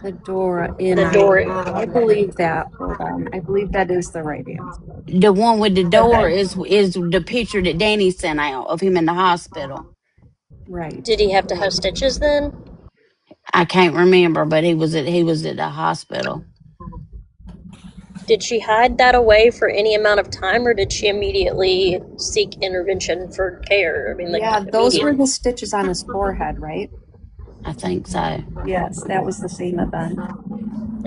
The door in. The door. I believe that. Hold on. I believe that is the right answer. The one with the door Okay. is the picture that Danny sent out of him in the hospital. Right. Did he have to have stitches then? I can't remember, but he was at the hospital. Did she hide that away for any amount of time, or did she immediately seek intervention for care? I mean, like, Yeah, those were the stitches on his forehead, right? I think so. Yes, that was the same event.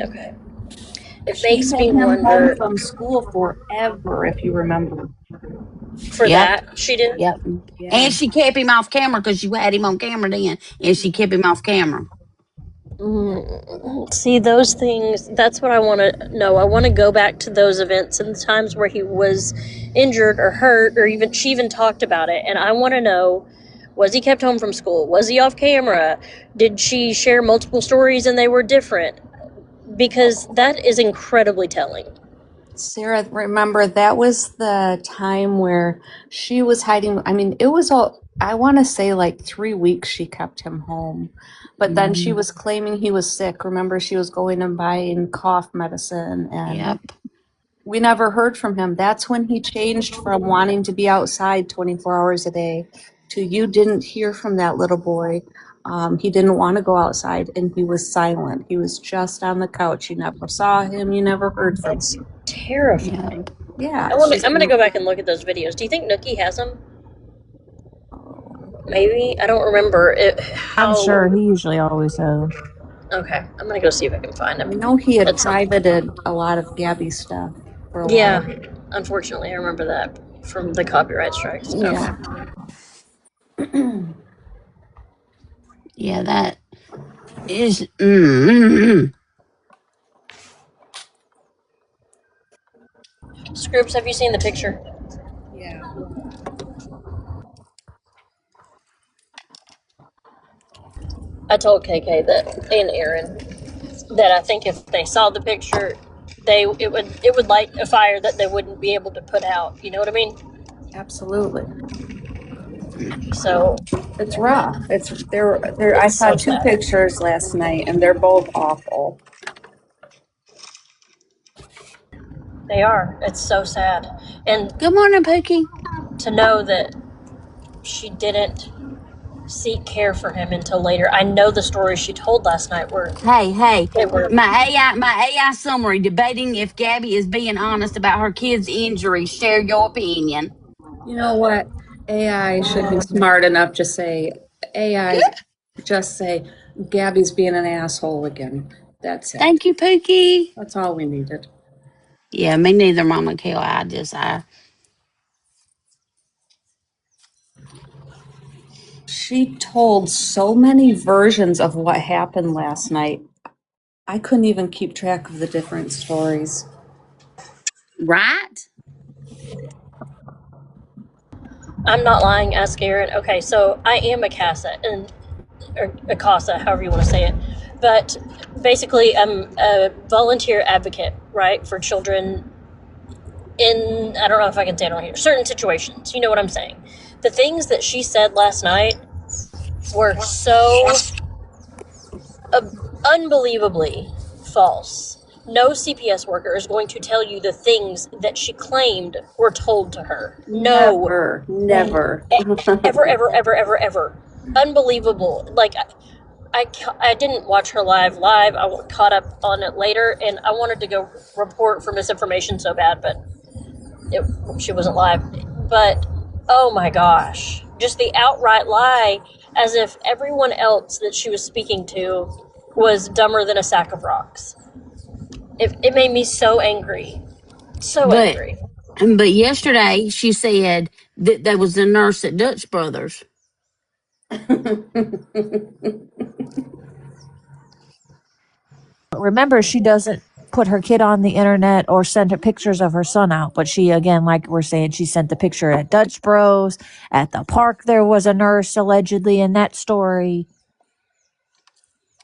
Okay. It She makes had me him home wonder. from school forever, if you remember. For Yep. that, she did? Yep. Yeah. And she kept him off camera because you had him on camera then, and she kept him off camera. See, those things, that's what I want to know. I want to go back to those events and the times where he was injured or hurt, or even she even talked about it. And I want to know, was he kept home from school? Was he off camera? Did she share multiple stories and they were different? Because that is incredibly telling. Sarah, remember that was the time where she was hiding. I mean, it was all, I want to say like 3 weeks she kept him home. But then she was claiming he was sick. Remember, she was going and buying cough medicine, and Yep. we never heard from him. That's when he changed from wanting to be outside 24 hours a day to you didn't hear from that little boy. He didn't want to go outside, and he was silent. He was just on the couch. You never saw him. You never heard from That's him. terrifying. Yeah. I'm going to go back and look at those videos. Do you think Nookie has them? Maybe. I don't remember it. I'm sure he usually always does. Okay, I'm going to go see if I can find I him. know he had privated a lot of Gabby's stuff for a while. Yeah, unfortunately, I remember that from the copyright strikes. Yeah. Yeah, that is. Scoops, have you seen the picture? Yeah. I told KK that and Aaron that I think if they saw the picture, it would light a fire that they wouldn't be able to put out. You know what I mean? Absolutely. So it's rough. I saw two pictures last night, and they're both awful. They are. It's so sad. And good morning, Pookie. To know that she didn't seek care for him until later. I know the stories she told last night were. Hey, my AI summary debating if Gabby is being honest about her kid's injury. Share your opinion. You know what? AI should be smart enough to say, Gabby's being an asshole again. That's it. Thank you, Pookie. That's all we needed. Yeah, me neither, Mama Kill. She told so many versions of what happened last night. I couldn't even keep track of the different stories. Right? I'm not lying, ask Aaron. Okay, so I am a CASA, or a CASA, however you want to say it. But basically, I'm a volunteer advocate, right, for children in, I don't know if I can say it on here, certain situations. You know what I'm saying? The things that she said last night were so unbelievably false. No CPS worker is going to tell you the things that she claimed were told to her. No. Never. Ever. Unbelievable. Like, I didn't watch her live. I caught up on it later, and I wanted to go report for misinformation so bad, but she wasn't live. But, oh my gosh. Just the outright lie, as if everyone else that she was speaking to was dumber than a sack of rocks. It made me so angry. Angry. But yesterday, she said that there was a nurse at Dutch Brothers. Remember, she doesn't put her kid on the internet or send her pictures of her son out. But she, again, like we're saying, she sent the picture at Dutch Bros. At the park, there was a nurse allegedly in that story.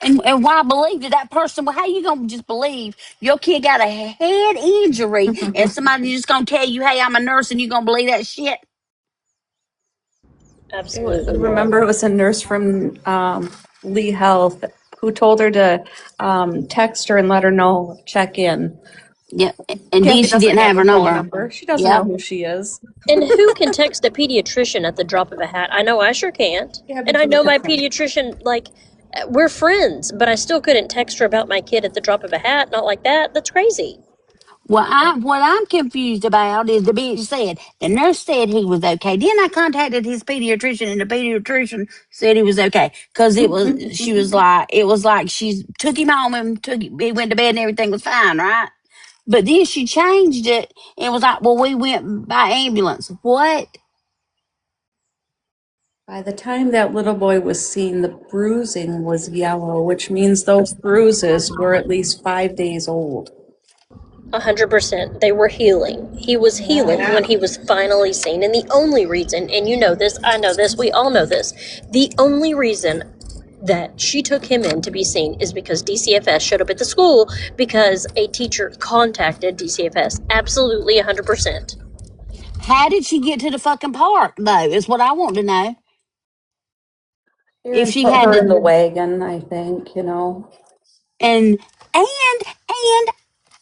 And why believe that person? Well, how you going to just believe your kid got a head injury and somebody just going to tell you, hey, I'm a nurse, and you going to believe that shit? Absolutely. Remember, it was a nurse from Lee Health who told her to text her and let her know, check in. Yeah, and then Gabby she doesn't didn't have her phone number. She doesn't Yep. know who she is. And who can text a pediatrician at the drop of a hat? I know I sure can't. Gabby And I can know look my at them. pediatrician, like, we're friends, but I still couldn't text her about my kid at the drop of a hat. Not like that. That's crazy. What I'm confused about is the bitch said the nurse said he was okay. Then I contacted his pediatrician, and the pediatrician said he was okay because she was like it was like she took him home and he went to bed and everything was fine, right? But then she changed it and was like, well, we went by ambulance. What? By the time that little boy was seen, the bruising was yellow, which means those bruises were at least 5 days old. 100%. They were healing. He was healing when he was finally seen. And the only reason, and you know this, I know this, we all know this, the only reason that she took him in to be seen is because DCFS showed up at the school because a teacher contacted DCFS. Absolutely 100%. How did she get to the fucking park though? Is what I want to know. If Aaron she put had her in to, the wagon, I think, and and and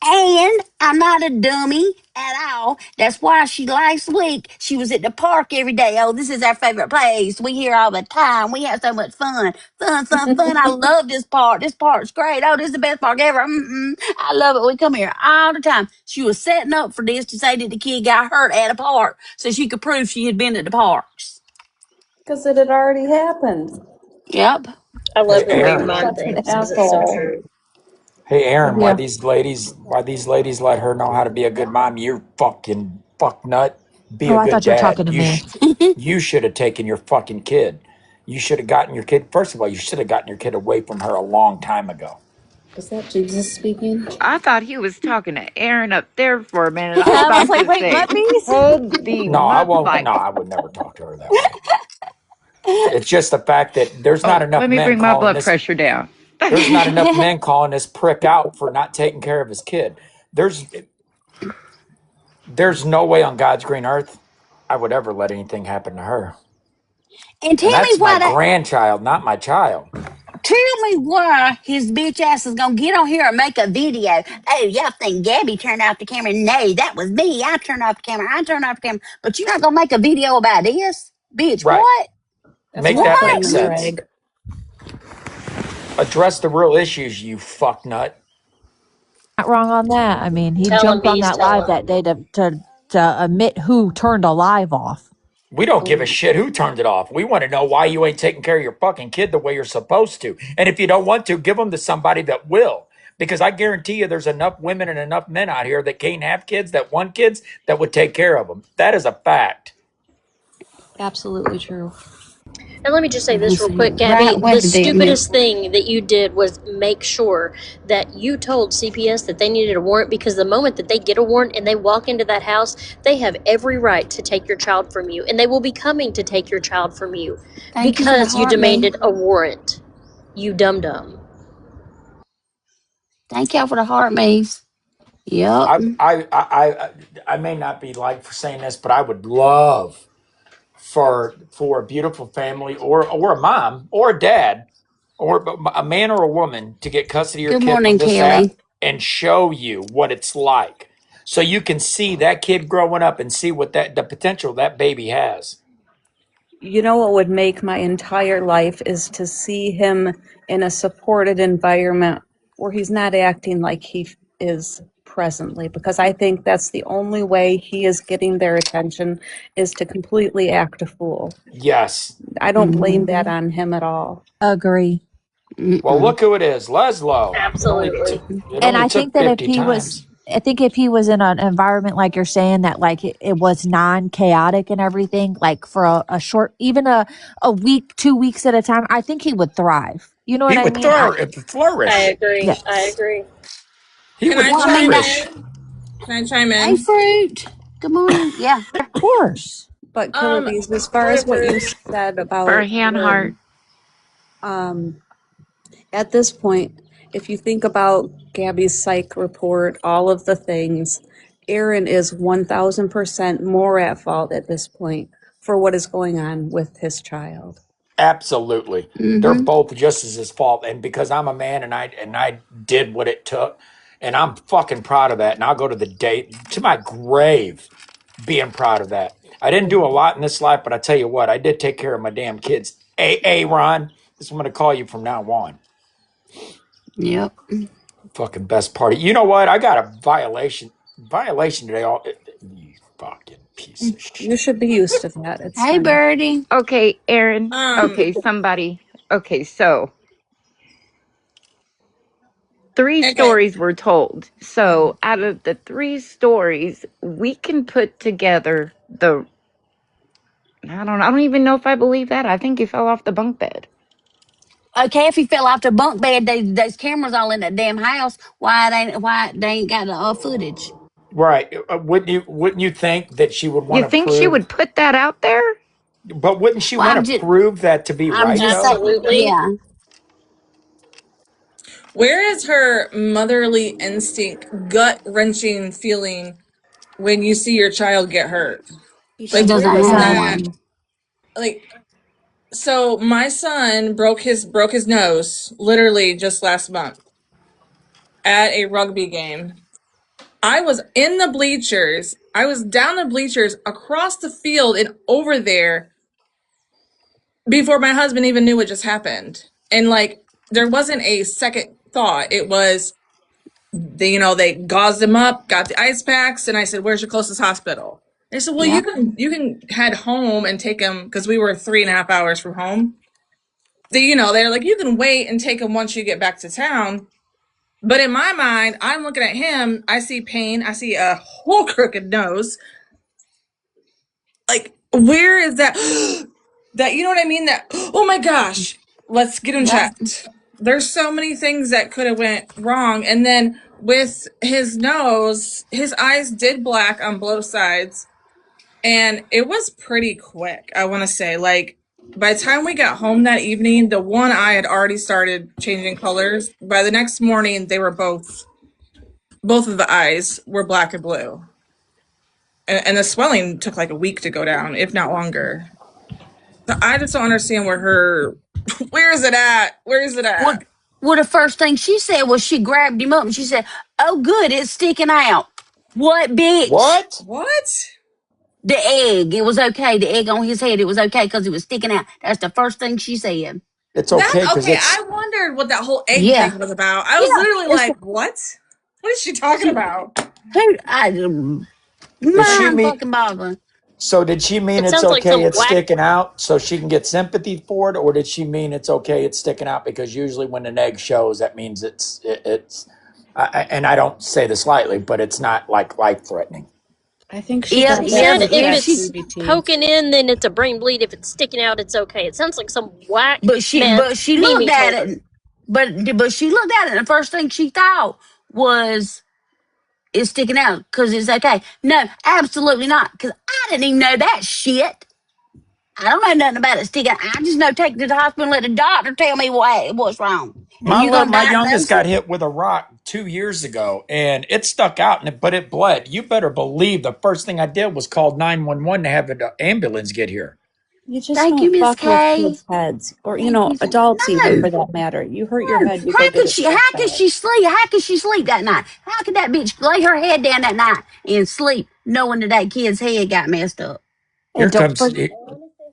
and I'm not a dummy at all. That's why last week she was at the park every day. Oh, this is our favorite place. We here all the time. We have so much fun. Fun. I love this park. This park's great. Oh, this is the best park ever. I love it. We come here all the time. She was setting up for this to say that the kid got hurt at a park so she could prove she had been at the parks. Because it had already happened. Yep. I love Hey, the way you Aaron. mind Such an things because it's so asshole. true. Hey, Aaron. Yeah. Why these ladies let her know how to be a good mom? You fucking fuck nut. Be Oh, a I good thought you were talking dad. to me. You should have taken your fucking kid. You should have gotten your kid. First of all, you should have gotten your kid away from her a long time ago. Is that Jesus speaking? I thought he was talking to Aaron up there for a minute. I was I was about like, to wait, say, let me. hold the No, I mud won't. No, bike. I would never talk to her that way. It's just the fact that there's not Oh, enough let me men bring my calling blood this. pressure down. There's not enough men calling this prick out for not taking care of his kid. There's no way on God's green earth I would ever let anything happen to her. And And tell me that's my why that. grandchild, not my child. Tell me why his bitch ass is gonna get on here and make a video. Oh, y'all think Gabby turned off the camera? No, that was me. I turned off the camera. I turned off the camera. But you're not gonna make a video about this, bitch? Right. What? That's Make why that I put make in a What? sense. drag. Address the real issues, you fucknut. Not wrong on that. I mean, he Tell him, jumped on bees, that tell live him. that day to admit who turned a live off. We don't give a Oh, shit who turned it off. We want to know why you ain't taking care of your fucking kid the way you're supposed to. And if you don't want to, give them to somebody that will. Because I guarantee you there's enough women and enough men out here that can't have kids, that want kids, that would take care of them. That is a fact. absolutely true. And let me just say this real quick, Right Gabby. with The the damn man. stupidest thing that you did was make sure that you told CPS that they needed a warrant because the moment that they get a warrant and they walk into that house, they have every right to take your child from you. And they will be coming to take your child from you Thank you for the because you heart, me. demanded a warrant. You dum dum. Thank y'all for the heart, me's. Yep. I may not be like for saying this, but I would love for a beautiful family or a mom or a dad or a man or a woman to get custody of your Good kid from morning, this app Kelly. and show you what it's like so you can see that kid growing up and see what the potential that baby has. You know what would make my entire life is to see him in a supported environment where he's not acting like he is presently, because I think that's the only way he is getting their attention is to completely act a fool. Yes. I don't blame that on him at all. Agree. Well, Mm-mm. look who it is, Leslo. Absolutely. It And only I think took that if 50 he was, times. I think if he was in an environment like you're saying that like it was non-chaotic and everything, like for a short, even a week, 2 weeks at a time, I think he would thrive. You know what He I would mean? I flourish. agree. I Yes. agree. He Can would I Well, I mean, chime flourish. in? Can I chime hey, in? fruit. Good morning. Yeah. Of course. But Um, Killies, as far as Morning, what you Fruit. said For about a hand heart. Aaron, um, at this point, if you think about Gabby's psych report, all of the things, Aaron is 1000% more at fault at this point for what is going on with his child. Absolutely. They're Mm-hmm. both just as his fault. And because I'm a man and I did what it took, and I'm fucking proud of that. And I'll go to the date to my grave being proud of that. I didn't do a lot in this life, but I tell you what, I did take care of my damn kids. Ron, this is what I'm gonna call you from now on. Yep. Fucking best party. You know what? I got a violation today. All you fucking piece of You shit. should be used to that. It's Hey, fine. Birdie. Okay, Aaron. Um, Okay, somebody. Okay, so three okay. stories were told. So out of the three stories, we can put together the. I don't even know if I believe that. I think he fell off the bunk bed. Okay, if he fell off the bunk bed, there's cameras all in that damn house. Why they ain't got footage? Right. Wouldn't you think that she would You want to think she would prove, put that out there? but wouldn't she Well, want to prove that to be I'm right just though? saying, Absolutely. yeah. Where is her motherly instinct, gut wrenching feeling when you see your child get hurt? She Like, doesn't where is have Yeah. that? one. Like, so my son broke his nose literally just last month at a rugby game. I was in the bleachers. I was down the bleachers across the field and over there before my husband even knew what just happened. And like, there wasn't a second thought. It was, they gauzed him up, got the ice packs, and I said, "Where's your closest hospital?" They said, "Well, you Yep. can head home and take him because we were 3.5 hours from home." They're like, "You can wait and take him once you get back to town." But in my mind, I'm looking at him. I see pain. I see a whole crooked nose. Like, where is that? That, you know what I mean? That, oh my gosh, let's get him Yep. checked. There's so many things that could have went wrong. And then with his nose, his eyes did black on both sides, and it was pretty quick. I want to say, like, by the time we got home that evening, the one eye had already started changing colors. By the next morning, they were both of the eyes were black and blue, and the swelling took like a week to go down, if not longer. So I just don't understand where is it at? Where is it What? at? Well, the first thing she said was she grabbed him up and she said, "Oh, good, it's sticking out." What, bitch? What? What? The egg. It was okay. The egg on his head. It was okay because it was sticking out. That's the first thing she said. It's That's okay because okay. it's. I wondered what that whole egg Yeah. thing was about. I was Yeah. literally It's like, what? What is she talking she. about? Who? Did she Mind mean? fucking boggling. So did she mean It it's sounds like okay? some It's whack. sticking out so she can get sympathy for it, or did she mean it's okay? It's sticking out because usually when an egg shows, that means it's. And I don't say this lightly, but it's not like life threatening. I think she Yeah. She got that Yeah. said from if Yeah. it's ChatGPT. poking in, then it's a brain bleed. If it's sticking out, it's okay. It sounds like some whack But she. But meth she looked Mimi at told her. it. But she looked at it. And the first thing she thought was it's sticking out because it's okay. No, absolutely not. Because I didn't even know that shit. I don't know nothing about it sticking. I just know take it to the hospital and let the doctor tell me what's wrong. And you gonna My youngest diagnose got it? hit with a rock 2 years ago, and it stuck out, but it bled. You better believe the first thing I did was call 911 to have an ambulance get here. You just Thank you, don't Miss fuck with K. kids' heads, or Thank you. adults even No, for that matter. You hurt your no. head, you go get it How checked could out. she sleep? How could she sleep that night? How could that bitch lay her head down that night and sleep knowing that that kid's head got messed up? Here And don't comes forget,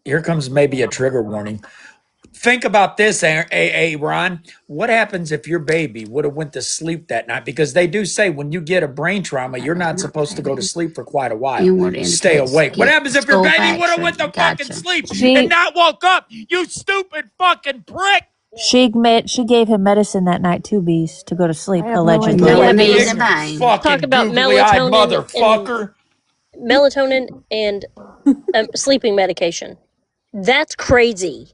here comes maybe a trigger warning. Think about this, Ron. What happens if your baby would have went to sleep that night? Because they do say when you get a brain trauma, That you're was not not supposed to go to trigger. sleep for quite a while. Inward Stay indicates awake. What happens if your skull baby would have fracture. went to fucking Gotcha. sleep and She not woke up? You stupid fucking prick! she gave him medicine that night too, bees, to go to I sleep, have no idea allegedly. what Melanated it in is. the Ignorant vein. Talk fucking about googly eyed and motherfucker. melatonin and sleeping medication. That's crazy.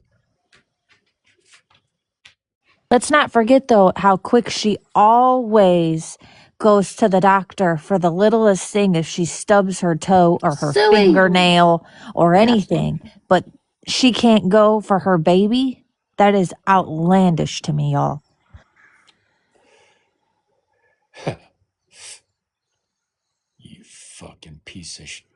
Let's not forget though how quick she always goes to the doctor for the littlest thing if she stubs her toe or her Suey. fingernail or Gotcha. anything. But she can't go for her baby. That is outlandish to me, y'all. You fucking piece of shit.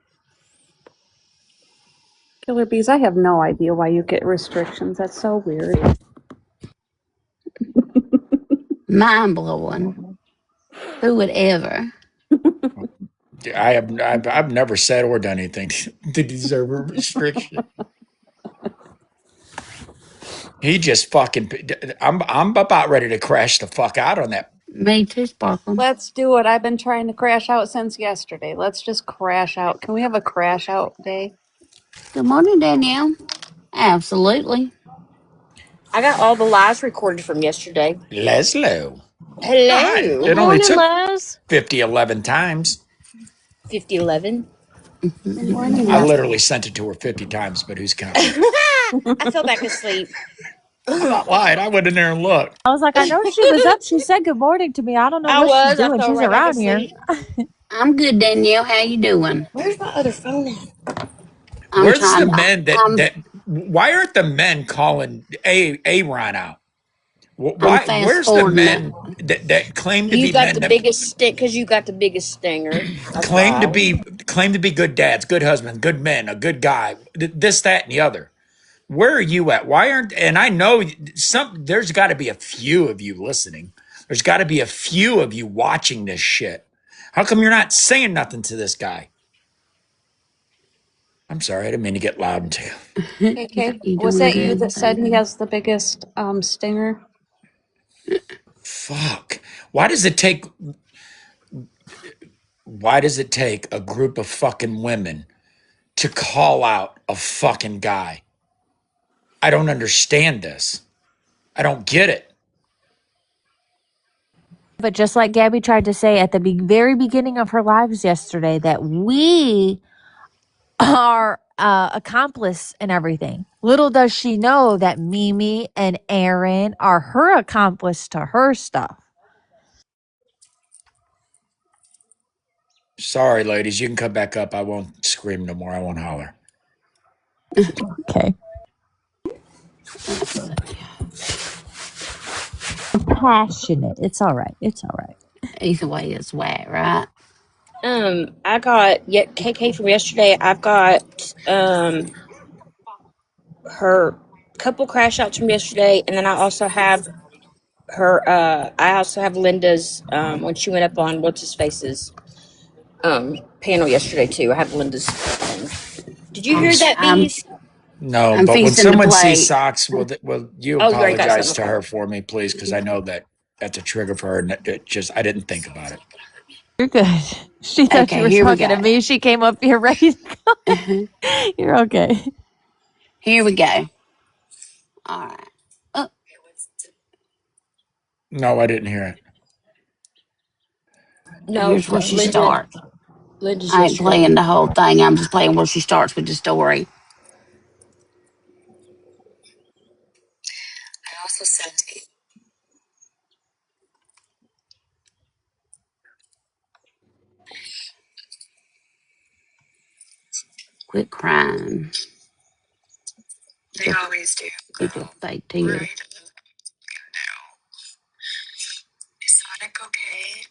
Killer Bees, I have no idea why you get restrictions. That's so weird. Mind blowing. Who would ever? I've never said or done anything to deserve a restriction. He just fucking. I'm about ready to crash the fuck out on that. Me too, Sparkle. Let's do it. I've been trying to crash out since yesterday. Let's just crash out. Can we have a crash out day? Good morning, Danielle. Absolutely. I got all the lives recorded from yesterday. Leslo. Hi. Hello. Good It only morning, took Les. 11 times. 5011. Good morning, I Les. literally sent it to her 50 times, but who's counting? I fell back asleep. I'm not lying. I went in there and looked. I was like, I know she was up. She said good morning to me. I don't know I what she's was. I doing. fell She's right back around here. asleep. I'm good, Danielle. How you doing? Where's my other phone at? I'm Where's the trying. men that why aren't the men calling Ron out? I'm Why? fast Where's the forwarding it. men that claim to You be got men the that biggest stick because you got the biggest stinger. That's claim to why. be good dads, good husbands, good men, a good guy, this, that, and the other? Where are you at? Why aren't? And I know there's got to be a few of you listening. There's got to be a few of you watching this shit. How come you're not saying nothing to this guy? I'm sorry, I didn't mean to get loud into you. KK, You was doing that you good? that said Thank he you. has the biggest stinger? Fuck. Why does it take? Why does it take a group of fucking women to call out a fucking guy? I don't understand this. I don't get it. But just like Gabby tried to say at the very beginning of her lives yesterday, that we are accomplice in everything. Little does she know that Mimi and Aaron are her accomplice to her stuff. Sorry, ladies. You can come back up. I won't scream no more. I won't holler. Okay. Let's see. Passionate. It's all right. It's all right. Either way, it's wet, right? I got KK from yesterday. I've got her couple crash outs from yesterday, and then I also have her. I also have Linda's when she went up on what's his face's panel yesterday too. I have Linda's thing. Did you hear that, I'm bees? No, I'm but when feasting the someone sees plate. socks, will you Oh, you already got apologize something. to Okay. her for me, please? Because I know that's a trigger for her, and I didn't think about it. You're good. She thought you Okay, were here we talking go. to me. She came up here ready to go. You're okay. Here we go. All right. Oh, No, I didn't hear it. No, here's where she Linda. starts. Linda's I ain't yesterday. playing the whole thing. I'm just playing where she starts with the story. Quit crying. They always do. Get your fake tears. Right. Is Sonic okay?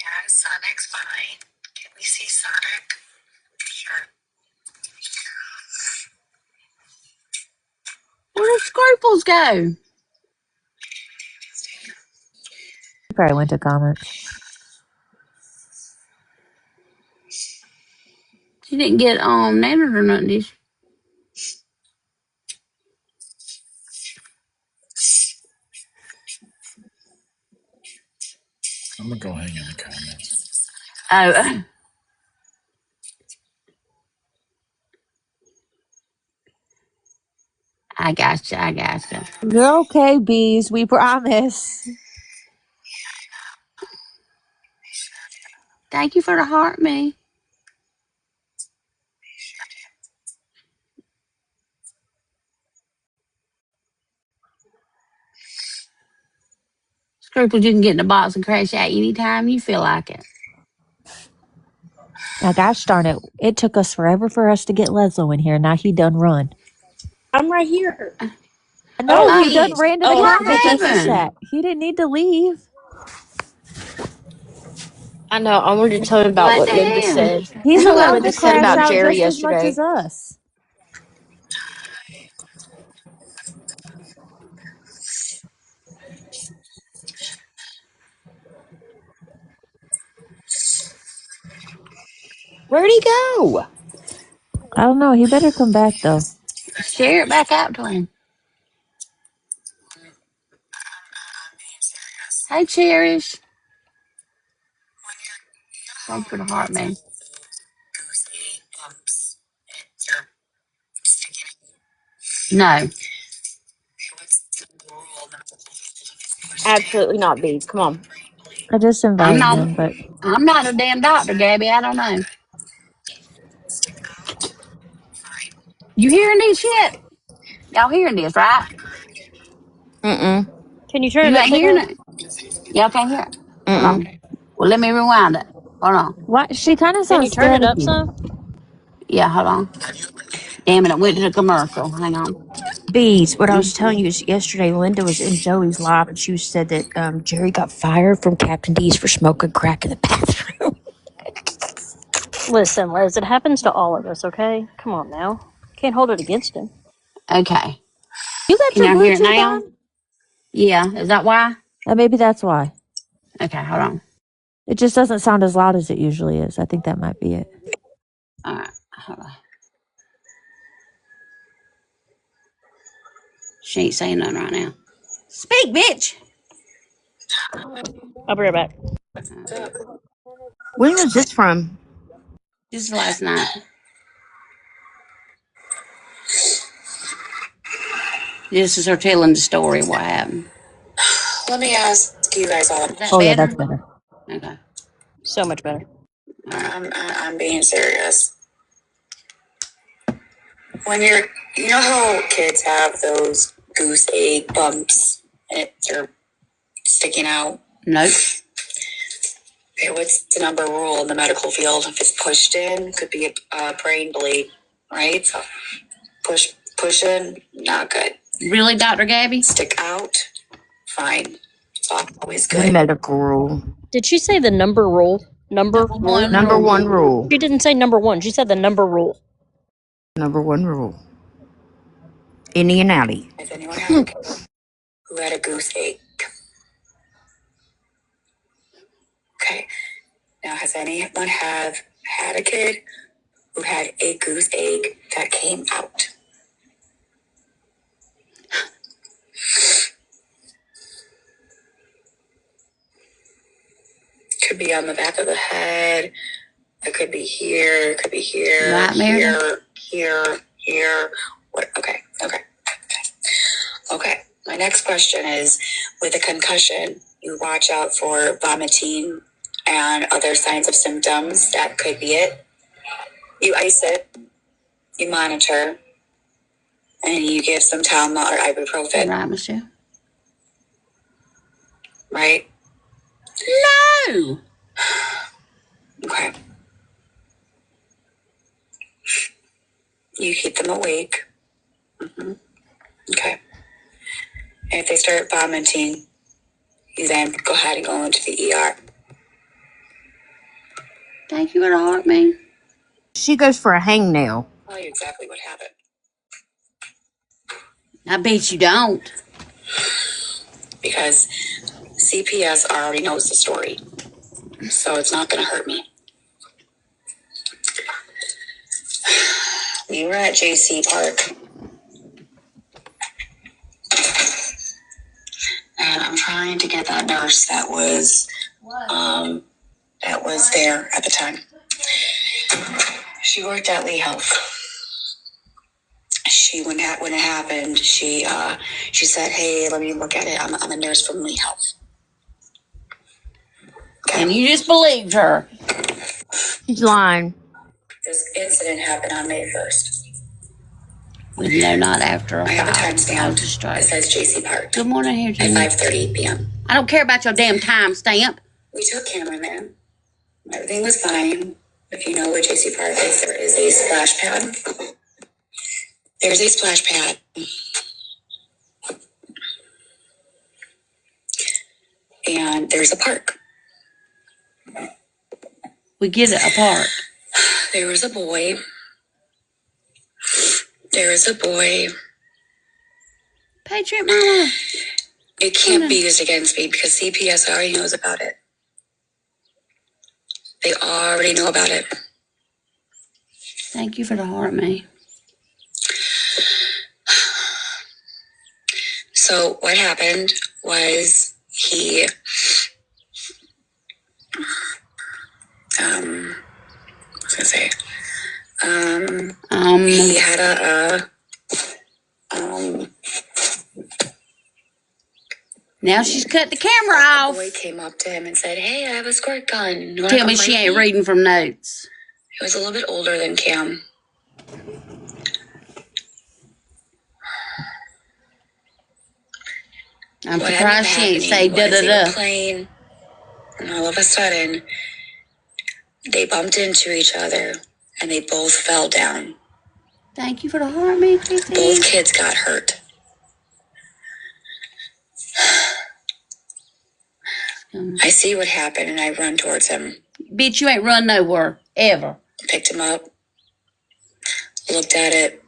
Yeah, Sonic's fine. Can we see Sonic? Sure. Where did Scruples go? She probably went to comments. She didn't get nannered or nothing, did she? I'm gonna go hang in the comments. Oh, I gotcha. I gotcha. You're okay, bees. We promise. Thank you for the heart, me. Scruples, you can get in the box and crash out anytime you feel like it. Now, gosh darn it. It took us forever for us to get Leslo in here. Now he done run. I'm right here. No, Oh, he done bees. ran to the Oh, What comments bees. after happened? chat. He didn't need to leave. I know. I wanted to tell him about What what the Linda hell? said. He's What allowed to Linda said crash about out Jerry just as much yesterday. as us. Where'd he go? I don't know. He better come back though. Share it back out to him. Hey, Cherish. Thanks for the heart, man. No, Absolutely not, Beads. Come on. I just I'm invited not. him, but I'm not a damn doctor, Gabby. I don't know. You hearing this shit? Y'all hearing this, right? Mm-mm. Can you turn You it up ain't some hearing more? it. Y'all can't hear it. Hold Mm-mm. on. Well, let me rewind it. Hold on. why? She kind of Can you sounds turn it up staticky. some? Yeah, hold on. Damn it, it went to the commercial. Hang on. Beads, what I was Mm. telling you is yesterday Linda was in Joey's live and she said that Jerry got fired from Captain D's for smoking crack in the bathroom. Listen, Liz, it happens to all of us, okay? Come on now. Can't hold it against him. Okay. You got Can your y'all hear it Bluetooth now? on? Yeah. Is that why? Maybe that's why. Okay, hold on. It just doesn't sound as loud as it usually is. I think that might be it. All right. Hold on. She ain't saying nothing right now. Speak, bitch. I'll be right back. When was this from? This is last night. This is her telling the story of what happened. Let me ask you guys all. Is that Oh yeah, that's better? better. Okay. So much better. I'm being serious. When you know how kids have those goose egg bumps and they're sticking out? Nope. Okay, what's the number rule in the medical field? If it's pushed in, could be a brain bleed, right? So push in, not good. Really, Dr. Gabby? Stick out, fine. It's always The good. medical rule. Did she say the number rule? Number rule? Number one rule. She didn't say number one. She said the number rule. Number one rule. Innie and outie. Has anyone had a kid who had a goose egg? Okay. Now, has anyone had a kid who had a goose egg that came out? Could be on the back of the head. It could be here. It could be here. Right, here. What? Okay. My next question is, with a concussion, you watch out for vomiting and other signs of symptoms. That could be it. You ice it. You monitor. And you give some Tylenol or ibuprofen. Right, Michelle? Right? No! Okay. You keep them awake. Mm-hmm. Okay. And if they start vomiting, you then go ahead and go into the ER. Thank you for the heart, man. She goes for a hangnail. I'll tell you exactly what happened. I bet you don't. Because CPS already knows the story. So it's not going to hurt me. We were at JC Park. And I'm trying to get that nurse that was there at the time. She worked at Lee Health. When it happened, she said, "Hey, let me look at it. I'm a nurse from Lee Health." Okay. And you just believed her. She's lying. This incident happened on May 1st. Well, no, not after a while. I have a timestamp. It says JC Park. Good morning, here, Jimmy. At 5:30 p.m. I don't care about your damn timestamp. We took cameraman. Everything was fine. If you know where JC Park is, there is a splash pad. There's a splash pad. And there's a park. We get it, a park. There was a boy. Patriot Mama. It can't be used against me because CPS already knows about it. They already know about it. Thank you for the heart, May. So what happened was he, he had Now she's cut the camera off. A boy came up to him and said, "Hey, I have a squirt gun. Tell me she ain't reading from notes. He was a little bit older than Cam. I'm surprised she ain't say da-da-da. Playing, and all of a sudden, they bumped into each other, and they both fell down. Thank you for the heart, May, Chrissy. Both kids got hurt. I see what happened, and I run towards him. Bitch, you ain't run nowhere, ever. Picked him up, looked at it.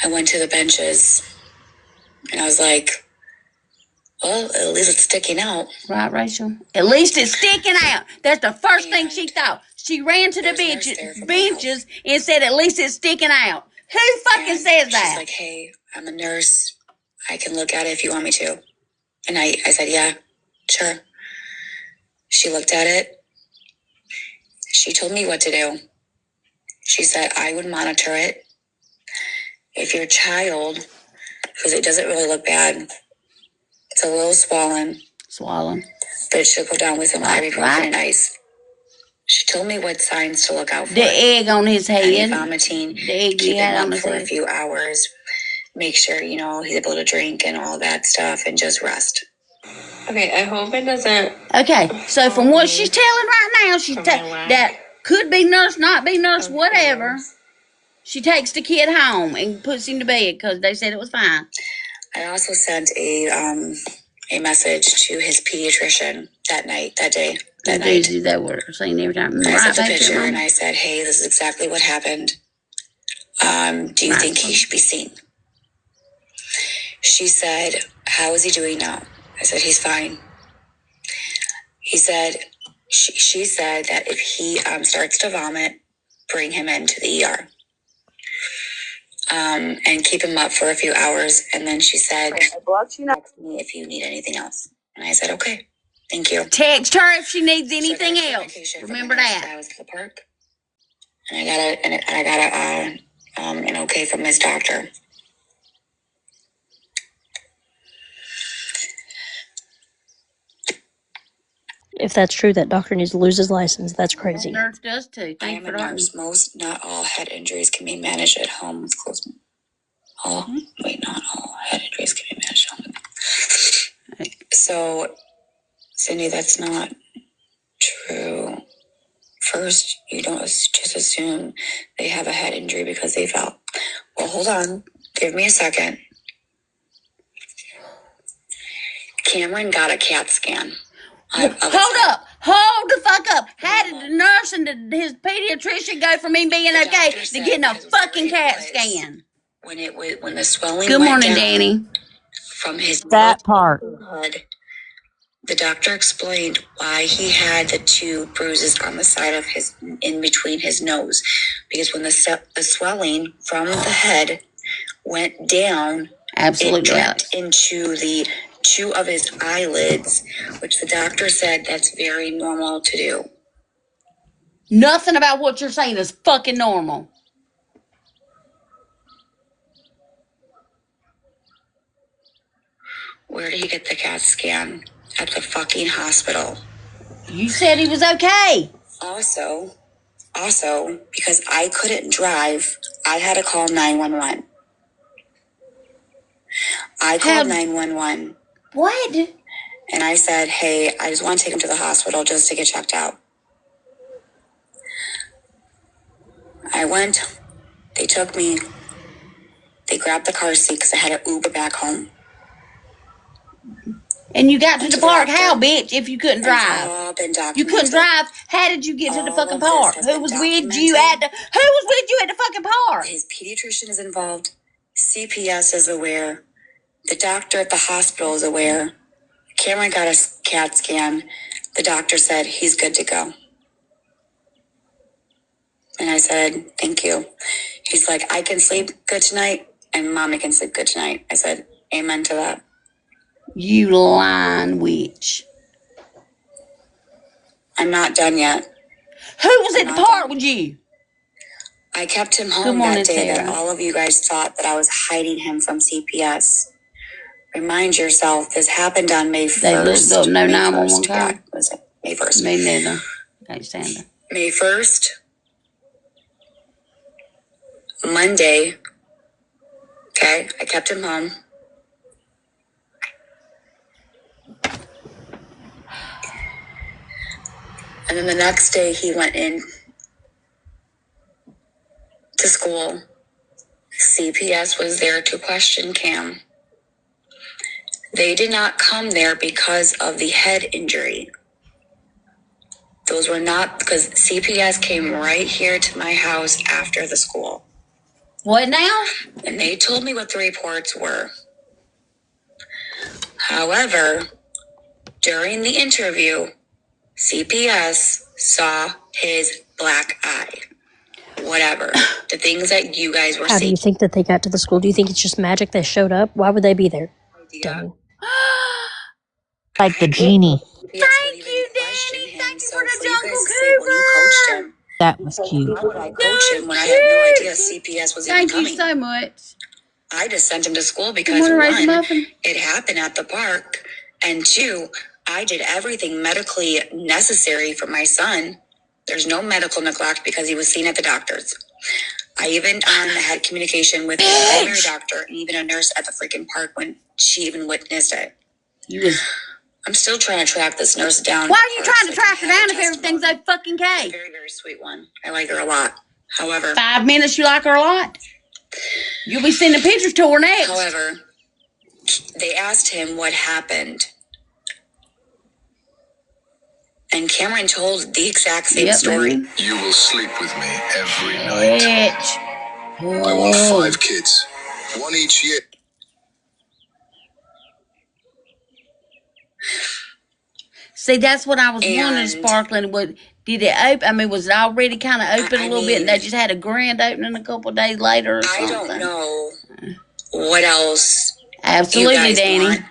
I went to the benches, and I was like, well, at least it's sticking out. Right, Rachel? At least it's sticking out. That's the first thing she thought. She ran to the benches and said, at least it's sticking out. Who fucking says that? She's like, hey, I'm a nurse. I can look at it if you want me to. And I said, yeah, sure. She looked at it. She told me what to do. She said, I would monitor it. If your child, because it doesn't really look bad, it's a little swollen. But it should go down with some ibuprofen and ice. She told me what signs to look out for. The egg on his head. Any vomiting. The egg keep he had him on up his for head. a few hours. Make sure, he's able to drink and all that stuff and just rest. Okay, I hope it doesn't. Okay, so from what she's telling right now, that could be nurse, not be nurse, whatever. She takes the kid home and puts him to bed because they said it was fine. I also sent a message to his pediatrician that day. They were saying every time. I sent the picture and I said, hey, this is exactly what happened. Do you think he should be seen? She said, how is he doing now? I said, he's fine. He said, she said that if he starts to vomit, bring him into the ER. And keep him up for a few hours. And then she said, text me if you need anything else. And I said, okay, thank you. Text her if she needs anything else. Remember that. I was to the park. And I got an okay from his doctor. If that's true, that doctor needs to lose his license. That's crazy. The nurse does too. I am a nurse. Most, not all head injuries can be managed at home with close. Not all head injuries can be managed at home. So, Cindy, that's not true. First, you don't just assume they have a head injury because they fell. Well, hold on. Give me a second. Cameron got a CAT scan. Hold the fuck up. How did the nurse and his pediatrician go from him being okay to getting a fucking CAT scan? When the swelling Good went morning, down Danny. From his That part. head, the doctor explained why he had the two bruises on the side of in between his nose. Because when the swelling from the head went down, it dripped into the two of his eyelids, which the doctor said that's very normal to do. Nothing about what you're saying is fucking normal. Where did he get the CAT scan? At the fucking hospital. You said he was okay. Also, because I couldn't drive, I had to call 911. I called 911. What? And I said, hey, I just want to take him to the hospital just to get checked out. I went. They took me. They grabbed the car seat because I had to Uber back home. And you got to the park how, bitch, if you couldn't drive? You couldn't drive. How did you get to the fucking park? Who was with you at the fucking park? His pediatrician is involved. CPS is aware. The doctor at the hospital is aware. Cameron got a CAT scan. The doctor said he's good to go. And I said, thank you. He's like, I can sleep good tonight and mommy can sleep good tonight. I said, amen to that. You lying witch. I'm not done yet. Who was at the park with you? I kept him home that day that all of you guys thought that I was hiding him from CPS. Remind yourself, this happened on May 1st. They looked up, no 911 call. Yeah, was it May 1st? Me neither. Can't stand her. May 1st, Monday. Okay, I kept him home. And then the next day he went in to school. CPS was there to question Cam. They did not come there because of the head injury. Those were not, because CPS came right here to my house after the school. What now? And they told me what the reports were. However, during the interview, CPS saw his black eye. Whatever. The things that you guys were How do seeing. you think that they got to the school? Do you think it's just magic they showed up? Why would they be there? Idea. Like the genie. Thank you, Danny. Thank you for the jungle cougar. That was cute. How would I coach him when I had no idea CPS was even coming? Thank you so much. I just sent him to school because one, it happened at the park, and two, I did everything medically necessary for my son. There's no medical neglect because he was seen at the doctor's. I even had communication with a veterinary doctor and even a nurse at the freaking park when she even witnessed it. I'm still trying to track this nurse down. Why are you trying to track her down if everything's okay? Very, very sweet one. I like her a lot. However, 5 minutes, you like her a lot? You'll be sending pictures to her next. However, they asked him what happened. And Cameron told the exact same story. Baby. You will sleep with me every night. I want 5 kids, 1 each year. See, that's what I was wondering, Sparkling. Did it open? I mean, was it already kind of open a little bit and they just had a grand opening a couple of days later or something? I don't know what else. Absolutely, Danny. Want.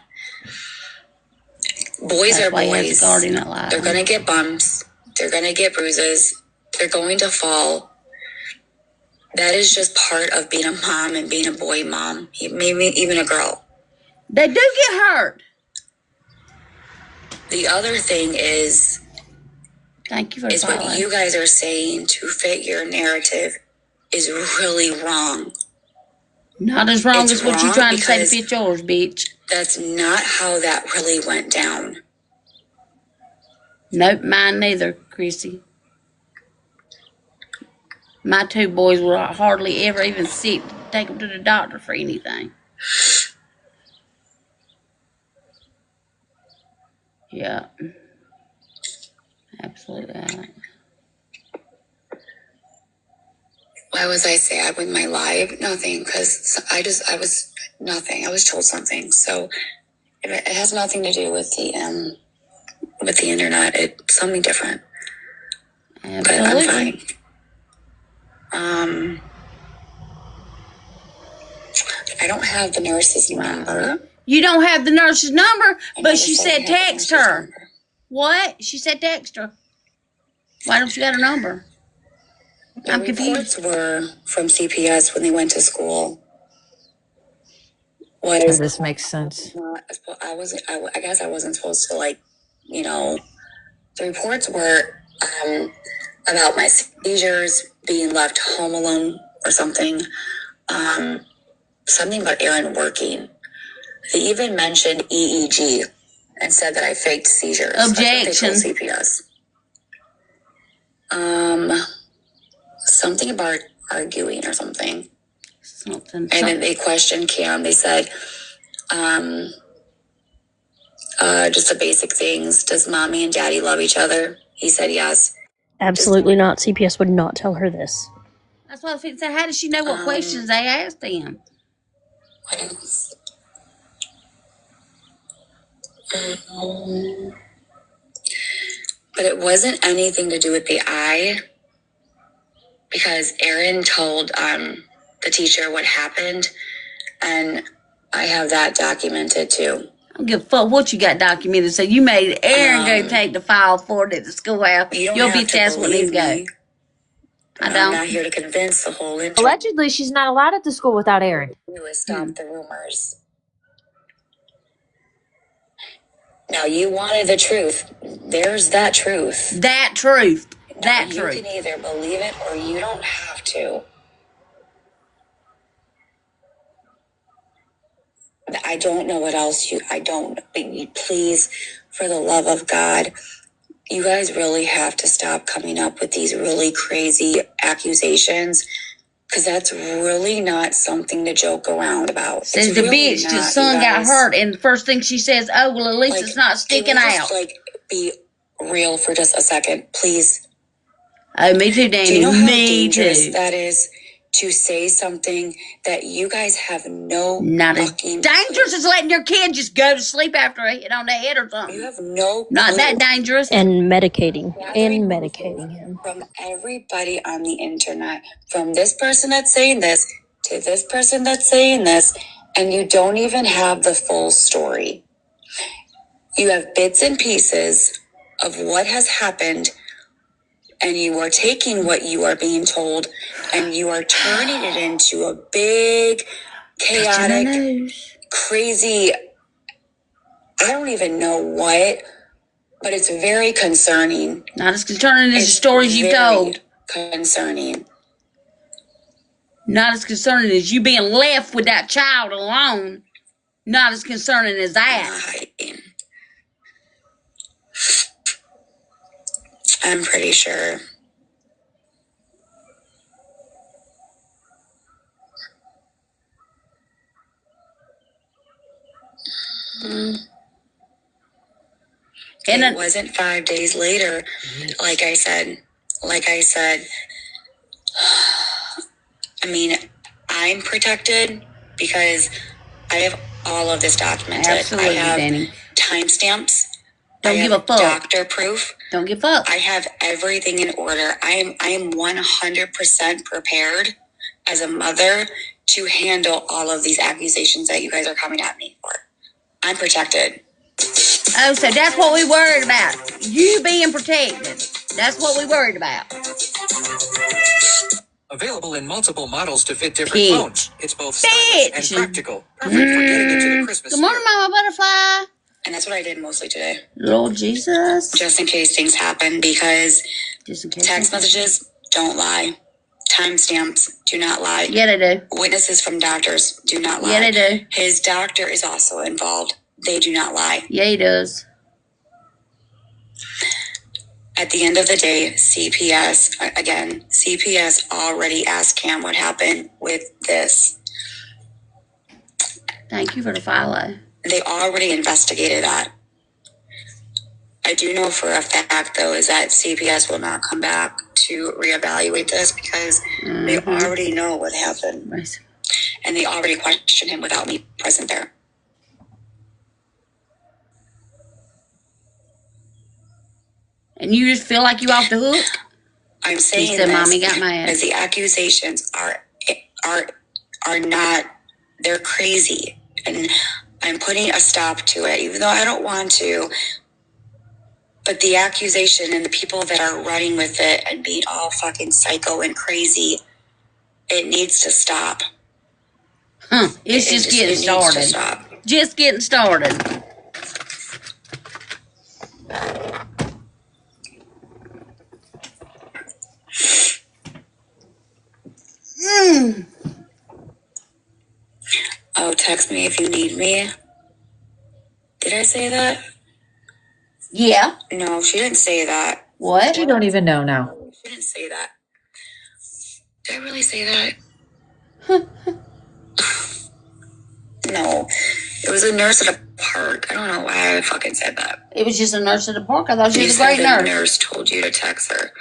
Boys are boys. They're going to get bumps. They're going to get bruises. They're going to fall. That is just part of being a mom and being a boy mom. Maybe even a girl. They do get hurt. The other thing is, thank you for what you guys are saying to fit your narrative is really wrong. Not as wrong as what you're trying to say to fit yours, bitch. That's not how that really went down. Nope, mine neither, Chrissy. My 2 boys will hardly ever even sick to take them to the doctor for anything. Yeah. Absolutely. Why was I sad with my live? Nothing, because I was nothing. I was told something. So it has nothing to do with the internet. It's something different. Absolutely. But I'm fine. I don't have the nurse's number. You don't have the nurse's number, but she said text her. What? She said text her. Why don't you got her number? I'm confused. Reports were from CPS when they went to school. Was This makes sense. I guess I wasn't supposed to, like, you know. The reports were about my seizures, being left home alone or something. Something about Aaron working. They even mentioned EEG and said that I faked seizures. Objection. That's what they told CPS. Something about arguing or something. And then they questioned Cam. They said, just the basic things. Does mommy and daddy love each other? He said yes. Absolutely not. CPS would not tell her this. That's what I was thinking. How does she know what questions they asked him? What else? But it wasn't anything to do with the eye. because Aaron told the teacher what happened, and I have that documented too. I don't give a fuck what you got documented. So you made Aaron go take the file for it at the schoolhouse. You don't Your have bitch to ass wouldn't even believe me. go. I I'm don't. not here to convince the whole intern. Allegedly, she's not allowed at the school without Aaron. Stop the rumors. Now you wanted the truth. There's that truth. That truth. Now, you can either believe it or you don't have to. I don't know what else I don't. Please, for the love of God, you guys really have to stop coming up with these really crazy accusations, because that's really not something to joke around about. Says the really bitch, not, the son got hurt, and the first thing she says, oh, well, at least Like, it's not sticking can you out. just, be real for just a second, please? Oh, me too, Danny. Do you know how me dangerous too. that is, to say something that you guys have no Not as fucking dangerous as letting your kid just go to sleep after a hit on the head or something. You have no Not clue. that dangerous. And medicating him. From everybody on the internet, from this person that's saying this to this person that's saying this, and you don't even have the full story. You have bits and pieces of what has happened, and you are taking what you are being told and you are turning it into a big, chaotic, crazy, I don't even know what, but it's very concerning. Not as concerning as the stories you've told. Concerning. Not as concerning as you being left with that child alone. Not as concerning as that. I'm pretty sure. And it wasn't 5 days later. Like I said, I mean, I'm protected because I have all of this documented. Absolutely, I have Danny. timestamps. Don't give a fuck. Doctor proof. Don't give a fuck. I have everything in order. I am 100% prepared as a mother to handle all of these accusations that you guys are coming at me for. I'm protected. Oh, so that's what we worried about. You being protected. That's what we worried about. Available in multiple models to fit different phones. It's both stylish and practical. Perfect for getting into the Christmas Good morning, Mama Butterfly. And that's what I did mostly today. Lord Jesus. Just in case things happen, because text messages don't lie. Timestamps do not lie. Yeah, they do. Witnesses from doctors do not lie. Yeah, they do. His doctor is also involved. They do not lie. Yeah, he does. At the end of the day, CPS already asked Cam what happened with this. Thank you for the follow. They already investigated that. I do know for a fact, though, is that CPS will not come back to reevaluate this because they already know what happened. Right. And they already questioned him without me present there. And you just feel like you off the hook? I'm saying he said, this Mommy got mad. because the accusations are not, they're crazy. And I'm putting a stop to it, even though I don't want to. But the accusation and the people that are running with it and being all fucking psycho and crazy, it needs to stop. It's just getting started. Needs to stop. Just getting started. Oh, text me if you need me. Did I say that? Yeah. No, she didn't say that. What? You don't even know now. She didn't say that. Did I really say that? No. It was a nurse at a park. I don't know why I fucking said that. It was just a nurse at the park. I thought she You was a said great the nurse. nurse told you to text her.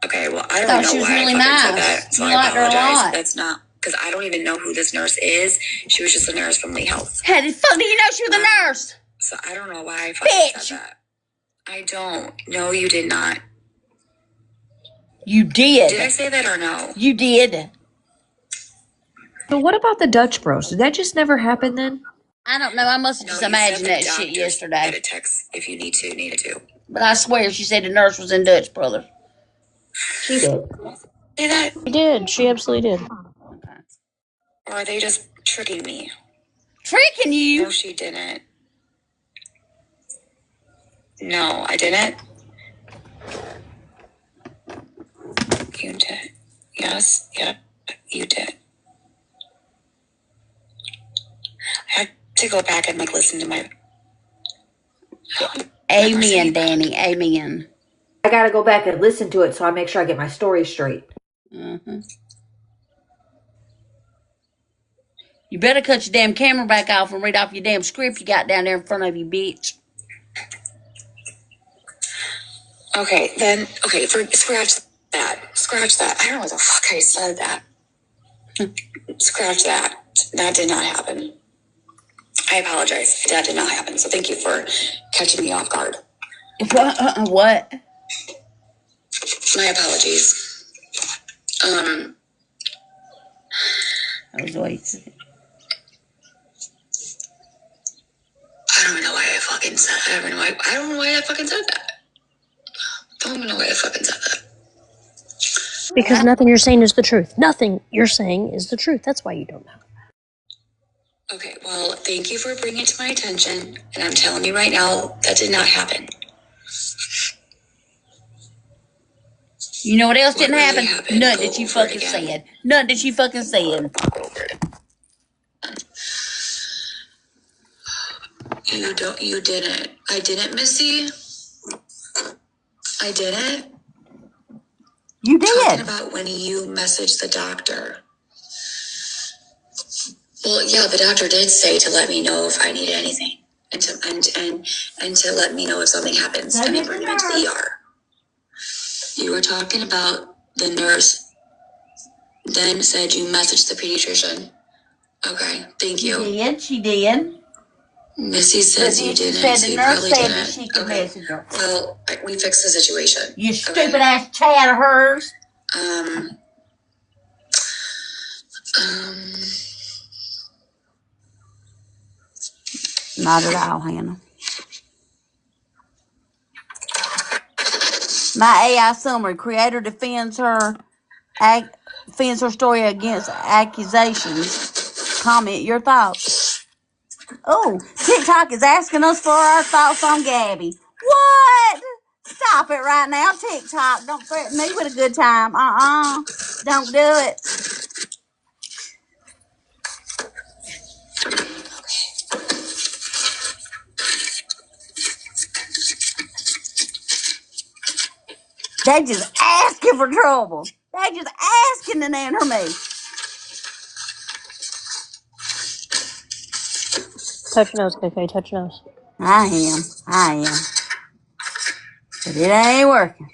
Okay, well, I I don't thought know she was why really I fucking nice. said that, so You I liked her a apologize. lot. That's not, because I don't even know who this nurse is. She was just a nurse from Lee Health. How the fuck do you know she was a nurse? So I don't know why I fucking said that. I don't. No, you did not. You did. Did I say that or no? You did. But what about the Dutch Bros? Did that just never happen then? I don't know. I must have No, just you said imagined the that shit doctor yesterday. said a text if you need to. But I swear she said the nurse was in Dutch Brothers. She did. Say that? She did. She absolutely did. Okay. Or are they just tricking me? Tricking you? No, she didn't. No, I didn't. You did. Yes, yep, you did. I had to go back and listen to my. Amen, Danny. Amen. I gotta go back and listen to it so I make sure I get my story straight. Mm-hmm. You better cut your damn camera back off and read off your damn script you got down there in front of you, bitch. Okay, then. Okay, scratch that. Scratch that. I don't know what the fuck I said that. Scratch that. That did not happen. I apologize. That did not happen. So thank you for catching me off guard. What? My apologies. That was the way you said it. I don't even know why I fucking said. I don't know why I fucking said that. Don't even know why I fucking said that. Because nothing you're saying is the truth. Nothing you're saying is the truth. That's why you don't know. Okay, well, thank you for bringing it to my attention, and I'm telling you right now that did not happen. You know what else What didn't really happen? happened? Nothing Go that you over it fucking again. said. Nothing that you fucking said. Go over it. You didn't. I didn't, Missy. I didn't. You Talking did. about when you messaged the doctor. Well, yeah, the doctor did say to let me know if I needed anything, and to let me know if something happens, and I bring you into the ER. You were talking about the nurse. Then said you messaged the pediatrician. Okay, thank you. She did. Missy says you didn't. Said So the you nurse probably said didn't. that she could message her. Well, we fixed the situation. You stupid ass chat of hers. Um. Not at all, Hannah. My AI summary: creator defends her story against accusations. Comment your thoughts. Oh, TikTok is asking us for our thoughts on Gabby. What? Stop it right now, TikTok. Don't threaten me with a good time. Don't do it. They just asking for trouble. They just asking to enter me. Touch nose, KK. Touch nose. I am. But it ain't working.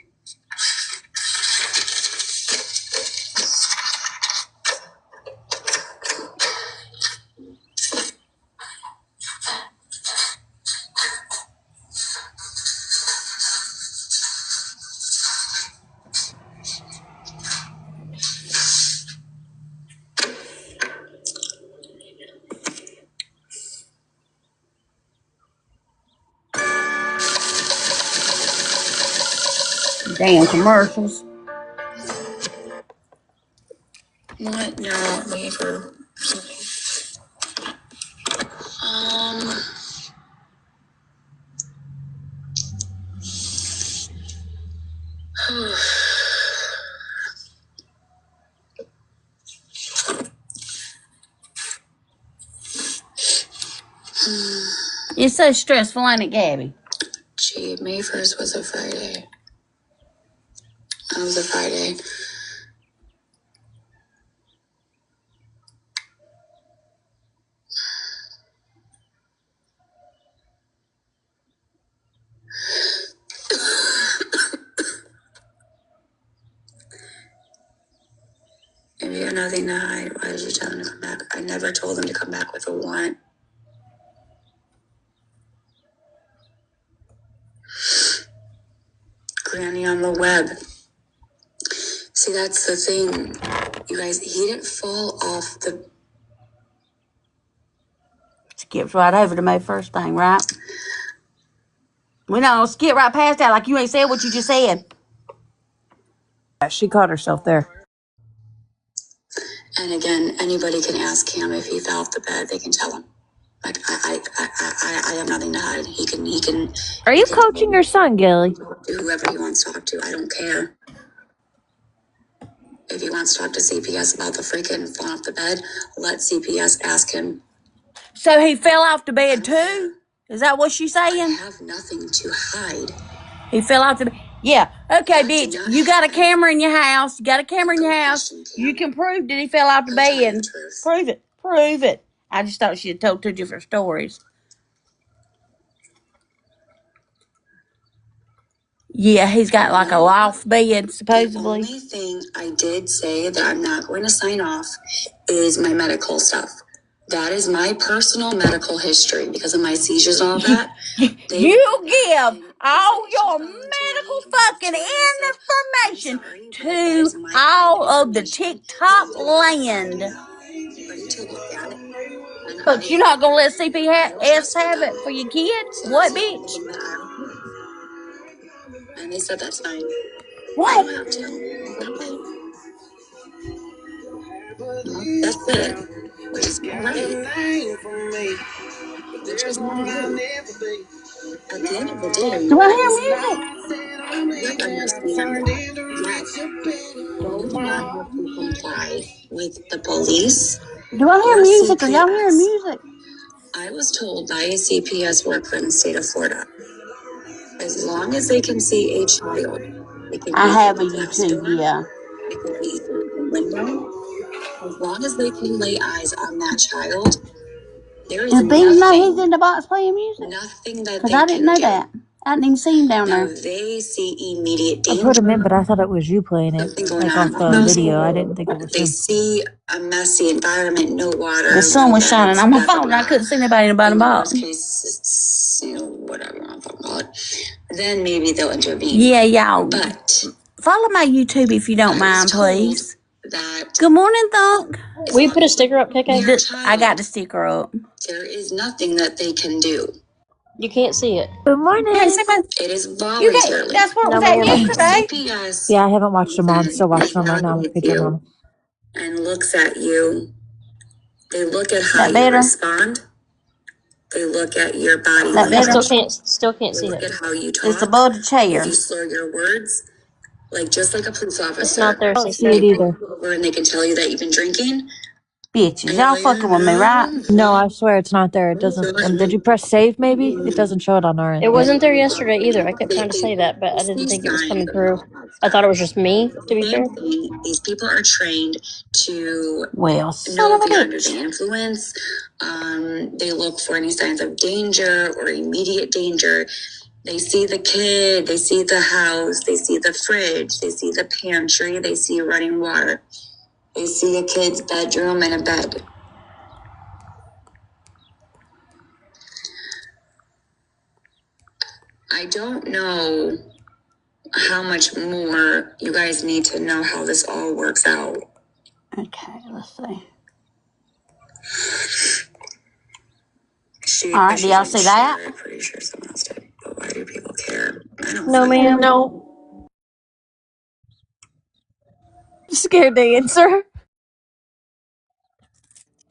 Damn commercials. What? No, wait for something. It's so stressful, ain't it, Gabby? Gee, May 1st was a Friday. That was a Friday. If you have nothing to hide, why did you tell him to come back? I never told him to come back with a want. Granny on the web. See, that's the thing. You guys, he didn't fall off the... Skips right over to my first thing, right? We don't skip right past that like you ain't said what you just said. She caught herself there. And again, anybody can ask him if he fell off the bed. They can tell him. Like I have nothing to hide. He can. Are you coaching your son, Gilly? Whoever he wants to talk to, I don't care. If he wants to talk to CPS about the freaking falling off the bed, let CPS ask him. So he fell off the bed too? Is that what she's saying? I have nothing to hide. He fell off the bed. Yeah. Okay, bitch. You got a camera in your house. You got a camera in your house. You can prove that he fell off the bed. Prove it. Prove it. I just thought she had told two different stories. Yeah, he's got like a loft bed, supposedly. The only thing I did say that I'm not going to sign off is my medical stuff. That is my personal medical history because of my seizures and all that. You give all your medical fucking information to all of the TikTok land. But you're not gonna let CPS have it for your kids? What, bitch? And they said that's fine. What? I don't have to. That's it. Which is great. At the end of the day, Do I hear music? I understand that. Yes. Do not have to comply with the police. Do I hear music? Are y'all hearing music? I was told by a CPS worker in the state of Florida, as long as they can see a child, they can I have a YouTube, yeah. They can be through the window. As long as they can lay eyes on that child, there is Does Bean know he's in the box playing music? Nothing that because I didn't know that. I didn't even see him down there. They see immediate danger. I put him in, but I thought it was you playing it, like off the video. I didn't think it was They him. see a messy environment, no water. The sun was shining on my phone. I couldn't see anybody in the bottom box. Whatever I'm talking about. Then maybe they'll intervene. Yeah, y'all. But follow my YouTube if you don't mind, please. Good morning, Thunk. Will you put a sticker up, KK? I got the sticker up. There is nothing that they can do. You can't see it. Good morning. It is voluntary. That's what was that yesterday. CPS Yeah, I haven't watched them all. I'm still watching them right now. And looks at you. They look at how you respond. They look at your body. I still can't see it. Look at how you talk. It's above the chair. If you slur your words, just like a police officer. It's not there. I don't see it either. And they can tell you that you've been drinking. Bitches, y'all fucking with me, right? No, I swear it's not there. It doesn't. Did you press save? Maybe it doesn't show it on our end. It wasn't there yesterday either. I kept trying to say that, but I didn't think it was coming through. I thought it was just me, to be fair. These people are trained to know if you're under the influence. They look for any signs of danger or immediate danger. They see the kid, they see the house, they see the fridge, they see the pantry, they see running water. They see a kid's bedroom and a bed. I don't know how much more you guys need to know how this all works out. Okay, let's see. All right, do y'all see that? I'm pretty sure someone else did. But why do people care? I don't No, ma'am. No. Scared to answer.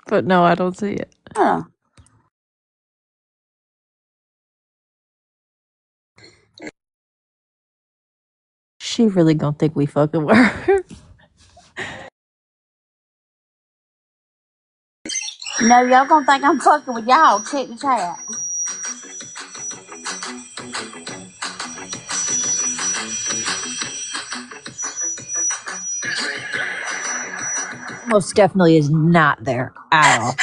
But no, I don't see it. Oh. She really gonna think we fucking with her. No, y'all gonna think I'm fucking with y'all. Check the chat. Most definitely is not there at all.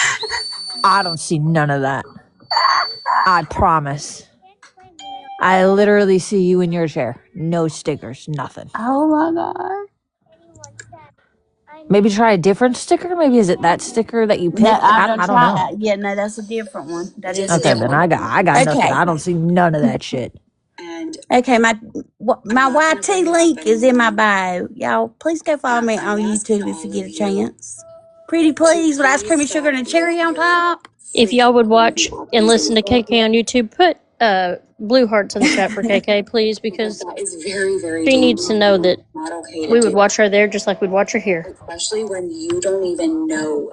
I don't see none of that. I promise. I literally see you in your chair. No stickers, nothing. Oh my god. Maybe try a different sticker? Maybe is it that sticker that you picked? No, I don't know. Yeah, no, that's a different one. That is okay, then I got nothing. I don't see none of that shit. And Okay, my YT link is in my bio. Y'all, please go follow me on YouTube if you get a chance. Pretty please with ice cream and sugar and a cherry on top. If y'all would watch and listen to KK on YouTube, put blue hearts in the chat for KK, please, because that is very, very she needs to know that not okay to we would do, watch her there just like we'd watch her here. especially when you don't even know.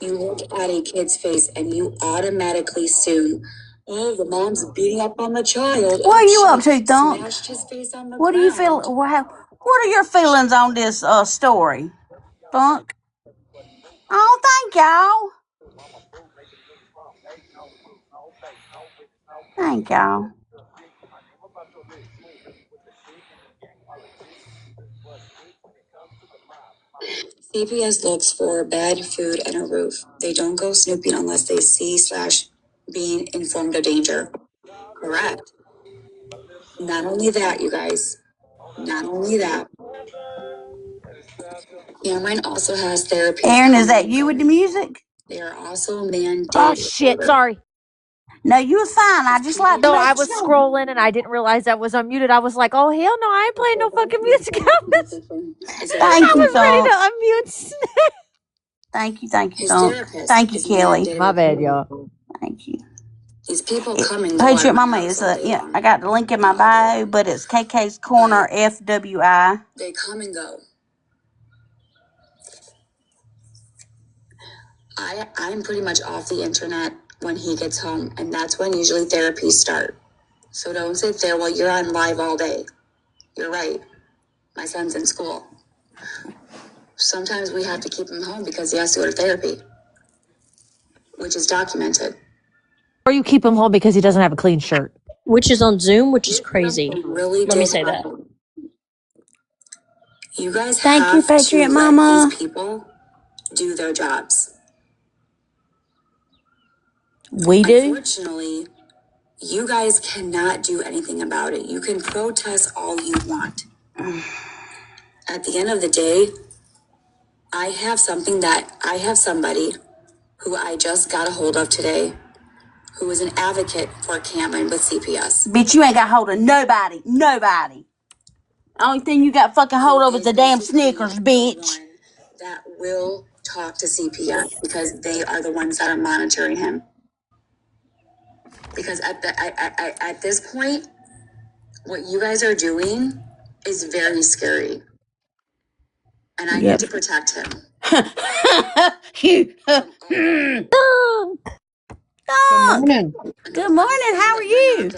You look at a kid's face and you automatically assume, oh, the mom's beating up on the child. What are you up to, She Thunk? smashed his face on the What do you ground. feel? What are your feelings on this story, Thunk? Oh, thank y'all. Thank y'all. CPS looks for bad food and a roof. They don't go snooping unless they see/being informed of danger. Correct. Not only that, you guys. Not only that. Cameron also has therapy. Aaron, is that you with the music? They are also mandated. Oh shit! Sorry. No, you was fine. I just like to No, make I was sure. scrolling and I didn't realize that was unmuted. I was like, oh hell no, I ain't playing no fucking music. Thank you, I was ready Thunk. to unmute. Thank you, Thunk. Thank you, Kelly. My bad, y'all. Thank you. These people coming. Hey, Chip, Mama is I got the link in my bio, but it's KK's Corner FWI. They come and go. I'm pretty much off the internet when he gets home, and that's when usually therapies start. So don't sit there while you're on live all day. You're right. My son's in school. Sometimes we have to keep him home because he has to go to therapy, which is documented. Or you keep him home because he doesn't have a clean shirt. Which is on Zoom, which is crazy. Really, let me say that. You guys Thank have you, Patriot to Mama. let these people do their jobs. We do. Unfortunately, you guys cannot do anything about it. You can protest all you want. At the end of the day, I have somebody who I just got a hold of today who is an advocate for Cameron with CPS. Bitch, you ain't got hold of nobody. Nobody. Only thing you got fucking hold of is the damn Snickers, bitch. That will talk to CPS because they are the ones that are monitoring him. Because at this point, what you guys are doing is very scary. And I need to protect him. Good morning. Good morning. How are you?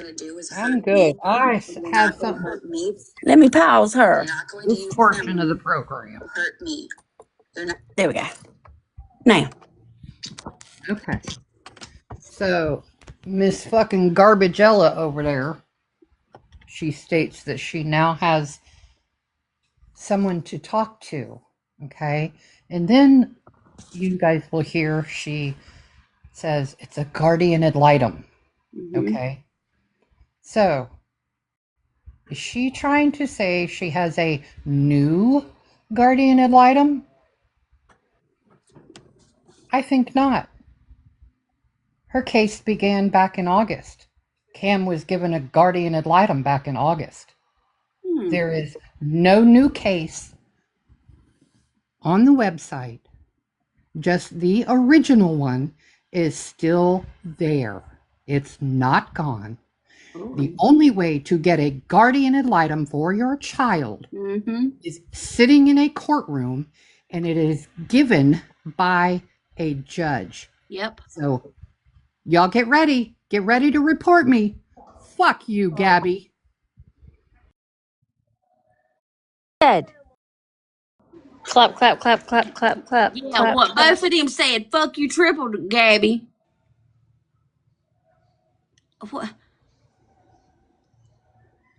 I'm good. I have something. Let me pause her. This portion of the program. Hurt me. There we go. Now. Okay. So, Miss fucking Garbagella over there, she states that she now has someone to talk to. Okay. And then you guys will hear she says it's a guardian ad litem. Okay. So, is she trying to say she has a new guardian ad litem? I think not. Her case began back in August. Cam was given a guardian ad litem back in August. There is no new case on the website. Just the original one is still there. It's not gone. The only way to get a guardian ad litem for your child is sitting in a courtroom, and it is given by a judge. Yep. So y'all get ready. Get ready to report me. Fuck you, Gabby. Dead. Clap, clap, clap, clap, clap, clap. Yeah, clap, what clap. both of them said, fuck you triple, Gabby. What?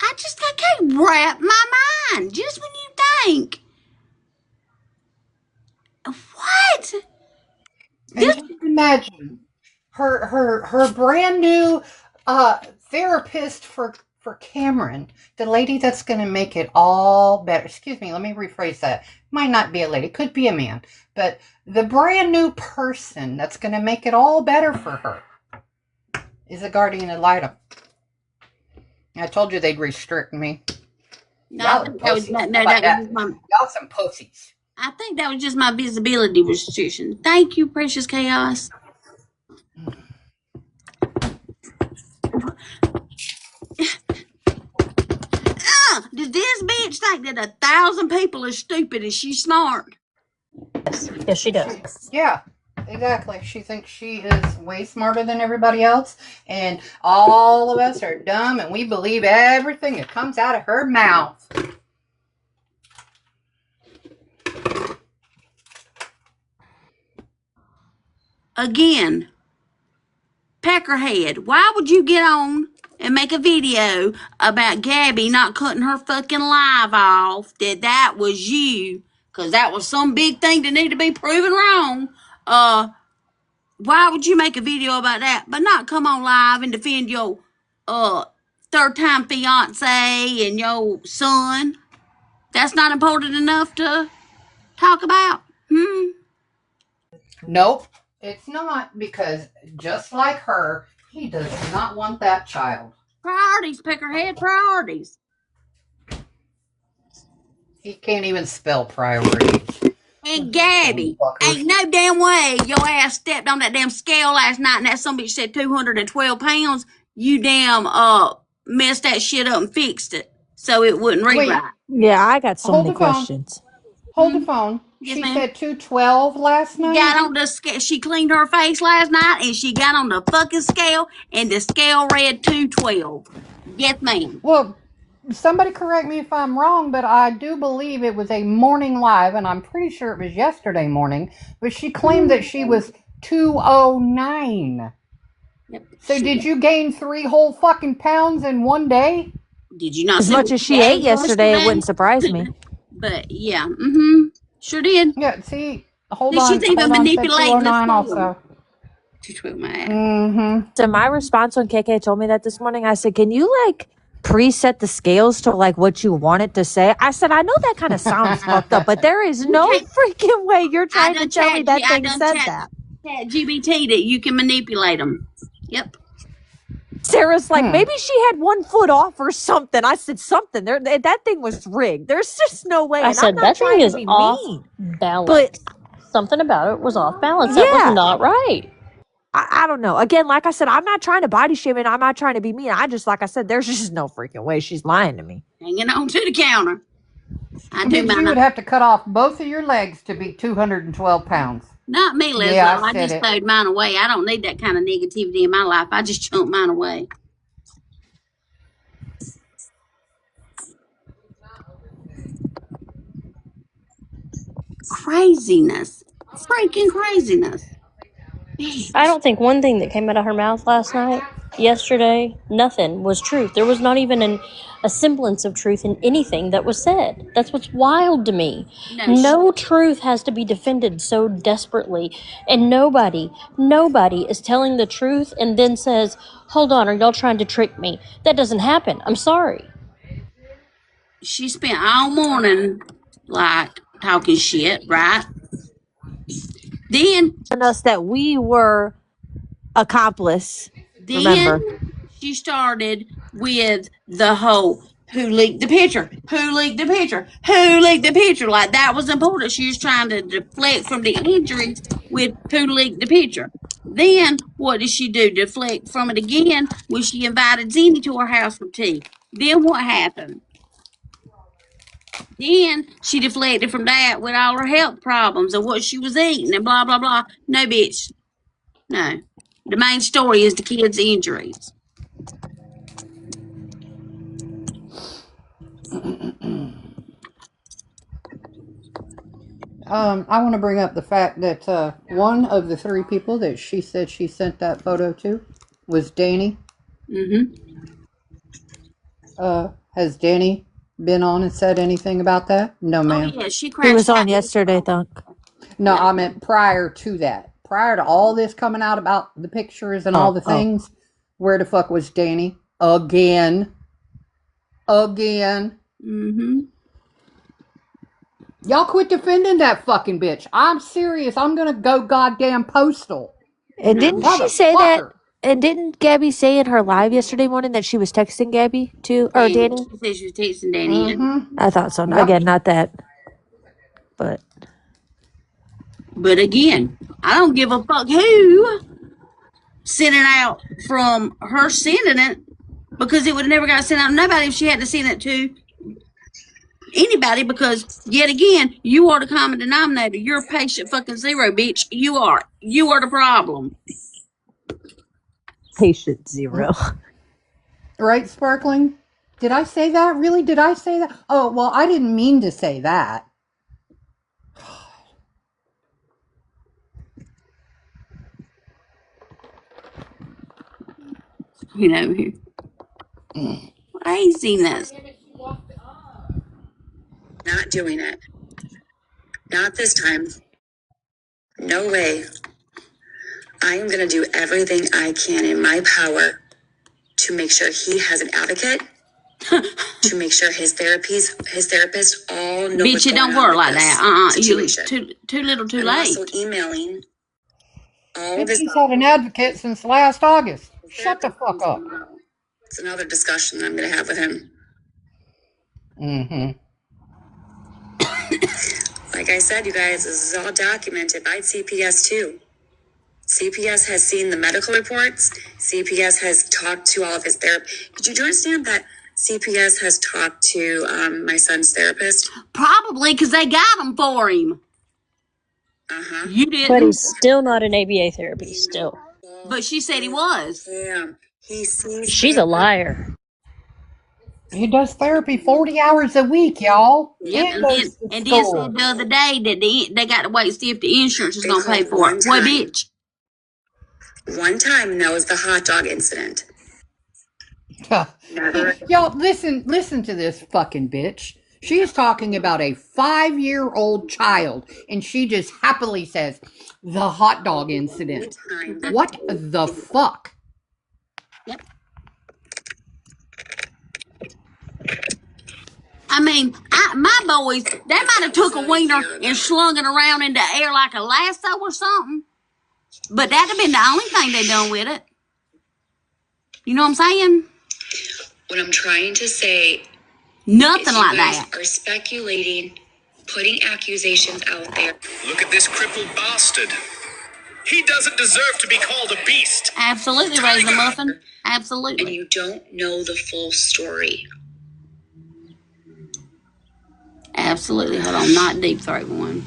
I can't wrap my mind just when you think. What? And just imagine her brand new therapist for Cameron, the lady that's going to make it all better. Excuse me, let me rephrase that. Might not be a lady, could be a man, but the brand new person that's going to make it all better for her is a guardian ad litem. I told you they'd restrict me. No, I Y'all are think that was pussies. no, How that about was that? just my. Y'all some pussies. I think that was just my visibility restriction. Thank you, precious chaos. Does this bitch think that 1,000 people are stupid and she's smart? Yes, she does. Yeah, exactly. She thinks she is way smarter than everybody else, and all of us are dumb, and we believe everything that comes out of her mouth. Again, Peckerhead, why would you get on and make a video about Gabby not cutting her fucking live off that was you? Because that was some big thing that needed to be proven wrong. Why would you make a video about that, but not come on live and defend your third-time fiance and your son? That's not important enough to talk about? Nope, it's not, because just like her, he does not want that child. Priorities, Peckerhead, priorities. He can't even spell priorities. And Gabby, ain't no damn way your ass stepped on that damn scale last night and that some bitch said 212 pounds. You damn messed that shit up and fixed it so it wouldn't rewrite. Wait, Yeah, I got so hold many the phone. questions. Hold the phone. Yes, She ma'am. said 212 last She night? got on the scale. She cleaned her face last night and she got on the fucking scale and the scale read 212. Yes, ma'am. Well, somebody correct me if I'm wrong, but I do believe it was a morning live, and I'm pretty sure it was yesterday morning, but she claimed that she was 209. Yep. So did you gain 3 whole fucking pounds in one day? Did you not As see much what as she she ate ate yesterday, it wouldn't surprise me. But yeah, sure did. Yeah, see, hold She's even on, said manipulating the 209 scale. also. 212 my ass. Mm-hmm. So my response when KK told me that this morning, I said, can you like preset the scales to like what you want it to say? I said, I know that kind of sounds fucked up, but there is no freaking way you're trying to tell me that thing said that. ChatGPT that you can manipulate them. Yep. Sarah's like, maybe she had 1 foot off or something. I said, something. There, that thing was rigged. There's just no way. I And said I'm not that thing trying to is be off mean, balance. but Something about it was off balance. That was yeah, not right. I don't know. Again, like I said, I'm not trying to body shame and I'm not trying to be mean. I just, like I said, there's just no freaking way she's lying to me. Hanging on to the counter. I do Bitch, you would have to cut off both of your legs to be 212 pounds. Not me, Leslie. Yeah, I just throwed mine away. I don't need that kind of negativity in my life. I just chunked mine away. Craziness. Freaking craziness. I don't think one thing that came out of her mouth last night, yesterday, nothing was truth. There was not even a semblance of truth in anything that was said. That's what's wild to me. No truth has to be defended so desperately. And nobody is telling the truth and then says, hold on, are y'all trying to trick me? That doesn't happen. I'm sorry. She spent all morning, like, talking shit, right? Then us that we were accomplice. Remember, she started with the whole who leaked the picture, who leaked the picture, who leaked the picture. Like that was important. She was trying to deflect from the injuries with who leaked the picture. Then what did she do? Deflect from it again when she invited Zenny to her house for tea. Then what happened? Then she deflected from that with all her health problems and what she was eating and blah, blah, blah. No, bitch. No. The main story is the kids' injuries. I want to bring up the fact that one of the 3 people that she said she sent that photo to was Danny. Has Danny been on and said anything about that? No, ma'am. Oh, yeah, she he was on yesterday, Thunk. No, I meant prior to that. Prior to all this coming out about the pictures and all the things, where the fuck was Danny? Again. Y'all quit defending that fucking bitch. I'm serious. I'm gonna go goddamn postal. And didn't she say that And didn't Gabby say in her live yesterday morning that she was texting Gabby too, or Danny? She said she was texting Danny. I thought so. Yep. Again, not that, but But again, I don't give a fuck who sent it out from her sending it, because it would have never got sent out to nobody if she had to send it to anybody, because yet again, you are the common denominator. You're patient fucking zero, bitch. You are the problem. patient zero. Right, Sparkling? Did I say that? Really? Did I say that? Oh, well, I didn't mean to say that. You know, craziness. Not doing it. Not this time. No way. I am going to do everything I can in my power to make sure he has an advocate, to make sure his therapist all know. Bitch, it don't work like that. You too little, too late. I'm also emailing all of his. She's had an advocate since last August. Shut the fuck up. It's another discussion that I'm going to have with him. Mm-hmm. Like I said, you guys, this is all documented by CPS too. CPS has seen the medical reports. CPS has talked to all of his therapists. Did you understand that CPS has talked to my son's therapist? Probably because they got them for him. You didn't. But he's still not in ABA therapy, still. But she said he was. Damn. She's a liar. He does therapy 40 hours a week, y'all. Yep, And goes to and then school. said the other day that they got to wait and see if the insurance is going to pay for it. Boy, bitch. One time, and that was the hot dog incident. Y'all, listen to this fucking bitch. She is talking about a 5-year-old child, and she just happily says, the hot dog incident. What the fuck? Yep. I mean, my boys, they might have took a wiener and slung it around in the air like a lasso or something. But that'd have been the only thing they done with it. You know what I'm saying? What I'm trying to say, nothing like you guys that. Are speculating, putting accusations out there. Look at this crippled bastard. He doesn't deserve to be called a beast. Absolutely, Raisin Muffin. Absolutely. And you don't know the full story. Absolutely. Hold on, not deep throat one.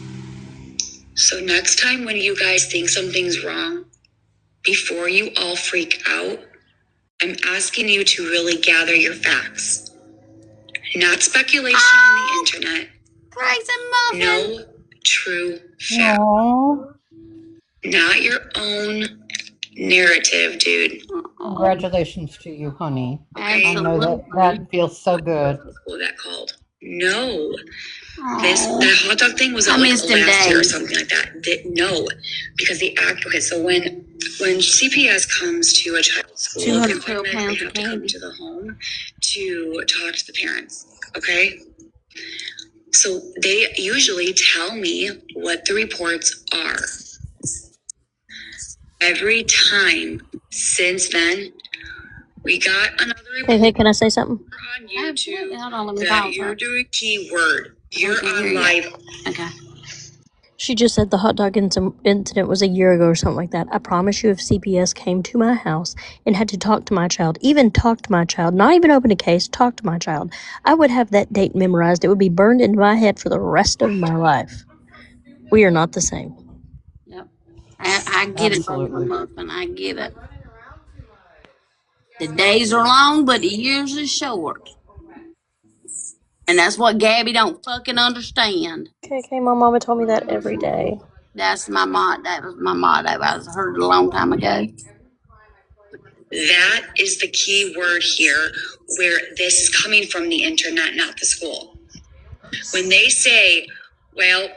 So next time when you guys think something's wrong, before you all freak out, I'm asking you to really gather your facts. Not speculation on the internet. Raisin Muffin. No true fact. Aww. Not your own narrative, dude. Congratulations to you, honey. Okay. I know that feels so good. What was that called? No. That hot dog thing was like last year or something like that. No, because the act. Okay, so when CPS comes to a child's school, they have to come to the home to talk to the parents. Okay, so they usually tell me what the reports are. Every time since then, we got another report. Hey, can I say something? On YouTube, hold on, let me that you're doing keyword. You're on live. Okay. She just said the hot dog incident was a year ago or something like that. I promise you, if CPS came to my house and had to talk to my child, even talk to my child, not even open a case, talk to my child, I would have that date memorized. It would be burned into my head for the rest of my life. We are not the same. Yep. I get Absolutely. it, Muffin. I get it. The days are long, but the years are short. And that's what Gabby don't fucking understand. KK, my mama told me that every day. That's my motto. That was my motto. I heard it a long time ago. That is the key word here, where this is coming from the internet, not the school. When they say, well,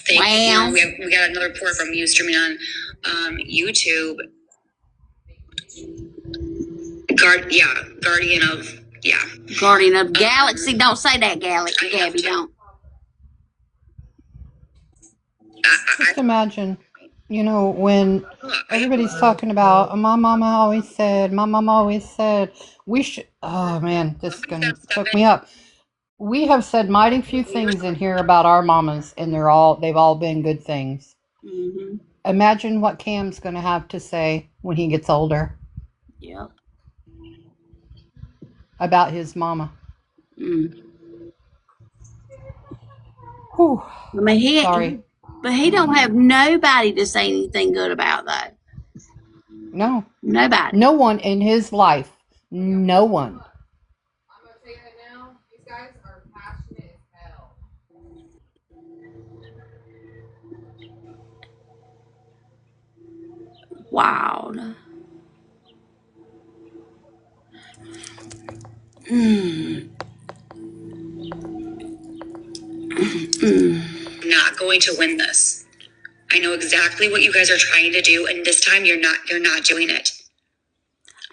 we got another report from you streaming on YouTube. Guardian of Galaxy. Don't say that, Gabby. Don't. Just imagine You know, when everybody's talking about, my mama always said, we should, oh man, this is going to hook me up. We have said mighty few things in here about our mamas, and they've all been good things. Mm-hmm. Imagine what Cam's going to have to say when he gets older Yep. about his mama. Mm. Whew, I mean, sorry. but he don't have nobody to say anything good about though. No. Nobody. No one in his life. No one. Wild. Mm. I'm not going to win this. I know exactly what you guys are trying to do, and this time you're not doing it.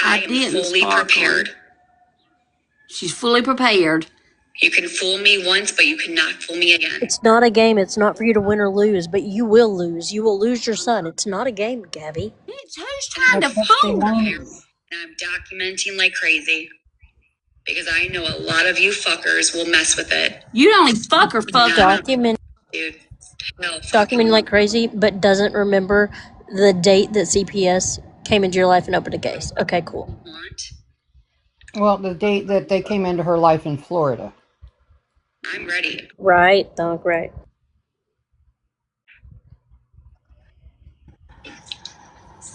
I am fully prepared. She's fully prepared. You can fool me once, but you cannot fool me again. It's not a game. It's not for you to win or lose, but you will lose. You will lose your son. It's not a game, Gabby. It's who's trying to That's what she fool him? wants. And I'm documenting like crazy. Because I know a lot of you fuckers will mess with it. You only fuck her fuck. Documenting like crazy, but doesn't remember the date that CPS came into your life and opened a case. Okay, cool. Well, the date that they came into her life in Florida. I'm ready. Right, Doc, right.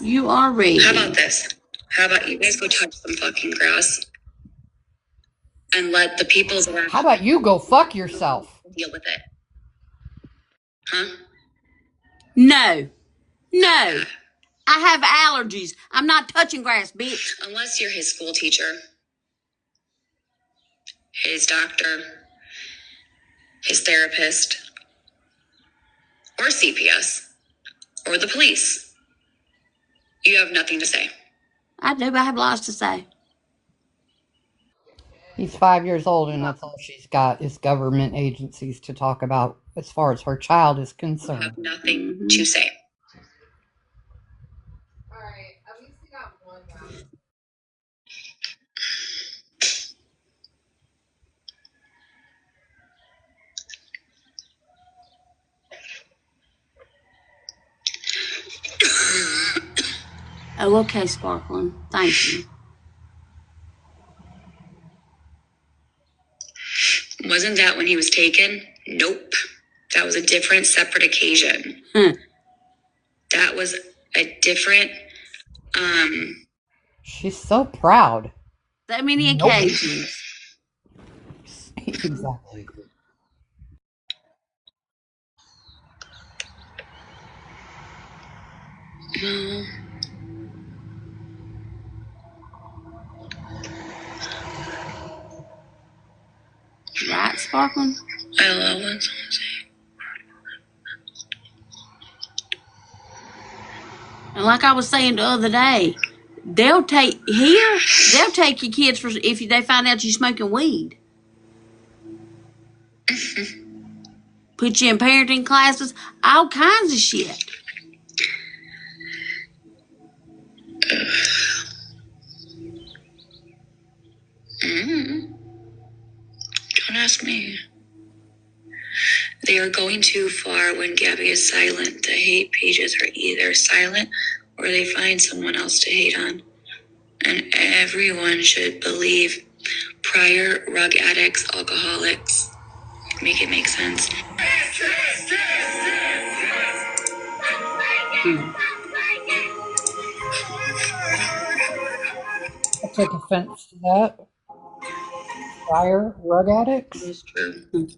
You are ready. How about this? How about you guys go touch some fucking grass and let the people's around How about you go fuck yourself? deal with it? Huh? No. No. I have allergies. I'm not touching grass, bitch. Unless you're his school teacher, his doctor, his therapist, or CPS, or the police. You have nothing to say. I do, but I have lots to say. He's 5 years old, and that's all she's got is government agencies to talk about as far as her child is You concerned. have nothing to say. All right, at least we got one round. Oh, okay, Sparkling. Thank you. Wasn't that when he was taken? Nope. That was a different, separate occasion. That was a different, She's so proud. So many occasions. Exactly. Right, Sparkling? I love when someone say, And like I was saying the other day, they'll take your kids for if they find out you smoking weed. Put you in parenting classes, all kinds of shit. don't ask me. They are going too far when Gabby is silent. The hate pages are either silent or they find someone else to hate on. And everyone should believe prior rug addicts, alcoholics. Make it make sense. I take offense to that. Prior rug addicts? It's true.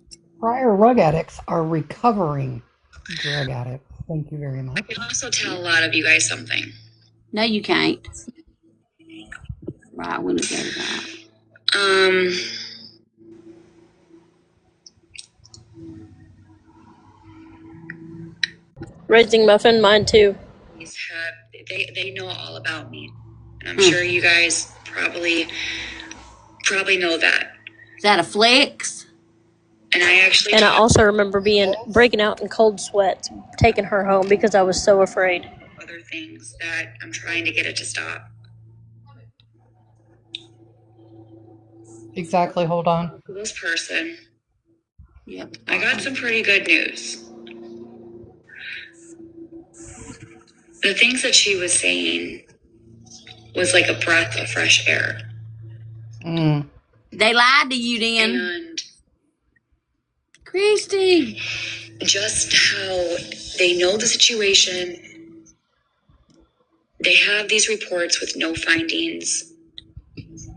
Prior rug addicts are recovering drug addicts. Thank you very I much. can also tell a lot of you guys something. No, you can't. Right, when it goes out. Raising Muffin, mine too. They know all about me. And I'm sure you guys probably know that. Is that a flex? And I also remember breaking out in cold sweats, taking her home because I was so afraid. Other things that I'm trying to get it to stop. Exactly. Hold on. This person. Yep. I got some pretty good news. The things that she was saying was like a breath of fresh air. They lied to you then. And Christy. just how they know the situation. They have these reports with no findings.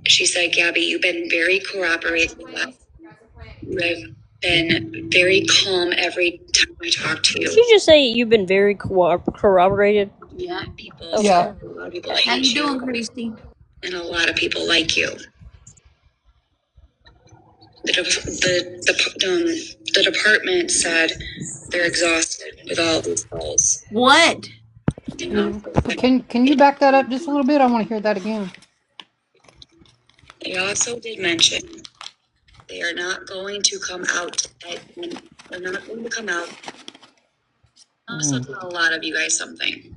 She said, Gabby, you've been very cooperative with us. You have been very calm every time I talk to you. Did you just say you've been very corroborated? Yeah. People, Yeah. a lot of people How hate you doing, Christy? and a lot of people like you. The department said they're exhausted with all these calls. What? Can you back that up just a little bit? I want to hear that again. They also did mention they are not going to come out. They're not going to come out. I also tell a lot of you guys something.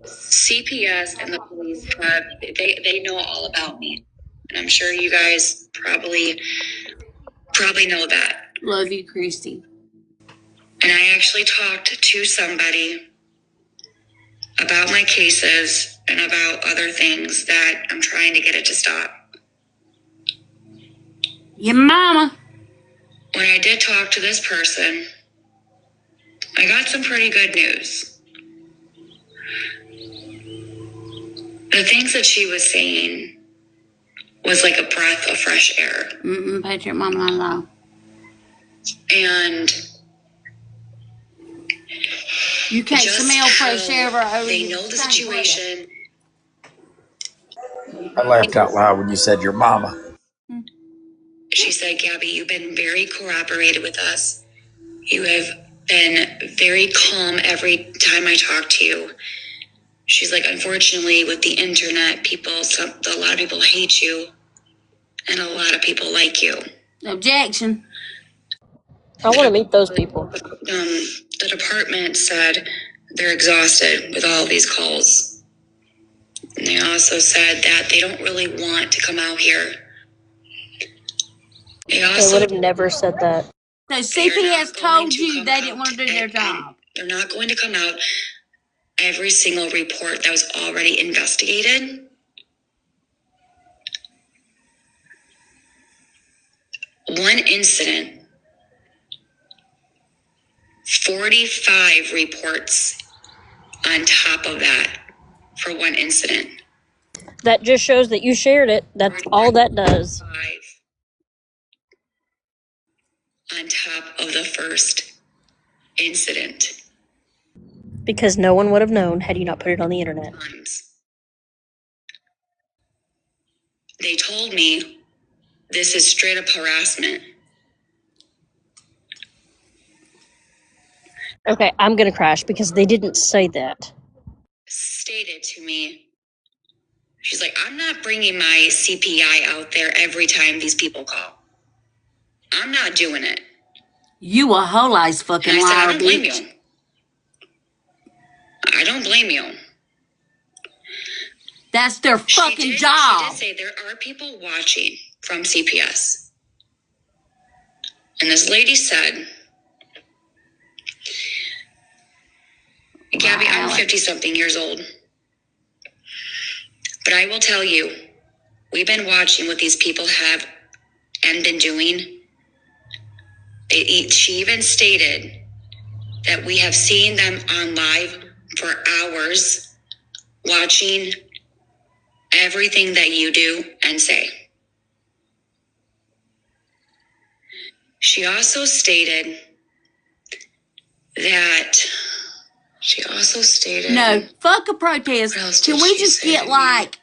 CPS and the police they know all about me, and I'm sure you guys probably know that. Love you, Christy. And I actually talked to somebody about my cases and about other things that I'm trying to get it to stop. Your mama. When I did talk to this person, I got some pretty good news. The things that she was saying was like a breath of fresh air. But your mama alone. And You can't smell fresh air over they know the situation. I laughed out loud when you said your mama. She said, Gabby, you've been very cooperative with us. You have been very calm every time I talk to you. She's like, unfortunately, with the internet, a lot of people hate you, and a lot of people like you. Objection. I want to meet those people. The department said they're exhausted with all these calls. And they also said that they don't really want to come out here. They would have never said that. So CPS told you they didn't want to do their job. They're not going to come out every single report that was already investigated. One incident, 45 reports on top of that for one incident. That just shows that you shared it. That's all that does. 5 on top of the first incident. Because no one would have known had you not put it on the internet. They told me this is straight up harassment. Okay, I'm going to crash because they didn't say that. Stated to me, she's like, I'm not bringing my CPI out there every time these people call. I'm not doing it. You a whole ass fucking liar, I don't blame bitch. you. I don't blame you. That's their fucking job. She did say there are people watching from CPS. And this lady said, Gabby, I'm 50-something years old. But I will tell you, we've been watching what these people have and been doing. She even stated that we have seen them on live for hours, watching everything that you do and say. She also stated no, fuck a protest. Can we just get like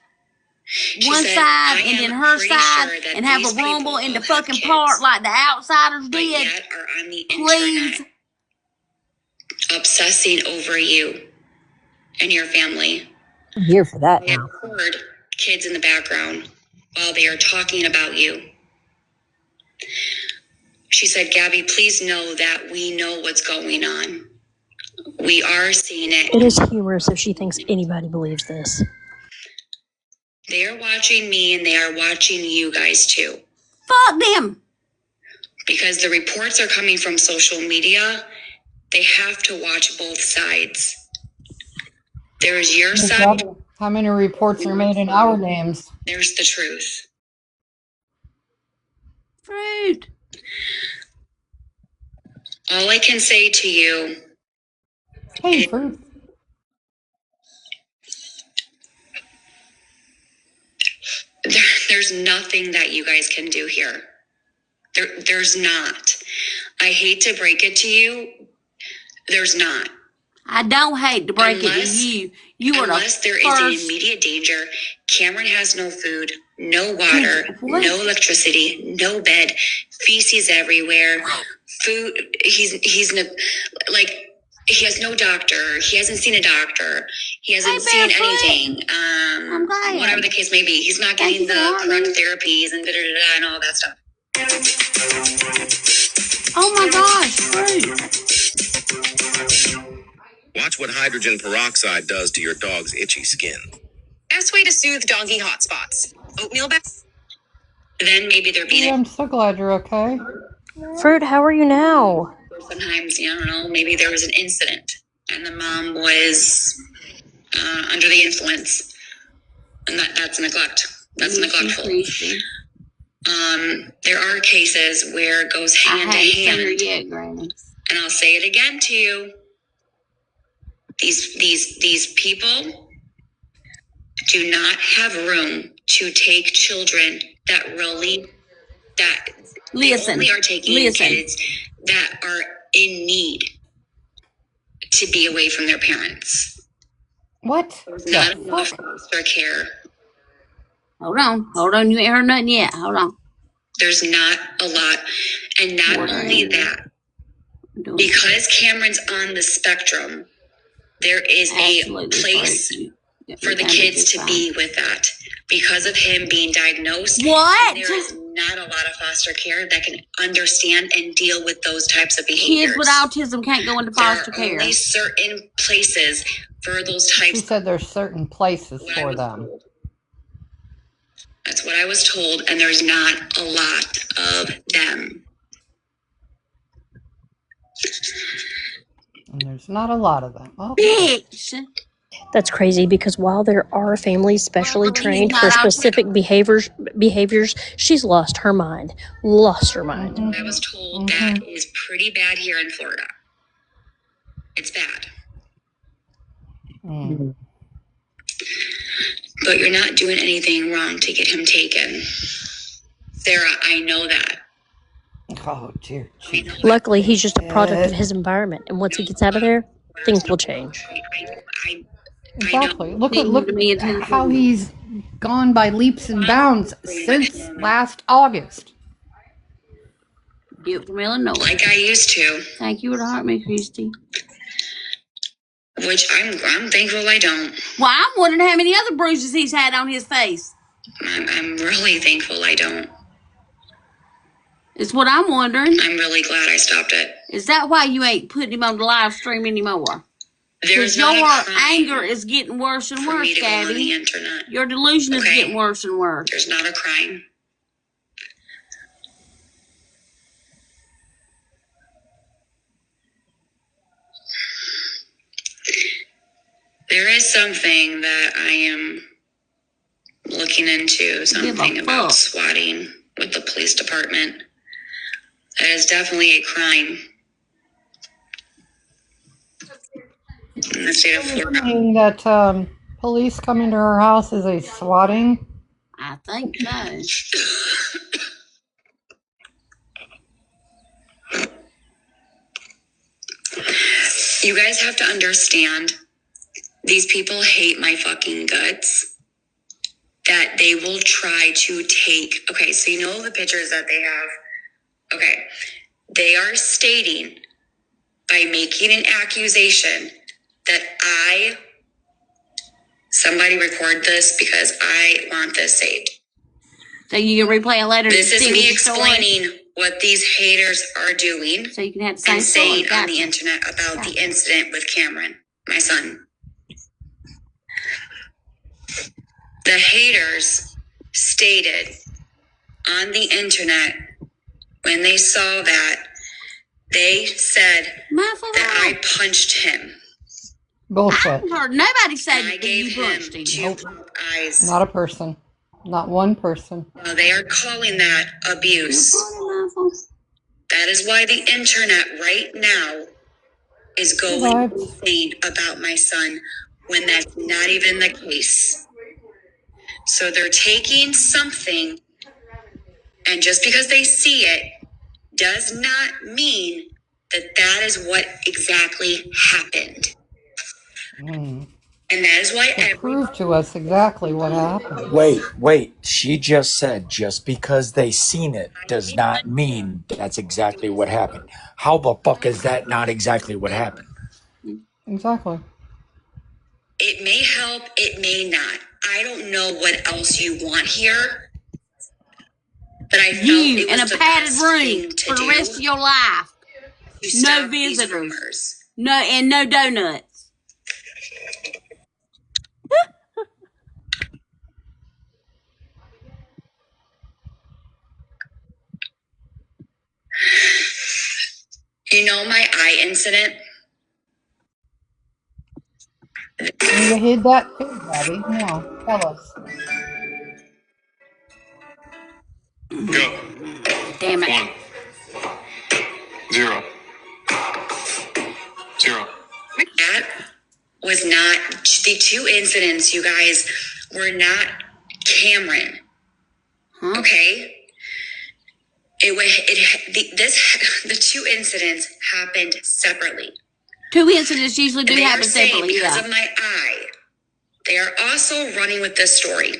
one side and then her side and have a rumble in the fucking park like the Outsiders did? Are on the please. internet obsessing over you and your family. I'm here for that They now. record kids in the background while they are talking about you. She said, Gabby, please know that we know what's going on. We are seeing it. It is humorous if she thinks anybody believes this. They are watching me and they are watching you guys too. Fuck them. Because the reports are coming from social media, they have to watch both sides. There is your side. How many reports are made in our names? There's the truth. Fruit. All I can say to you, Hey, Fruit. there's nothing that you guys can do here. There's not. I hate to break it to you. There's not. I don't hate to break it to you. You are Unless there is an immediate danger. Cameron has no food, no water, no electricity, no bed, feces everywhere, food. He's like, he has no doctor. He hasn't seen a doctor. He hasn't seen anything. I'm glad. Whatever the case may be, he's not getting the correct therapies and and all that stuff. Oh my gosh, Fruit. Watch what hydrogen peroxide does to your dog's itchy skin. Best way to soothe doggy hot spots. Oatmeal bath. Then maybe they're being. Yeah, I'm so glad you're okay. Fruit, how are you now? Sometimes, I don't know, maybe there was an incident and the mom was under the influence. And that's neglect. That's neglectful. There are cases where it goes hand to hand. And I'll say it again to you. These people do not have room to take children that only are taking kids that are in need to be away from their parents. What? Not enough foster care. Hold on. You ain't heard nothing yet. Hold on. There's not a lot. And not only that, because Cameron's on the spectrum, there is a place for the kids to be with that. Because of him being diagnosed, there is not a lot of foster care that can understand and deal with those types of behaviors. Kids with autism can't go into foster care. There are only certain places for those types. She said there's certain places for them. That's what I was told, and there's not a lot of them. And there's not a lot of them. Okay. Bitch. That's crazy because while there are families specially trained for specific behaviors, she's lost her mind. I was told that is pretty bad here in Florida. It's bad. But you're not doing anything wrong to get him taken. Sarah, I know that. Oh, dear. Luckily, he's just a product of his environment, and once he gets out of there, things will change. Exactly. Look at how he's gone by leaps and bounds since last August. Get from Illinois. Like I used to. Thank you would heart me, Christy. Which I'm thankful I don't. Well, I'm wondering how many other bruises he's had on his face. I'm really thankful I don't. It's what I'm wondering. I'm really glad I stopped it. Is that why you ain't putting him on the live stream anymore? There's your anger is getting worse and worse, Gabby. On the internet. Your delusion is getting worse and worse. There's not a crime. There is something that I am looking into, something about swatting with the police department. That is definitely a crime in the state of Florida. Saying that police coming to her house is a swatting? I think so. You guys have to understand, these people hate my fucking guts. That they will try to take, okay, so you know the pictures that they have? Okay, they are stating by making an accusation that somebody record this because I want this saved. So you can replay a letter. This is me explaining what these haters are doing. So you can have the same and saying story. on the internet about the incident with Cameron, my son. The haters stated on the internet when they saw that, they said that I punched him. Bullshit. I heard nobody say I that gave you him punched him. 2 eyes. Not a person. Not one person. They are calling that abuse. That is why the internet right now is going insane about my son when that's not even the case. So they're taking something, and just because they see it does not mean that that is what exactly happened. And that is why Prove to us exactly what happened. Wait. She just said just because they seen it does not mean that's exactly what happened. How the fuck is that not exactly what happened? Exactly. it may help, it may not. I don't know what else you want here. But I felt You it in a was the padded best room thing to for the do rest of your life. to No stop these visitors. rumors. No donuts. You know my eye incident? You hid that too, Daddy. No, tell us. Go. Damn it. 1, 0, 0. That was not, the two incidents, you guys, were not Cameron. Huh? Okay? The two incidents happened separately. Two incidents usually do And they happen are saying separately, because yeah. of my eye, they are also running with this story.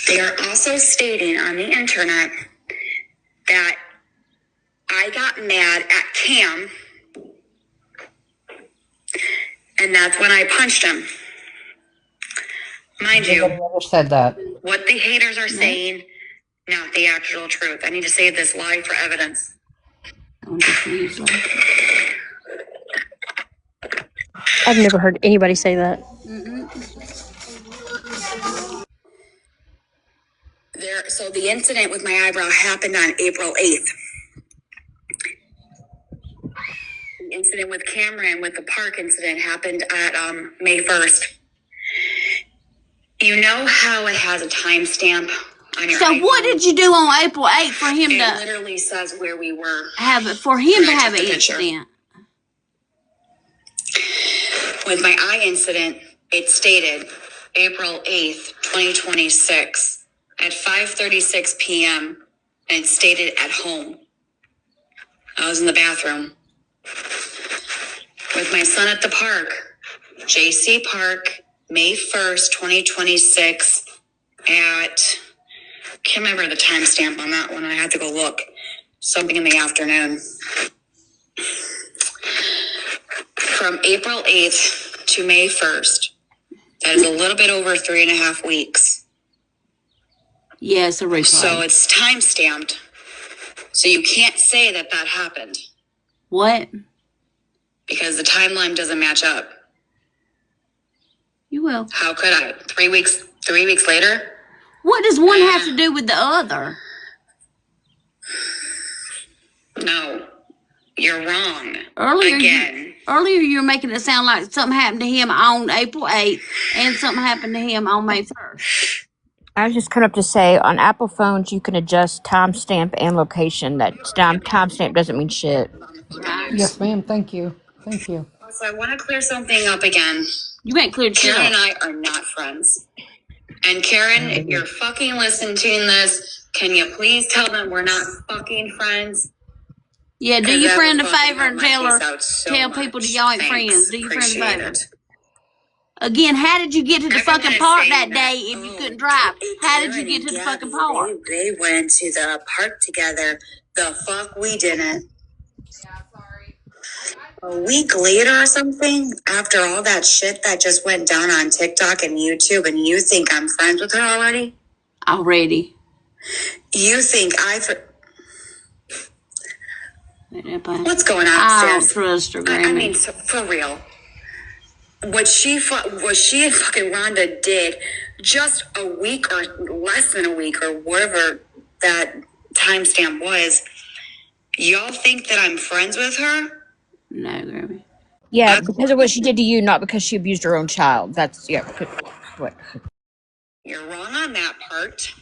They are also stating on the internet that I got mad at Cam, and that's when I punched him. Mind you, Nobody ever said that. what the haters are saying, not the actual truth. I need to save this live for evidence. I've never heard anybody say that. So the incident with my eyebrow happened on April 8th. The incident with Cameron, with the park incident, happened at May 1st. You know how it has a timestamp on your So iPhone? what did you do on April 8th for him It to literally says where we were. have an incident? With my eye incident, it stated April 8th, 2026 at 5:36 p.m. and it stated at home. I was in the bathroom with my son at the park, JC Park, May 1st, 2026 at, can't remember the timestamp on that one. I had to go look. Something in the afternoon. From April 8th to May 1st. That is a little bit over 3.5 weeks. Yeah, it's a replay. So it's time stamped. So you can't say that that happened. What? Because the timeline doesn't match up. You will. How could I? 3 weeks later? What does one have to do with the other? No. You're wrong. Earlier you were making it sound like something happened to him on April 8th and something happened to him on May 1st. I was just coming up to say, on Apple phones, you can adjust timestamp and location. That timestamp doesn't mean shit. Right. Yes, ma'am. Thank you. Thank you. So I want to clear something up again. You ain't cleared shit Karen up. and I are not friends. And Karen, if you're fucking listening to this, can you please tell them we're not fucking friends? Yeah, do your friend a favor and tell much. people that y'all ain't Thanks. friends. Do your friend a Appreciate favor. it. Again, how did you get to the Everyone fucking is park saying that that, day if you couldn't drive? How did you get to the fucking park? They went to the park together. The fuck we didn't. a week later or something, after all that shit that just went down on TikTok and YouTube, and you think I'm friends with her already? Already. You think what's going on upstairs? I don't trust her, Grammy. I mean, for real. What she and fucking Rhonda did just a week or less than a week or whatever that timestamp was, y'all think that I'm friends with her? No, Grammy. Yeah, because of what she did to you, not because she abused her own child. That's, yeah. What? You're wrong on that part.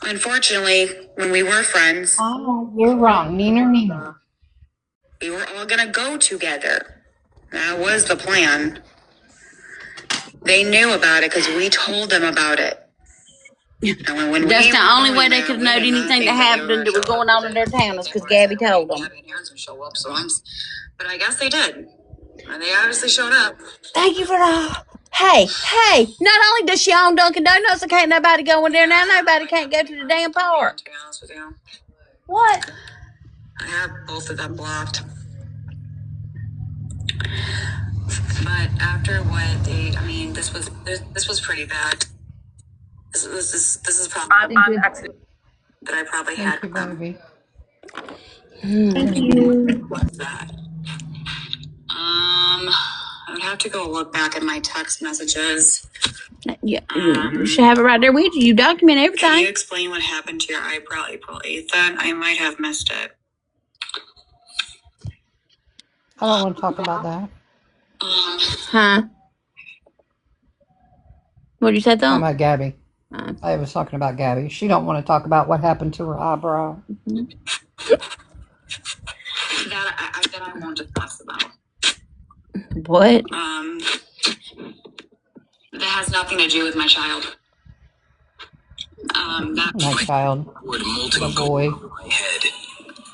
Unfortunately, when we were friends, Oh, you're wrong. Neener, neener. we were all gonna go together. That was the plan. They knew about it because we told them about it. And when That's we the were only going way they there, could we know did not anything think that that they were happened that gonna was show going up. on in their town is They because were Gabby excited told that them. Gabby and Aaron's would show up, but I guess they did. And they obviously showed up. Thank you for the. Hey, not only does she own Dunkin' Donuts, and can't nobody go in there now, nobody can't go to the damn park. To be honest with you, What? I have both of them blocked. But after what this was pretty bad. This is probably Thank you. that I probably had Thank you, with them. baby. Thank you. What's that? I would have to go look back at my text messages. Yeah, you should have it right there with you. You document Can everything. you explain what happened to your eyebrow April 8th then? I might have missed it. I don't want to talk about that. Huh? What'd you say, Talking Thump? about Gabby. I was talking about Gabby. She don't want to talk about what happened to her eyebrow. That I won't discuss about. What? That has nothing to do with my child. My child. The boy. My head.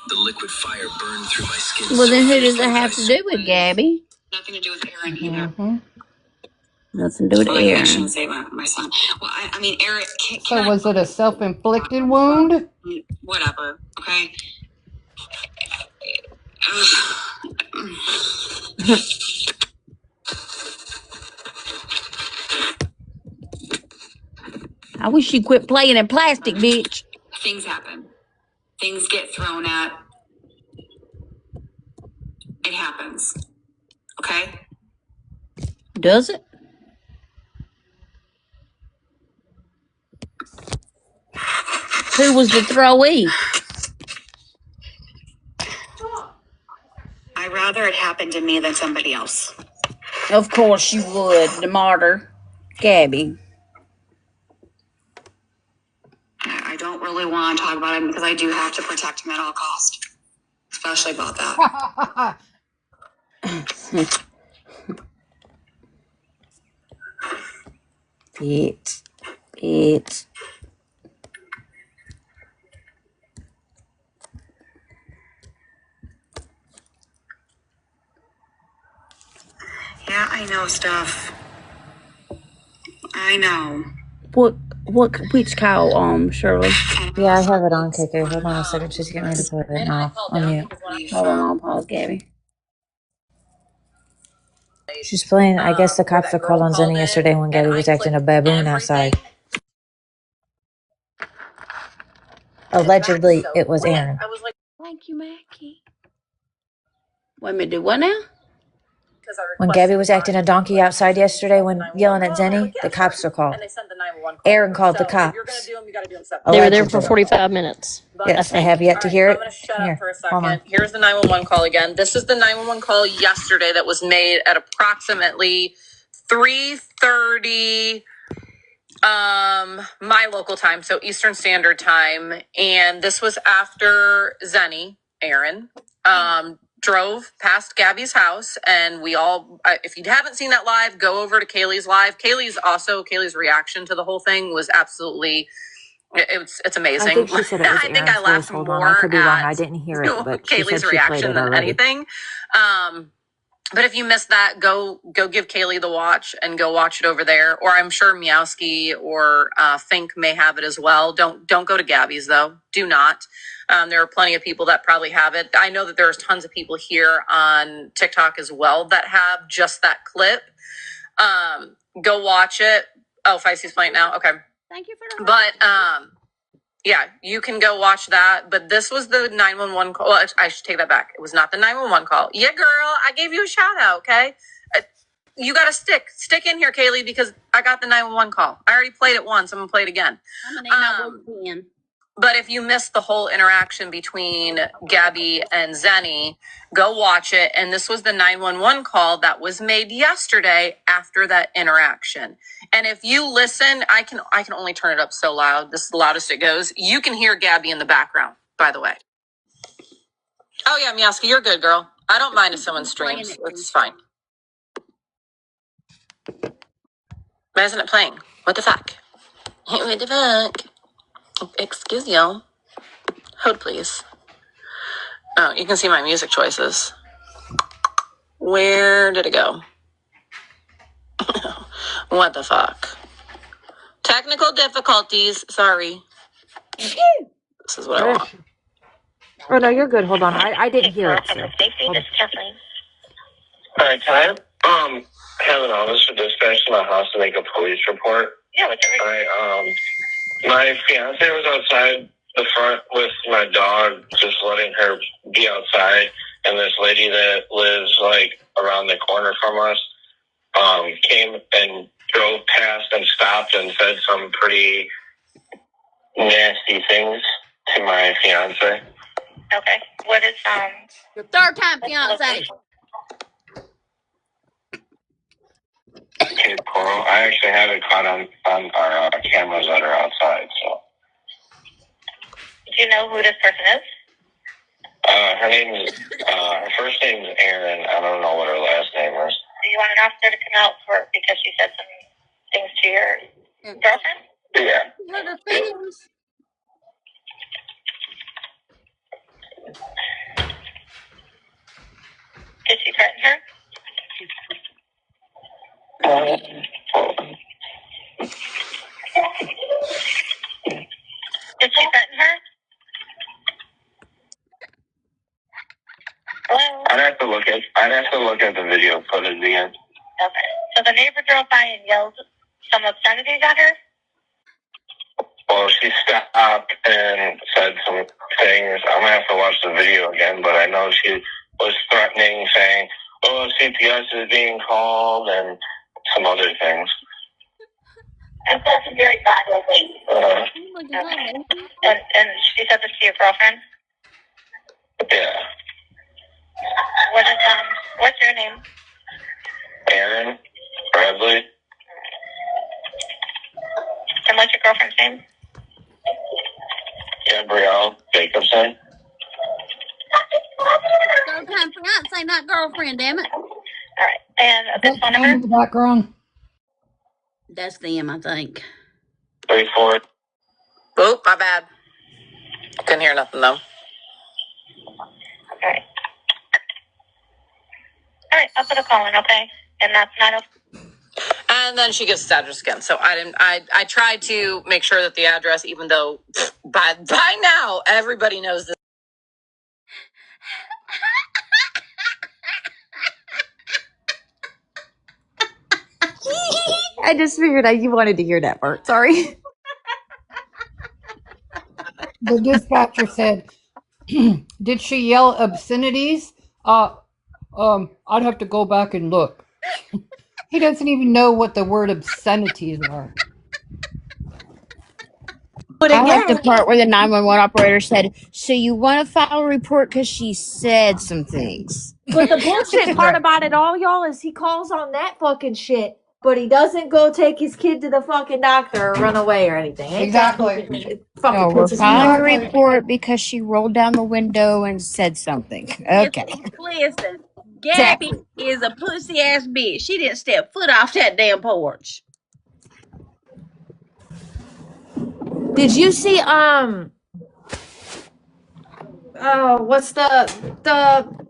The liquid fire burned through my skin. Well, then who does that have to do with, Gabby? Nothing to do with Aaron either. Mm-hmm. Nothing to do with Well, I Aaron. shouldn't say my son. Well, I mean, Eric. So was it a self-inflicted wound? Whatever. Okay. I wish you quit playing in plastic, bitch. Things happen. Things get thrown at. It happens. Okay? Does it? Who was the throwee? I'd rather it happened to me than somebody else. Of course you would, the martyr. Gabby. I don't really want to talk about him because I do have to protect him at all costs. Especially about that. It. Yeah, I know stuff. I know. Which call, Shirley? Yeah, I have it on, KK. Hold on a second. She's getting ready to put it off on mute. Hold on, pause, Gabby. She's playing. I guess the cops were called on Zenny yesterday when Gabby was acting a baboon outside. Allegedly, it was Aaron. I was like, thank you, Mackie. Wait a minute, do what now? When Gabby was acting a donkey outside yesterday when yelling at Zenny, the cops were called. Aaron called the cops. They were there for 45 minutes. Yes, I have yet to hear it. I'm going to shut Here, up for a hold on. second. Here's the 911 call again. This is the 911 call yesterday that was made at approximately 3:30 my local time, so Eastern Standard Time. And this was after Zenny, Aaron, drove past Gabby's house, and we all, if you haven't seen that live, go over to Kaylee's live. Kaylee's reaction to the whole thing was absolutely, it's amazing. I think she said it was I think Aaron's I laughed voice. Hold more on, I could be wrong. at I didn't hear it, but she Kaylee's said she played reaction it than already. anything. But if you missed that, go give Kaylee the watch and go watch it over there. Or I'm sure Meowski or Fink may have it as well. Don't go to Gabby's though. Do not. There are plenty of people that probably have it. I know that there's tons of people here on TikTok as well that have just that clip. Go watch it. Oh, Feisty's playing now. Okay. Thank you for the. But yeah, you can go watch that. But this was the 911 call. Well, I should take that back. It was not the 911 call. Yeah, girl, I gave you a shout out. Okay. You got to stick in here, Kaylee, because I got the 911 call. I already played it once. I'm gonna play it again. I'm gonna need my work pen. But if you missed the whole interaction between Gabby and Zenny, go watch it. And this was the 911 call that was made yesterday after that interaction. And if you listen, I can only turn it up so loud. This is the loudest it goes. You can hear Gabby in the background, by the way. Oh yeah, Miaska, you're good, girl. I don't mind if someone streams. It's fine. Why isn't it playing? What the fuck? What the fuck? Excuse you. Hold, please. Oh, you can see my music choices. Where did it go? What the fuck? Technical difficulties. Sorry. This is what I want. Oh no, you're good. Hold on. I didn't hear it. So. All right, can I have an officer dispatched to my house to make a police report? Yeah, what's it? All right, my fiance was outside the front with my dog, just letting her be outside, and this lady that lives like around the corner from us came and drove past and stopped and said some pretty nasty things to my fiance. Okay. What is your third time fiance? Okay, Coral. I actually have it caught on our cameras that are outside. So. Do you know who this person is? Her name is. Her first name is Erin. I don't know what her last name is. Do you want an officer to come out because she said some things to your girlfriend? Yeah. What are things? Did she threaten her? Did she threaten her? Hello? I'd have to look at the video footage again. Okay. So the neighbor drove by and yelled some obscenities at her? Well, she stopped and said some things. I'm gonna have to watch the video again, but I know she was threatening, saying, "Oh, CPS is being called," and some other things. And that's very bad, okay. And she said this to your girlfriend? Yeah. What's your name? Aaron Bradley. And what's your girlfriend's name? Gabrielle Jacobson. Third time fiance, not girlfriend, damn it. All right. And this phone number? In the background. That's them, I think. 34. Oh, my bad. Couldn't hear nothing though. Okay. All right, I'll put a call in, okay? And that's not a. And then she gives his address again. So I tried to make sure that the address, even though by now everybody knows this. I just figured out you wanted to hear that part. Sorry. The dispatcher said, "Did she yell obscenities?" I'd have to go back and look. He doesn't even know what the word obscenities are. But I like the part where the 911 operator said, "So you want to file a report because she said some things." But the bullshit part about it all, y'all, is he calls on that fucking shit, but he doesn't go take his kid to the fucking doctor or run away or anything. Ain't Exactly. Fucking No, we're pisses me filing a off. report because she rolled down the window and said something. Okay. listen, Gabby is a pussy ass bitch. She didn't step foot off that damn porch. Did you see what's the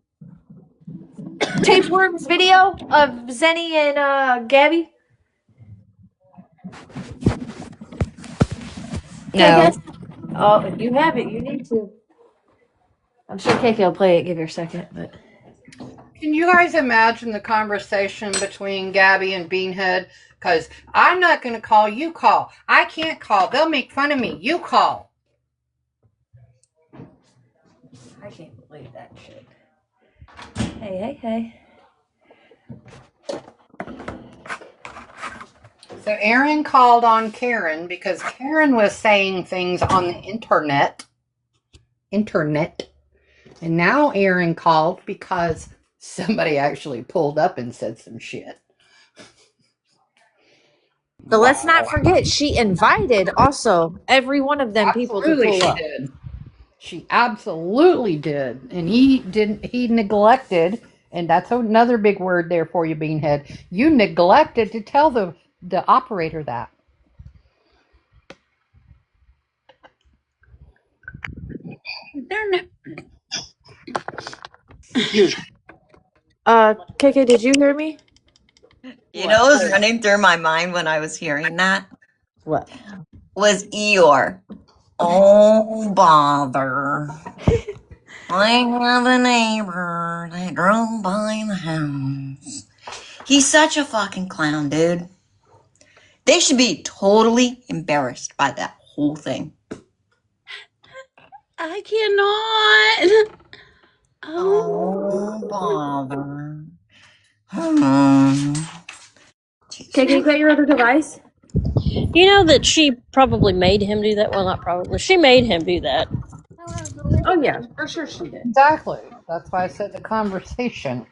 tapeworms video of Zenny and Gabby? No. Oh, if you have it, you need to. I'm sure KK will play it. Give her a second, but. Can you guys imagine the conversation between Gabby and Beanhead? Because I'm not going to call, you call. I can't call. They'll make fun of me. You call. I can't believe that shit. Hey. So Aaron called on Karen because Karen was saying things on the internet. And now Aaron called because somebody actually pulled up and said some shit. But let's not forget, she invited also every one of them people to pull up. Did. She absolutely did. And he neglected, and that's another big word there for you, Beanhead. You neglected to tell the operator that. They're not. KK, did you hear me? You know what was running through my mind when I was hearing that? What? Was Eeyore. Oh, bother. I have a neighbor that drove by the house. He's such a fucking clown, dude. They should be totally embarrassed by that whole thing. I cannot. Oh, bother. KK, you got your other device? You know that she probably made him do that? Well, not probably. She made him do that. Oh, yeah, for sure she did. Exactly. That's why I said the conversation.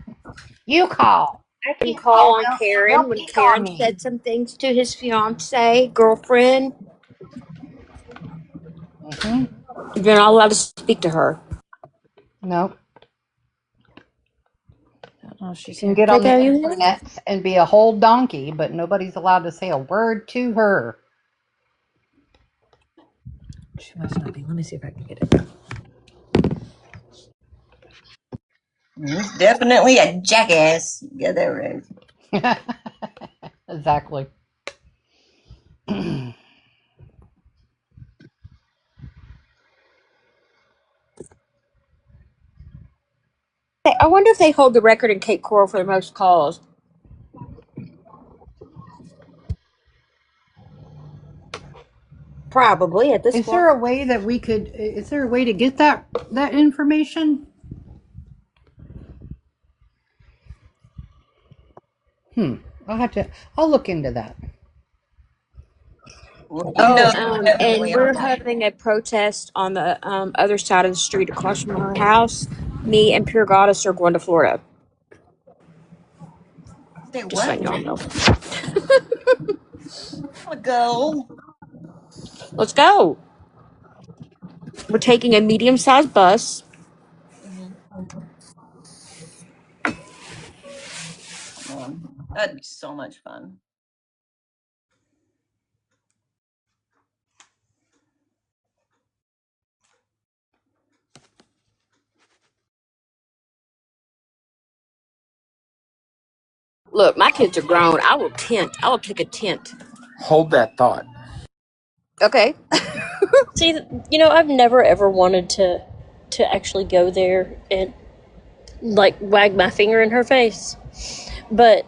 You call. I And can't call. call on They'll Karen when pick on Karen me. said some things to his fiance, girlfriend. Mm-hmm. You're not allowed to speak to her. No. Oh, She can get on the internet and be a whole donkey, but nobody's allowed to say a word to her. She must not be. Let me see if I can get it. He's definitely a jackass. Yeah, there is. Exactly. I wonder if they hold the record in Cape Coral for the most calls. Probably at this Is point. there a way that we could? Is there a way to get that information? I'll look into that. And we're having a protest on the other side of the street across from our house. Me and Pure Goddess are going to Florida. Just so y'all know. Go. Let's go. We're taking a medium-sized bus. That'd be so much fun. Look, my kids are grown. I will pick a tent. Hold that thought. Okay. See, I've never ever wanted to actually go there and like wag my finger in her face, but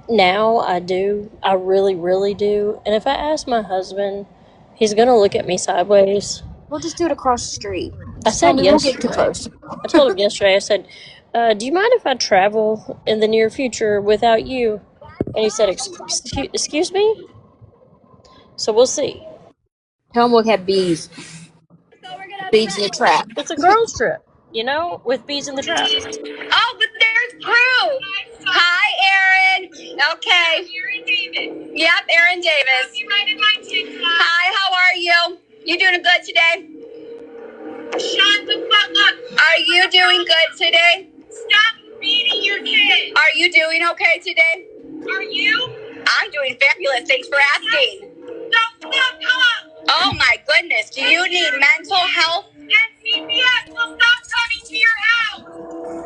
now I do. I really, really do. And if I ask my husband, he's gonna look at me sideways. We'll just do it across the street. I said We won't get too yesterday. close. I told him yesterday. I said, "Do you mind if I travel in the near future without you?" And he said, "Excuse me." So we'll see. Tell them we'll have bees. Bees in the trap. It's a girls' trip, with bees in the trap. Oh, but there's proof. Hi, Aaron. Okay. Aaron Davis. Yep, Aaron Davis. Hi, how are you? You doing good today? Shut the fuck up. Are you doing good today? Stop beating your kid. Are you doing okay today? Are you? I'm doing fabulous. Thanks for asking. The fuck up. Oh my goodness. Do you need mental health? And CPS will stop coming to your house.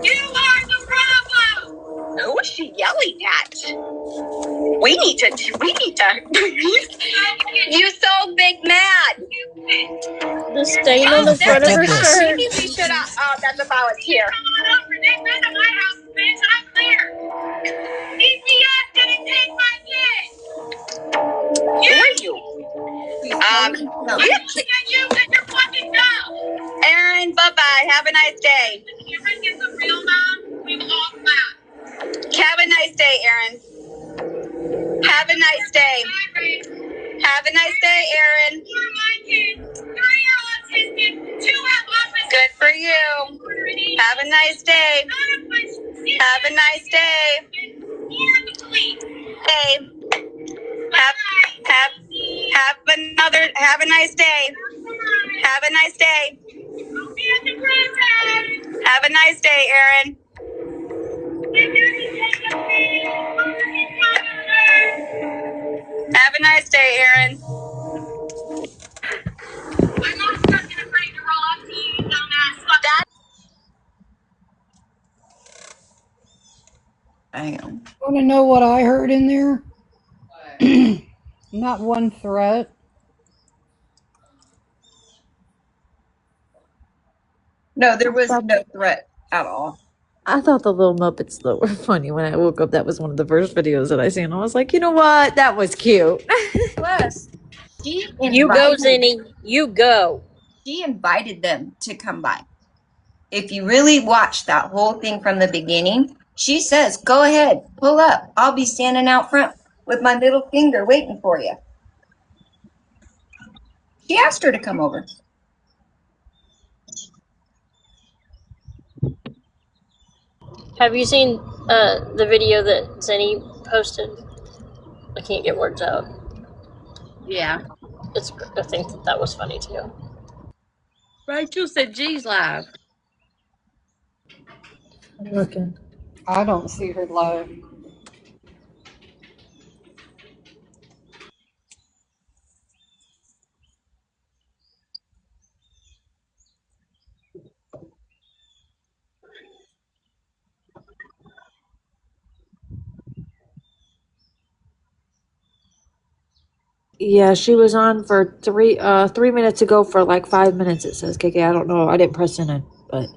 You are the problem. Who is she yelling at? We need to. You so big mad. The stain on the front of her shirt. Maybe we should. That's a volunteer. They've been to my house, bitch. I'm clear. DCF didn't take my kid. You. Aaron, bye-bye. Have a nice day. Have a nice day, Aaron. Have a nice day. Have a nice day, Aaron. Good for you. Have a nice day. Have a nice day. Hey. Have a nice day. Have a nice day. Have a nice day, Aaron. Have a nice day, Aaron. Damn. Want to know what I heard in there? Not one threat. No, there was no threat at all. I thought the little Muppets though were funny when I woke up. That was one of the first videos that I seen. I was like, you know what? That was cute. Plus, she You go, invited, Zinni. You go. she invited them to come by. If you really watch that whole thing from the beginning, she says, go ahead, pull up. I'll be standing out front with my little finger waiting for you. She asked her to come over. Have you seen the video that Zinni posted? I can't get words out. Yeah. I think that was funny too. Rachel said G's live. I'm looking. I don't see her live. Yeah, she was on for 3 minutes ago for like 5 minutes. It says KK. I don't know. I didn't press in it, but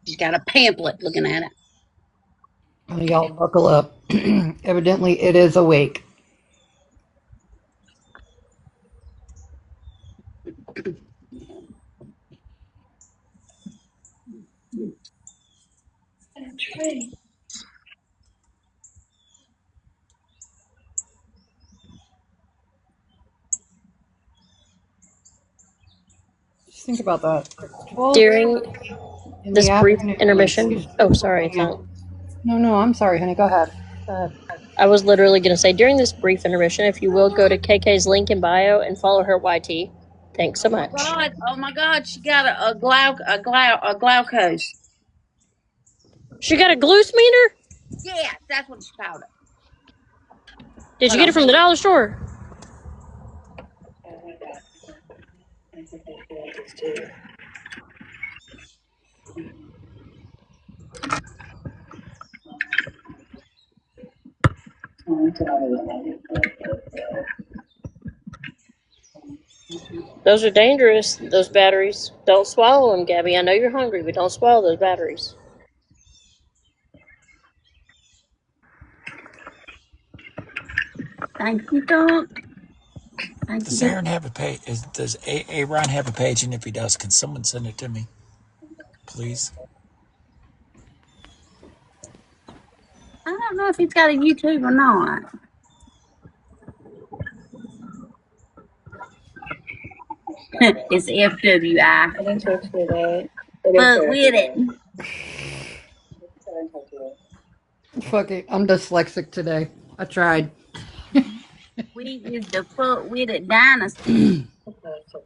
She's got a pamphlet looking at it. Y'all buckle up. Evidently, it is awake. Just think about that. It's 12 During in this the brief afternoon. intermission. Oh, sorry, it's not. No, I'm sorry, honey. Go ahead. I was literally going to say, during this brief intermission, if you will go to KK's link in bio and follow her YT. Thanks so much. Oh my God, she got a glaucose. She got a glucose meter? Yeah, that's what it's called. Did you get it from the dollar store? Those are dangerous, those batteries. Don't swallow them, Gabby. I know you're hungry, but don't swallow those batteries. Thank you, Doc. Does Aaron have a page? Does Aaron have a page? And if he does, can someone send it to me, please? I don't know if he's got a YouTube or not. It's FWI. I didn't talk to you that. But with it. Fuck it. I'm dyslexic today. I tried. We is the fuck with it dynasty.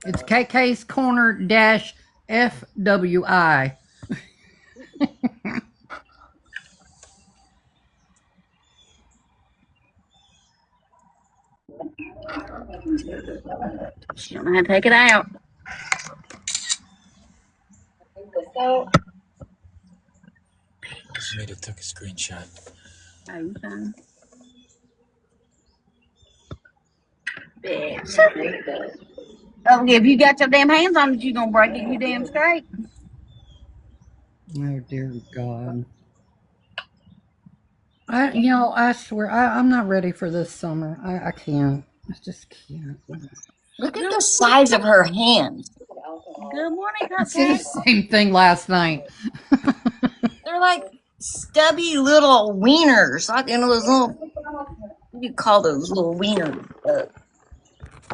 It's KK's Corner dash FWI. She don't know how to take it out. Made it took a screenshot. Oh, you fine. Bitch. Oh, if you got your damn hands on it, you gonna break it, you damn straight. Oh dear God. I swear, I'm not ready for this summer. I can't. I just can't. Look at the size of her hands. Good morning, I said the Cupcake. same thing last night. They're like stubby little wieners. Like, those little, what do you call those little wieners?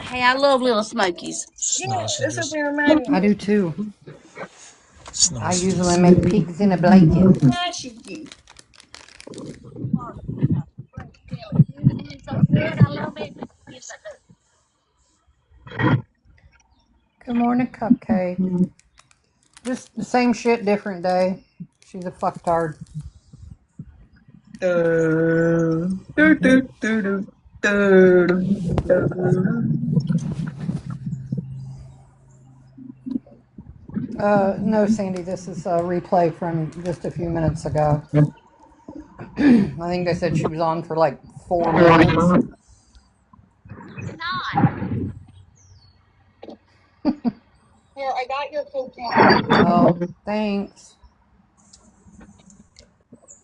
Hey, I love little smokies. Sausages. I do too. I usually Sausages. make pigs in a blanket. Good morning, Cupcake. Just the same shit, different day. She's a fucktard. No, Sandy, this is a replay from just a few minutes ago. I think they said she was on for like 4 minutes. It's not. Here, I got your food camera. Oh, thanks.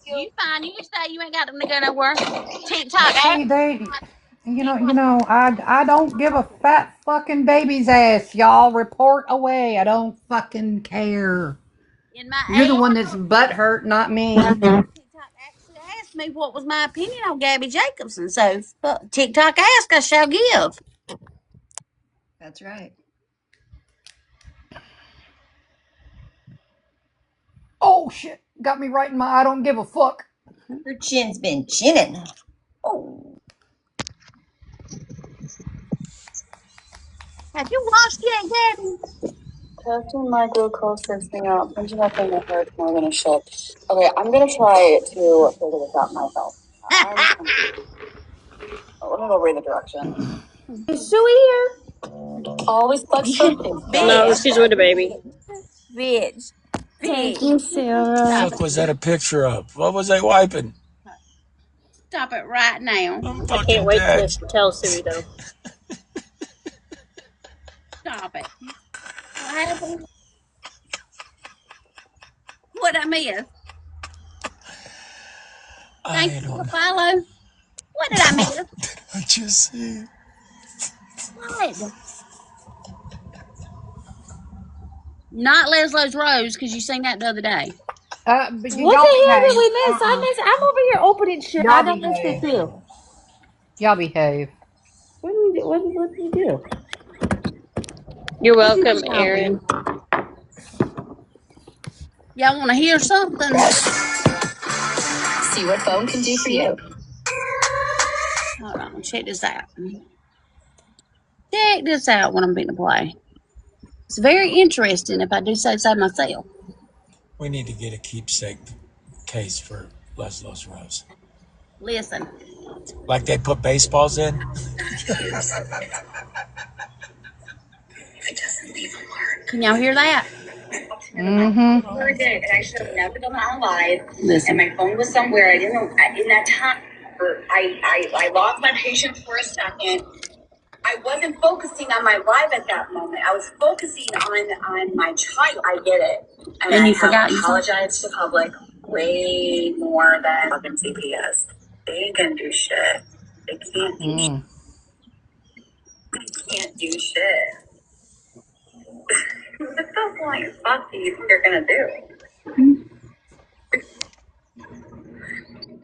You fine. You can stay. You ain't got to go nowhere. TikTok See, I don't give a fat fucking baby's ass, y'all. Report away. I don't fucking care. in my You're the age. one that's butthurt, not me. TikTok actually asked me what was my opinion on Gabby Jacobson. So TikTok ask, I shall give. That's right. Oh shit. Got me right in my I don't give a fuck. Her chin's been chinning. Oh. Have you washed yet, Gabby? Testing my glucose sensing out. Punching up in the hurts more than a shit. Okay, I'm gonna try to figure this out myself. Let me go read the directions. Is Sue here? Always plugs for No, she's with the baby. Bitch. Thank you, Sarah. Fuck was that a picture of? What was I wiping? Stop it right now. I'm I can't fucking wait dead. to tell Sue though. Stop it. What happened? What I miss? Thank you for the follow. What did I miss? I just see. What? Not Leslie's Rose, because you seen that the other day. But What y'all the hell did behave. we miss? I'm over here opening shit. I Y'all don't miss it behave. too. Y'all behave. What did we do? What did you do? You're welcome, Aaron. Y'all want to hear something? See what phone can do for you. Hold on, check this out. Check this out when I'm being to play. It's very interesting if I do say so myself. We need to get a keepsake case for Leslie's Rose. Listen. Like they put baseballs in? Can y'all hear that? Mm-hmm. I did, and I should have never done that on live. Listen. And my phone was somewhere. I didn't know. In that time, I lost my patience for a second. I wasn't focusing on my live at that moment. I was focusing on my child. I get it. And you forgot. I apologize to the public way more than fucking CPS. They ain't gonna do shit. They can't do shit. They can't do shit. What the flying fuck do you think they're gonna do?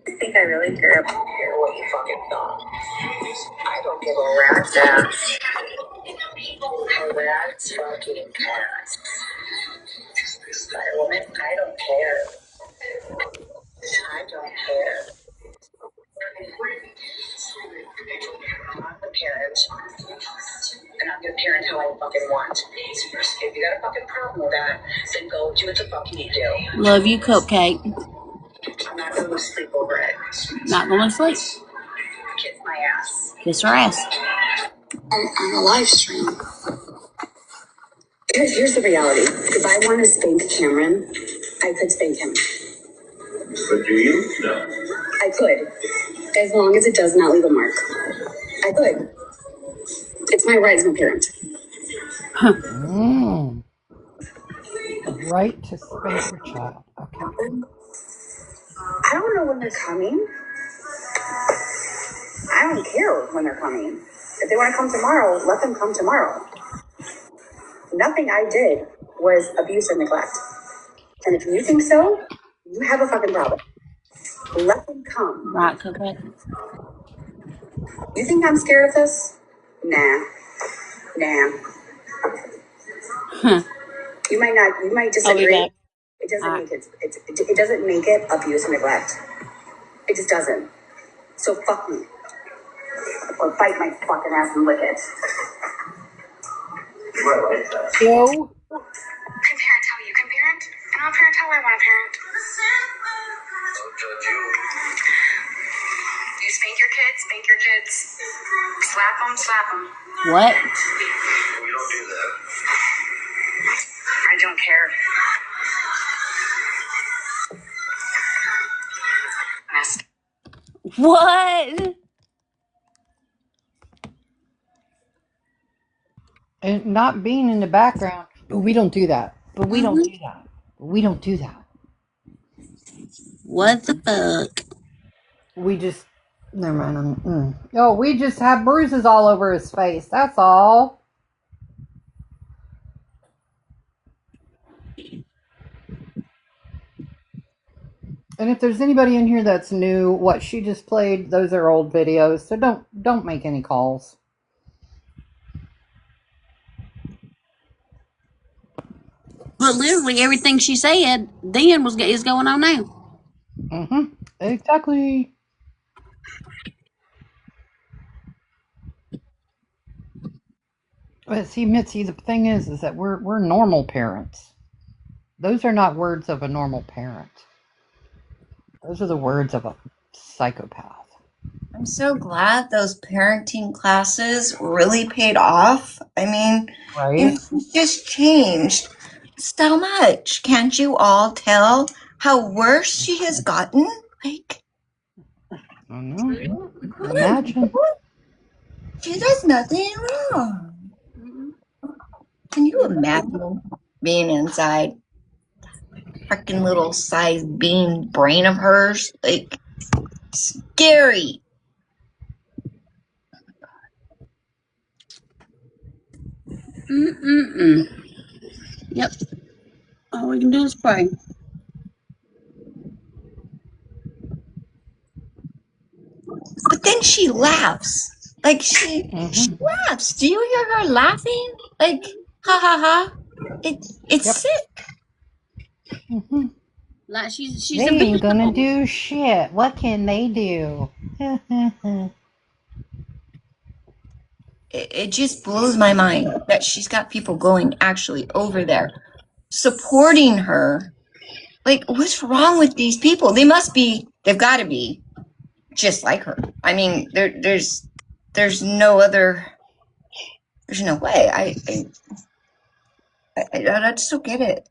I think I really care about what you fucking thought. I don't give a rat's ass. A rat's fucking ass. Woman, I don't care. I don't care. I'm the parent. And I'm gonna parent how I fucking want. Do what the fuck you need to do. Love you, Cupcake. I'm not going to sleep over it. Not going to sleep. Kiss my ass. Kiss her ass. On a live stream. Here's the reality. If I want to spank Cameron, I could spank him. But do you? No. I could. As long as it does not leave a mark. I could. It's my right as a parent. The right to spank your child. Okay. I don't know when they're coming. I don't care when they're coming. If they want to come tomorrow, let them come tomorrow. Nothing I did was abuse or neglect. And if you think so, you have a fucking problem. Let them come. Right, Cupcake? You think I'm scared of this? Nah. You might disagree. It doesn't make it doesn't make it abuse and neglect. It just doesn't. So fuck me. Or bite my fucking ass and lick it. Joe? Can parent how you can parent? And I'll parent how I want to parent. Don't judge you. You spank your kids. Slap them. What? We don't do that. I don't care. What? And not being in the background. But we don't do that. But we don't Mhm. do that. But we don't do that. What the fuck? We just... Never mind. Oh, we just have bruises all over his face. That's all. And if there's anybody in here that's new, what she just played, those are old videos. So don't make any calls. But literally everything she said then is going on now. Exactly. But see, Mitzi, the thing is that we're normal parents. Those are not words of a normal parent. Those are the words of a psychopath. I'm so glad those parenting classes really paid off. I mean, Right? It's just changed so much. Can't you all tell how worse she has gotten? Like, I know. Imagine. she does nothing wrong. Can you imagine being inside freaking little size bean brain of hers? Like, scary. Yep. All we can do is pray. But then she laughs. Like, she laughs. Do you hear her laughing? Like, ha ha ha. It's sick. Like she's They ain't gonna do shit. What can they do? It just blows my mind that she's got people going actually over there supporting her. Like, what's wrong with these people? They've got to be just like her. I mean, there's no way. I just don't get it.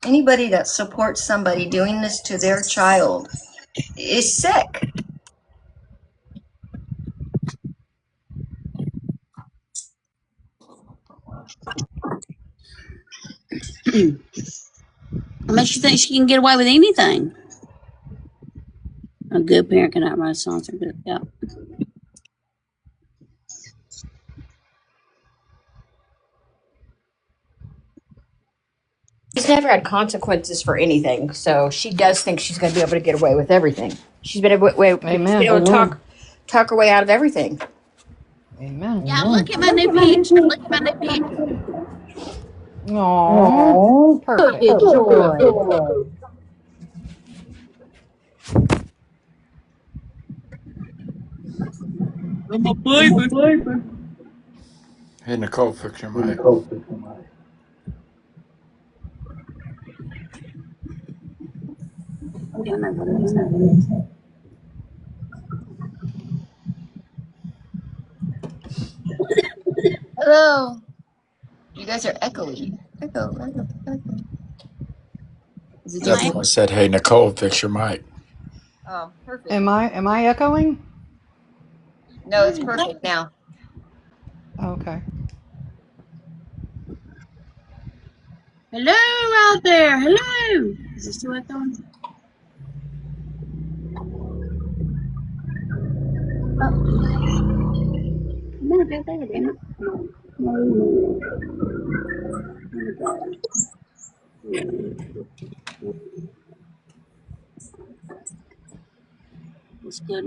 Anybody that supports somebody doing this to their child is sick. What makes you think she can get away with anything? A good parent cannot write songs. Are good. Yeah. She's never had consequences for anything, so she does think she's going to be able to get away with everything. She's been able to talk her way out of everything. Amen. Yeah, look at my new peach. Look at my new peach. Aww. Perfect. Good boy. I'm a baby. Hey, Nicole, fix your mic. I don't know what it is. Hello. You guys are echoey. Echo, echo, echo. Is it just Am me? Definitely said, hey, Nicole, fix your mic. Oh, perfect. Am I echoing? No, it's perfect now. Okay. hello out there? Hello. Is it still echoing? No, go there, damn it. No, no, no. It's good.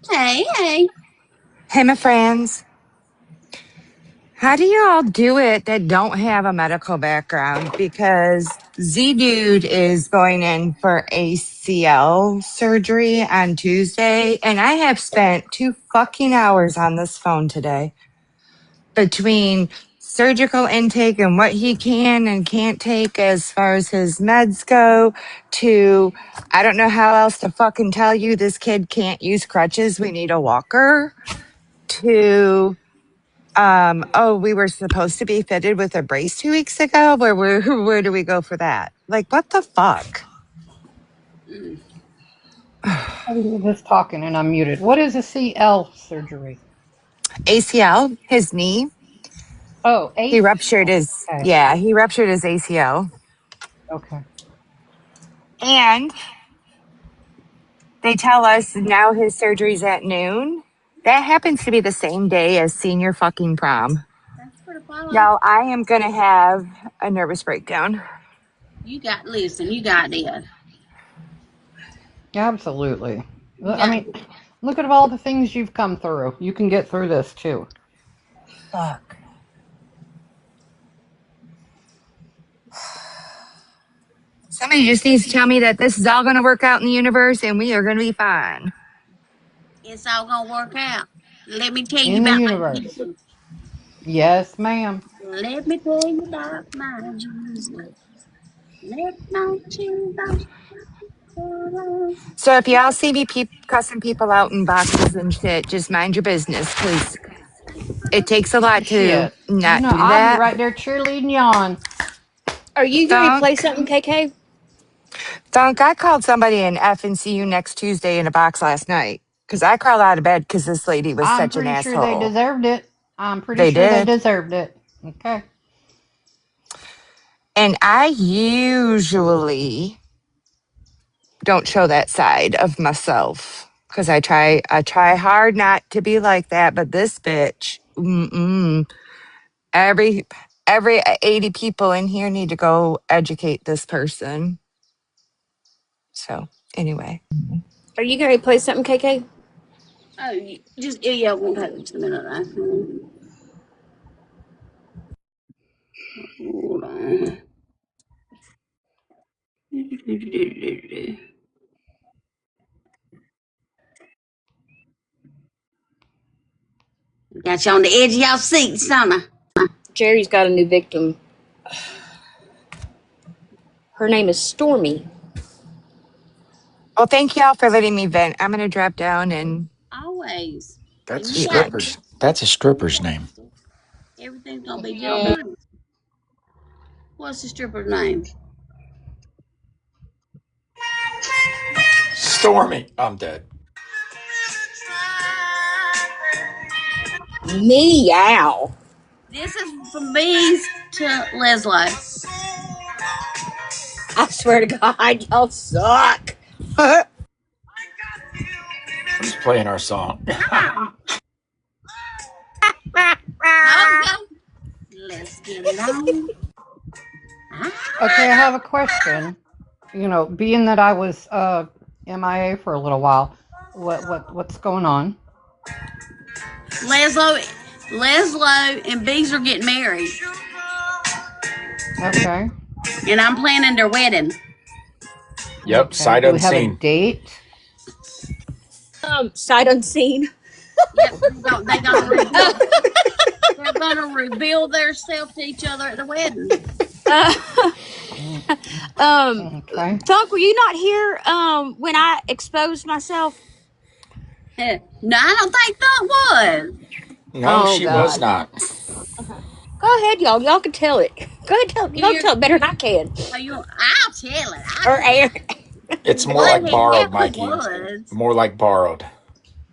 Hey, hey. Hey, my friends. How do y'all do it that don't have a medical background? Because Z Dude is going in for ACL surgery on Tuesday, and I have spent 2 fucking hours on this phone today between surgical intake and what he can and can't take as far as his meds go to I don't know how else to fucking tell you this kid can't use crutches. We need a walker to oh, we were supposed to be fitted with a brace 2 weeks ago. Where do we go for that? Like, what the fuck? We were just talking and I'm muted. What is a CL surgery? ACL, his knee. Oh, He ruptured ACL. his Okay. yeah, he ruptured his ACL. Okay. And they tell us now his surgery's at noon. That happens to be the same day as senior fucking prom. That's for the follow. Y'all, I am gonna have a nervous breakdown. Listen, you got this. Absolutely. You I got mean, look at all the things you've come through. You can get through this too. Fuck. Somebody just needs to tell me that this is all gonna work out in the universe and we are gonna be fine. It's all gonna work out. Let me tell you In the about my universe. Jesus. Yes, ma'am. Let me tell you about my Jesus. Let my Jesus. So if y'all see me cussing people out in boxes and shit, just mind your business because it takes a lot to Shit. You not know, do I'll be that. right there cheerleading you on. Are you going to play Thunk, something, KK? Thunk, I called somebody an F and see you next Tuesday in a box last night because I crawled out of bed because this lady was I'm such an pretty sure they asshole. deserved it. I'm pretty They sure they did. deserved it. Okay. And I usually don't show that side of myself because I try hard not to be like that. But this bitch, every every 80 people in here need to go educate this person. So anyway, Are you going to play something, KK? Oh, just yeah, won't take just a minute. Hold on. Got you on the edge of y'all seats, son. Jerry's got a new victim. Her name is Stormy. well, thank y'all for letting me vent. I'm gonna drop down and Always. And That's a you eat got lunch. stripper's. That's a stripper's this, name. sister. Everything's gonna be just fine. What's the stripper's name? Stormy. I'm dead. Meow. This is from bees to Leslie. I swear to God, y'all suck. I'm just playing our song. Okay. Let's get it on. Okay, I have a question. You know, being that I was MIA for a little while. What's going on? Leslo and Bees are getting married, Okay. and I'm planning their wedding. Yep, Okay. sight Do we have a unseen. date? Sight unseen. Yep, they're gonna reveal themselves to each other at the wedding. Okay. Thunk, were you not here when I exposed myself? No, I don't think Thunk was. No, Oh she was God. not. Go ahead, y'all. Y'all can tell it. Go ahead, tell. Y'all tell it better than I can. I'll tell it. Or Aaron. It's more What like the borrowed, hell it Mikey. was? More like borrowed.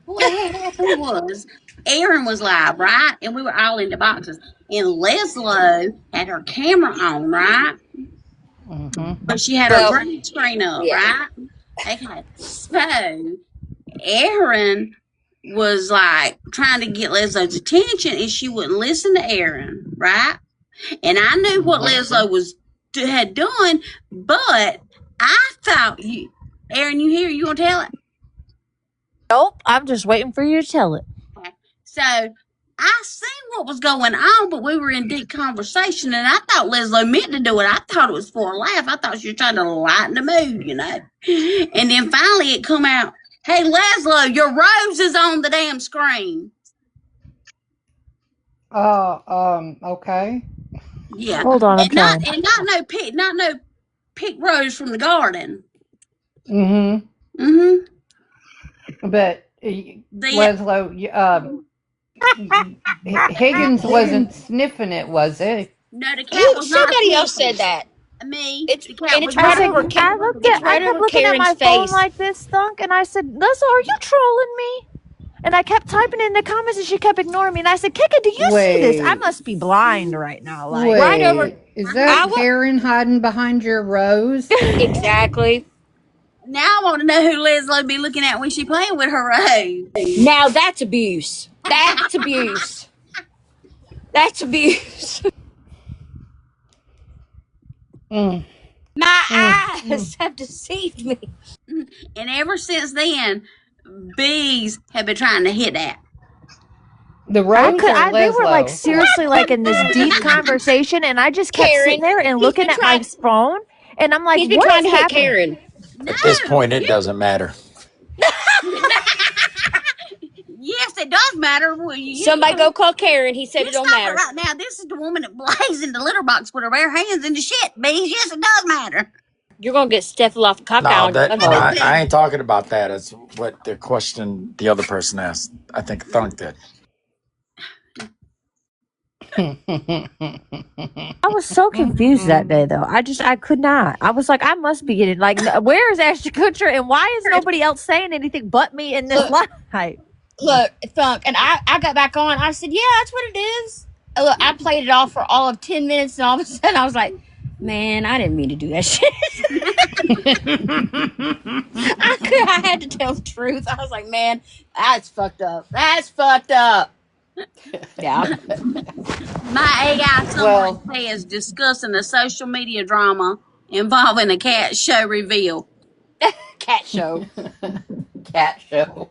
What the hell it was? Aaron was live, right? And we were all in the boxes. And Leslo had her camera on, right? Mm-hmm. But she had her green screen up, right? Okay. So Aaron was like trying to get Leslo's attention, and she wouldn't listen to Aaron, right? And I knew what Leslo had done, but I thought Aaron, you here? You gonna tell it? Nope, I'm just waiting for you to tell it. Okay. So I seen what was going on, but we were in deep conversation, and I thought Leslo meant to do it. I thought it was for a laugh. I thought she was trying to lighten the mood, you know. And then finally it come out, "Hey Leslo, your rose is on the damn screen." Okay. Yeah. Hold on, I'm trying. Not no pick rose from the garden. Mm-hmm. Mm-hmm. But Leslo, Higgins wasn't sniffing it, was it? No, the cat was not. Somebody else said that. Me. It's The cat was right not. over. I kept looking at my phone like this, Thunk, and I said, Leslie, are you trolling me? And I kept typing in the comments, and she kept ignoring me. And I said, Kika, do you see this? I must be blind right now. Like right over. Is that Karen hiding behind your rose? Exactly. Now I want to know who Leslie be looking at when she playing with her rose. Now that's abuse. That's abuse. That's abuse. My eyes have deceived me. And ever since then, bees have been trying to hit that. The rose they were like seriously like in this deep conversation, and I just kept sitting there and looking at my phone, and I'm like, he's been what trying is to hit happening? Karen. At this point, it doesn't matter. Yes, it does matter. Somebody go call Karen. He said it don't matter. Right now, this is the woman that blazed in the litter box with her bare hands in the shit, bees. Yes, it does matter. You're gonna get staphylococcus on your butthole. I ain't talking about that. It's what the question the other person asked. I think Thunk did. I was so confused that day, though. I could not. I was like, I must be getting like, where is Ashton Kutcher, and why is nobody else saying anything but me in this live? Look, Thunk, and I got back on. I said, yeah, that's what it is. Look, I played it off for all of 10 minutes, and all of a sudden I was like, man, I didn't mean to do that shit. I had to tell the truth. I was like, man, that's fucked up. That's fucked up. Yeah. My AI someone says discussing a social media drama involving a cat show reveal. Cat show. Cat show.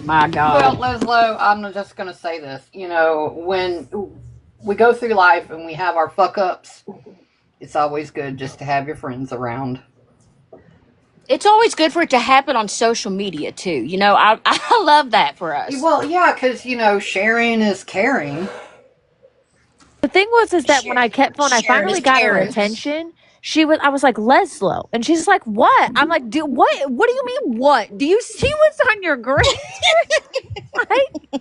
My God. Well, Leslo, I'm just going to say this. You know, when we go through life and we have our fuck ups, it's always good just to have your friends around. It's always good for it to happen on social media, too. You know, I love that for us. Well, yeah, because, you know, sharing is caring. The thing is that when I kept on, I finally got her attention. I was like, Leslo. And she's like, what? I'm like, what? What do you mean, what? Do you see what's on your green screen?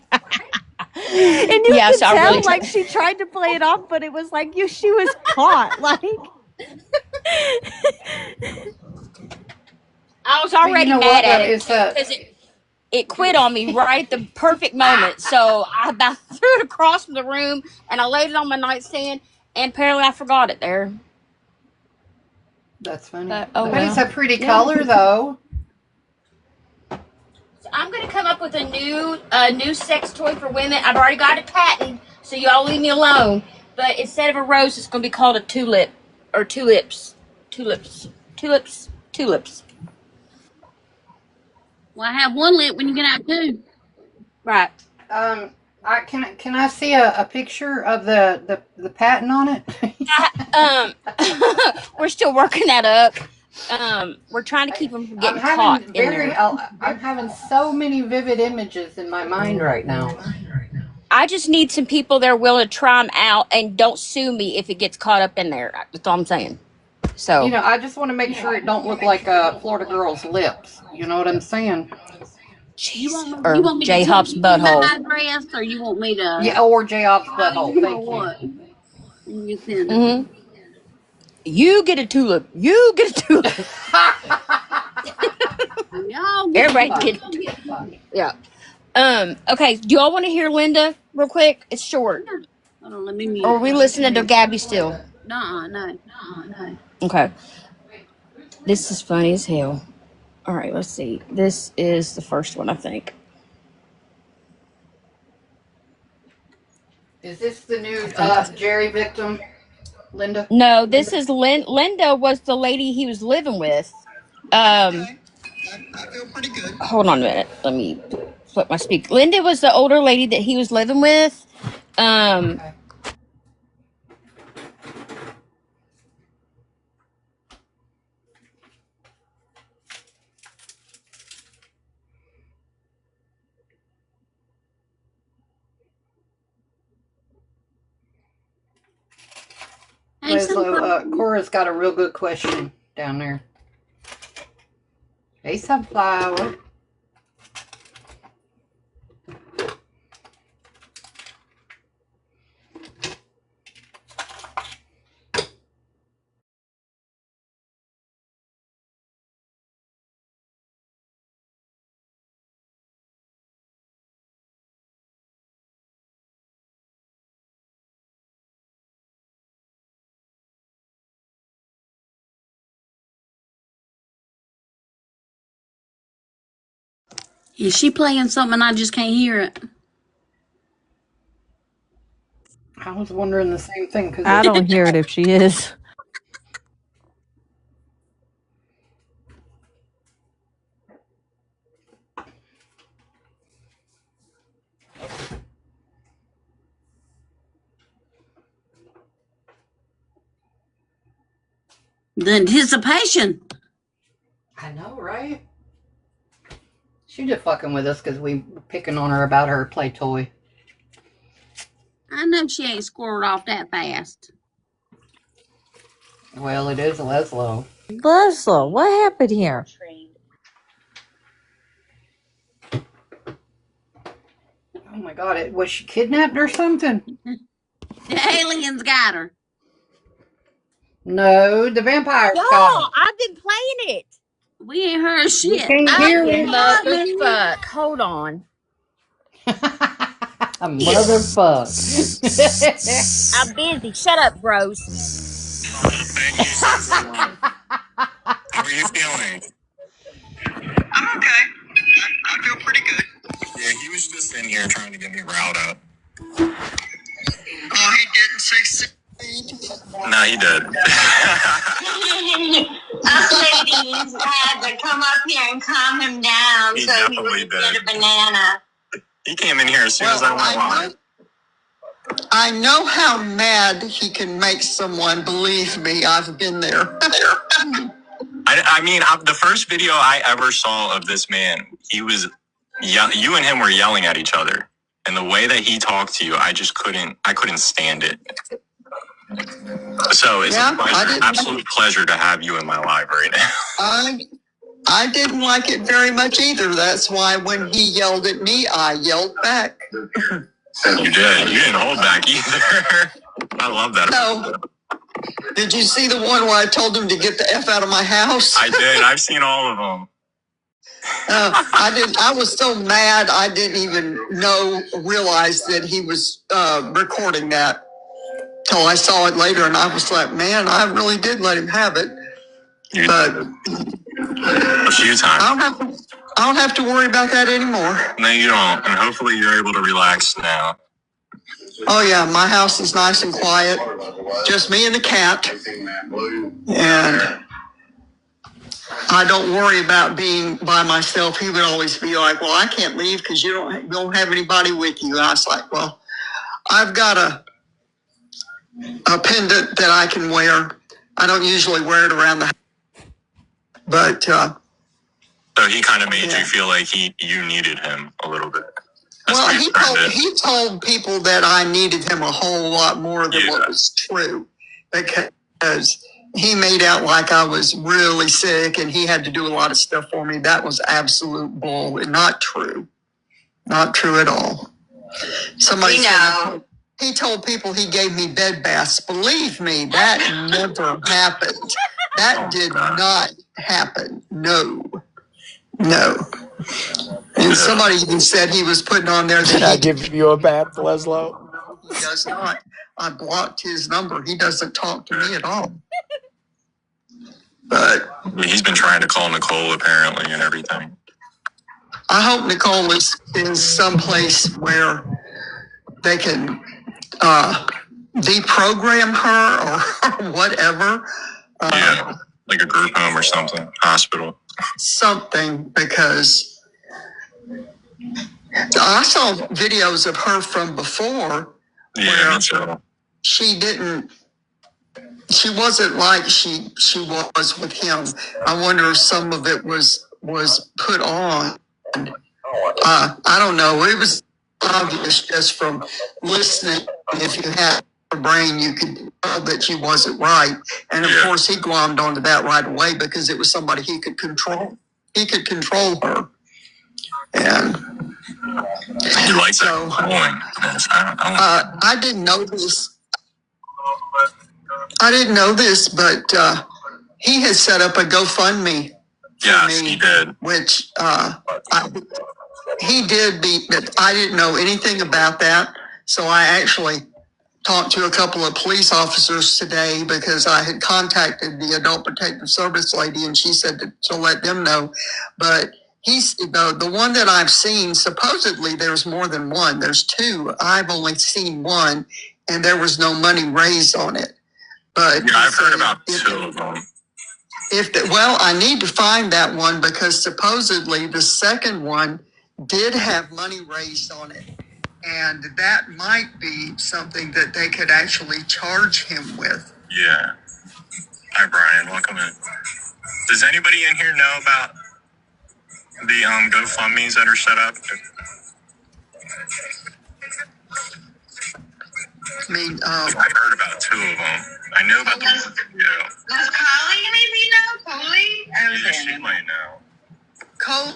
And you could tell, really like, she tried to play it off, but it was like, she was caught. Like, I was already mad at it because it quit on me right at the perfect moment. So I about threw it across from the room, and I laid it on my nightstand, and apparently I forgot it there. That's funny. But it's a pretty color, though. So I'm going to come up with a new sex toy for women. I've already got it patented, so y'all leave me alone. But instead of a rose, it's going to be called a tulip. Or tulips. Tulips. tulips. Well, I have one lit when you get out too. Right. Can I see a picture of the patent on it? We're still working that up. We're trying to keep them from getting caught in there. I'm having so many vivid images in my mind right now. I just need some people that are willing to try them out and don't sue me if it gets caught up in there. That's all I'm saying. So I just want to make sure it don't look like Florida girl's lips. You know what I'm saying? Jeez. You want me J to Hop's tell you my butthole. address, or you want me to? Yeah, or J Hop's butthole. Thank What? you. You send it. Mm-hmm. You get a tulip. You get a tulip. Y'all get Everybody get. Yeah. Okay. Do y'all want to hear Linda real quick? It's short. Hold on, let me mute. Or are we listening to Gabby still? No. Okay. This is funny as hell. All right, let's see. This is the first one, I think. Is this the new Jerry victim, Linda? No, this is Linda was the lady he was living with. I feel pretty good. Hold on a minute. Let me flip my speak. Linda was the older lady that he was living with. Okay. Leslo, Cora's got a real good question down there. Hey, Sunflower. Is she playing something and I just can't hear it? I was wondering the same thing. I don't hear it if she is. The anticipation. I know, right? She just fucking with us because we were picking on her about her play toy. I know she ain't squirreled off that fast. Well, it is Leslo. Leslo, what happened here? Oh my god, was she kidnapped or something? The aliens got her. No, the vampires got her. I've been playing it. We ain't heard shit. We can't hear it. Motherfuck. Hold on. A motherfuck. I'm busy. Shut up, bros. Thank you, Sunflower. How are you feeling? I'm okay. I feel pretty good. Yeah, he was just in here trying to get me riled up. Oh, he didn't succeed. No, he did. Us ladies had to come up here and calm him down He so he definitely wouldn't did. get a banana. He came in here as soon as I went live. I know how mad he can make someone. Believe me, I've been there. I mean, the first video I ever saw of this man, he was, you and him were yelling at each other. And the way that he talked to you, I couldn't stand it. So it's a pleasure, absolute pleasure to have you in my live right now. I didn't like it very much either. That's why when he yelled at me, I yelled back. You did. You didn't hold back either. I love that. No. Did you see the one where I told him to get the F out of my house? I did. I've seen all of them. I didn't. I was so mad I didn't even realize that he was recording that till I saw it later, and I was like, man, I really did let him have it. But a few times. I don't have to worry about that anymore. No, you don't. And hopefully you're able to relax now. Oh yeah, my house is nice and quiet. Just me and the cat. And I don't worry about being by myself. He would always be like, well, I can't leave because you don't have anybody with you. I was like, well, I've got a pendant that I can wear. I don't usually wear it around the house, but so he kind of made you feel like you needed him a little bit. Well, he told people that I needed him a whole lot more than what was true, because he made out like I was really sick and he had to do a lot of stuff for me. That was absolute bull and not true. Not true at all. Somebody said he told people he gave me bed baths. Believe me, that never happened. That did not happen. No. And somebody even said he was putting on there that Did I give you a bath, Leslo? He does not. I blocked his number. He doesn't talk to me at all. But he's been trying to call Nicole apparently and everything. I hope Nicole is someplace where they can deprogram her or whatever. Yeah, like a group home or something, hospital. Something, because I saw videos of her from before. Yeah, me too. She wasn't like she was with him. I wonder if some of it was put on. I don't know. It was obvious just from listening. If you had a brain, you could tell that she wasn't right. And of course, he glommed onto that right away because it was somebody he could control. He could control her. And you like so, that? I didn't know this. I didn't know this, but he has set up a GoFundMe. Yes, he did. Which he did, but I didn't know anything about that. So I actually talked to a couple of police officers today because I had contacted the Adult Protective Service lady, and she said to let them know. But he's the one that I've seen. Supposedly, there's more than one. There's two. I've only seen one, and there was no money raised on it. But yeah, I've heard about two of them. Well, I need to find that one because supposedly the second one did have money raised on it. And that might be something that they could actually charge him with. Yeah. Hi, Brian. Welcome in. Does anybody in here know about the GoFundMes that are set up? I mean, I've heard about two of them. I know about the one. Yeah. Does Collie maybe know? Collie? Yeah, she might know. Collie,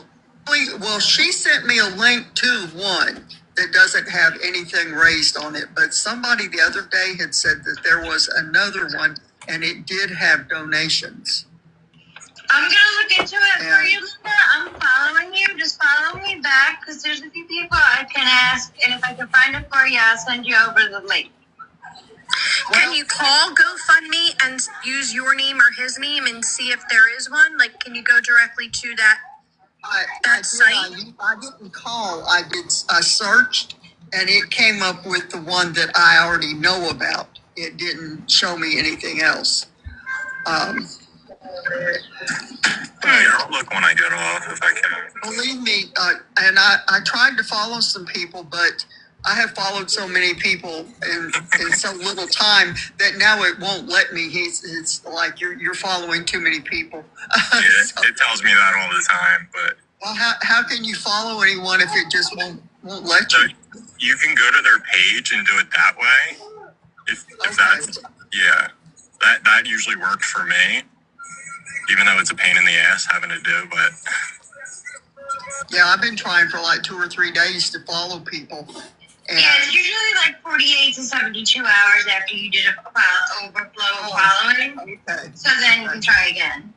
well, she sent me a link to one that doesn't have anything raised on it, but somebody the other day had said that there was another one and it did have donations. I'm gonna look into it for you, Linda. I'm following you. Just follow me back because there's a few people I can ask, and if I can find it for you, I'll send you over the link. Can you call GoFundMe and use your name or his name and see if there is one? Like, can you go directly to that site? I didn't call. I searched, and it came up with the one that I already know about. It didn't show me anything else. I'll look when I get off if I can. Believe me, and I tried to follow some people, but I have followed so many people in so little time that now it won't let me. It's like you're following too many people. Yeah, it tells me that all the time. But well, how can you follow anyone if it just won't let you? You can go to their page and do it that way. If that's that usually worked for me. Even though it's a pain in the ass having to do, but yeah, I've been trying for like 2 or 3 days to follow people. And it's usually like 48 to 72 hours after you did a overflow following. Okay. So then you can try again.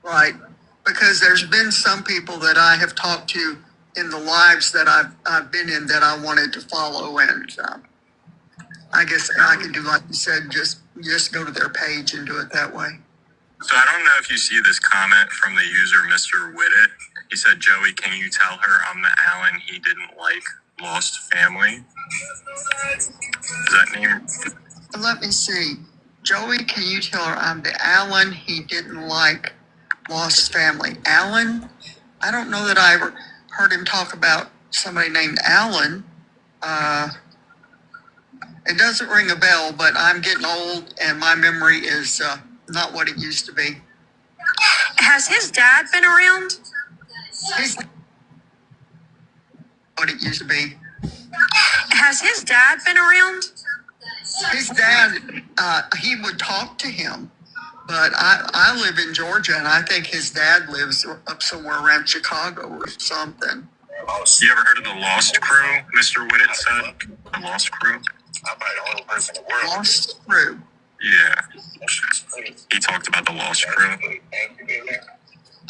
Right, because there's been some people that I have talked to in the lives that I've been in that I wanted to follow, and I guess I can do like you said, just go to their page and do it that way. So I don't know if you see this comment from the user, Mr. Whittet. He said, Joey, can you tell her I'm the Alan he didn't like, lost family? Is that name? Let me see. Joey, can you tell her I'm the Alan he didn't like, lost family. Alan, I don't know that I ever heard him talk about somebody named Alan. It doesn't ring a bell, but I'm getting old and my memory is not what it used to be. Has his dad been around? He's what it used to be. Has his dad been around? His dad, he would talk to him, but I live in Georgia and I think his dad lives up somewhere around Chicago or something. You ever heard of the Lost Crew, Mr. Whitted said? The Lost Crew? I'm the only person in the world. Lost Crew. Yeah. He talked about the Lost Crew.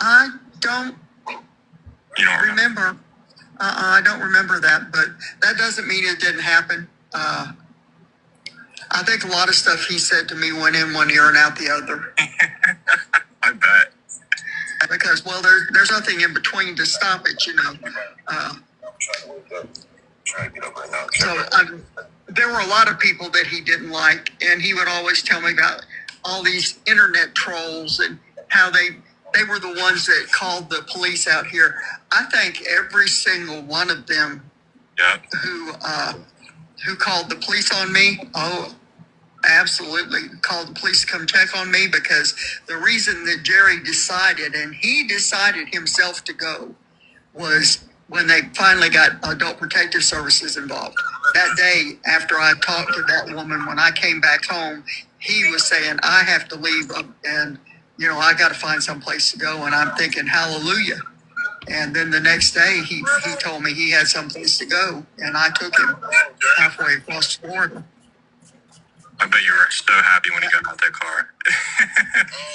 I don't You don't remember. I don't remember that, but that doesn't mean it didn't happen. I think a lot of stuff he said to me went in one ear and out the other. I bet. Because, well, there's nothing in between to stop it, you know. There were a lot of people that he didn't like, and he would always tell me about all these internet trolls and how they were the ones that called the police out here. I think every single one of them who called the police on me, absolutely called the police to come check on me, because the reason that Jerry decided, and he decided himself to go, was when they finally got Adult Protective Services involved. That day after I talked to that woman, when I came back home, he was saying, I have to leave and, you know, I got to find some place to go. And I'm thinking, hallelujah. And then the next day he told me he had some place to go, and I took him halfway across Florida. I bet you were so happy when he got out that car.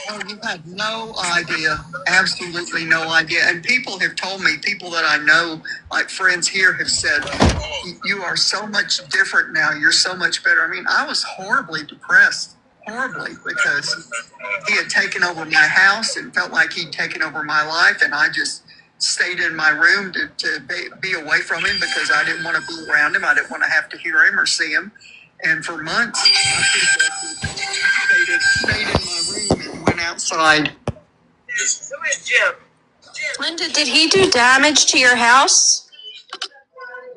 Oh, you had no idea. Absolutely no idea. And people have told me, people that I know, like friends here, have said, you are so much different now. You're so much better. I mean, I was horribly depressed. Horribly, because he had taken over my house and felt like he'd taken over my life. And I just stayed in my room to be away from him because I didn't want to be around him. I didn't want to have to hear him or see him. And for months, I stayed in my room and went outside. Linda, did he do damage to your house?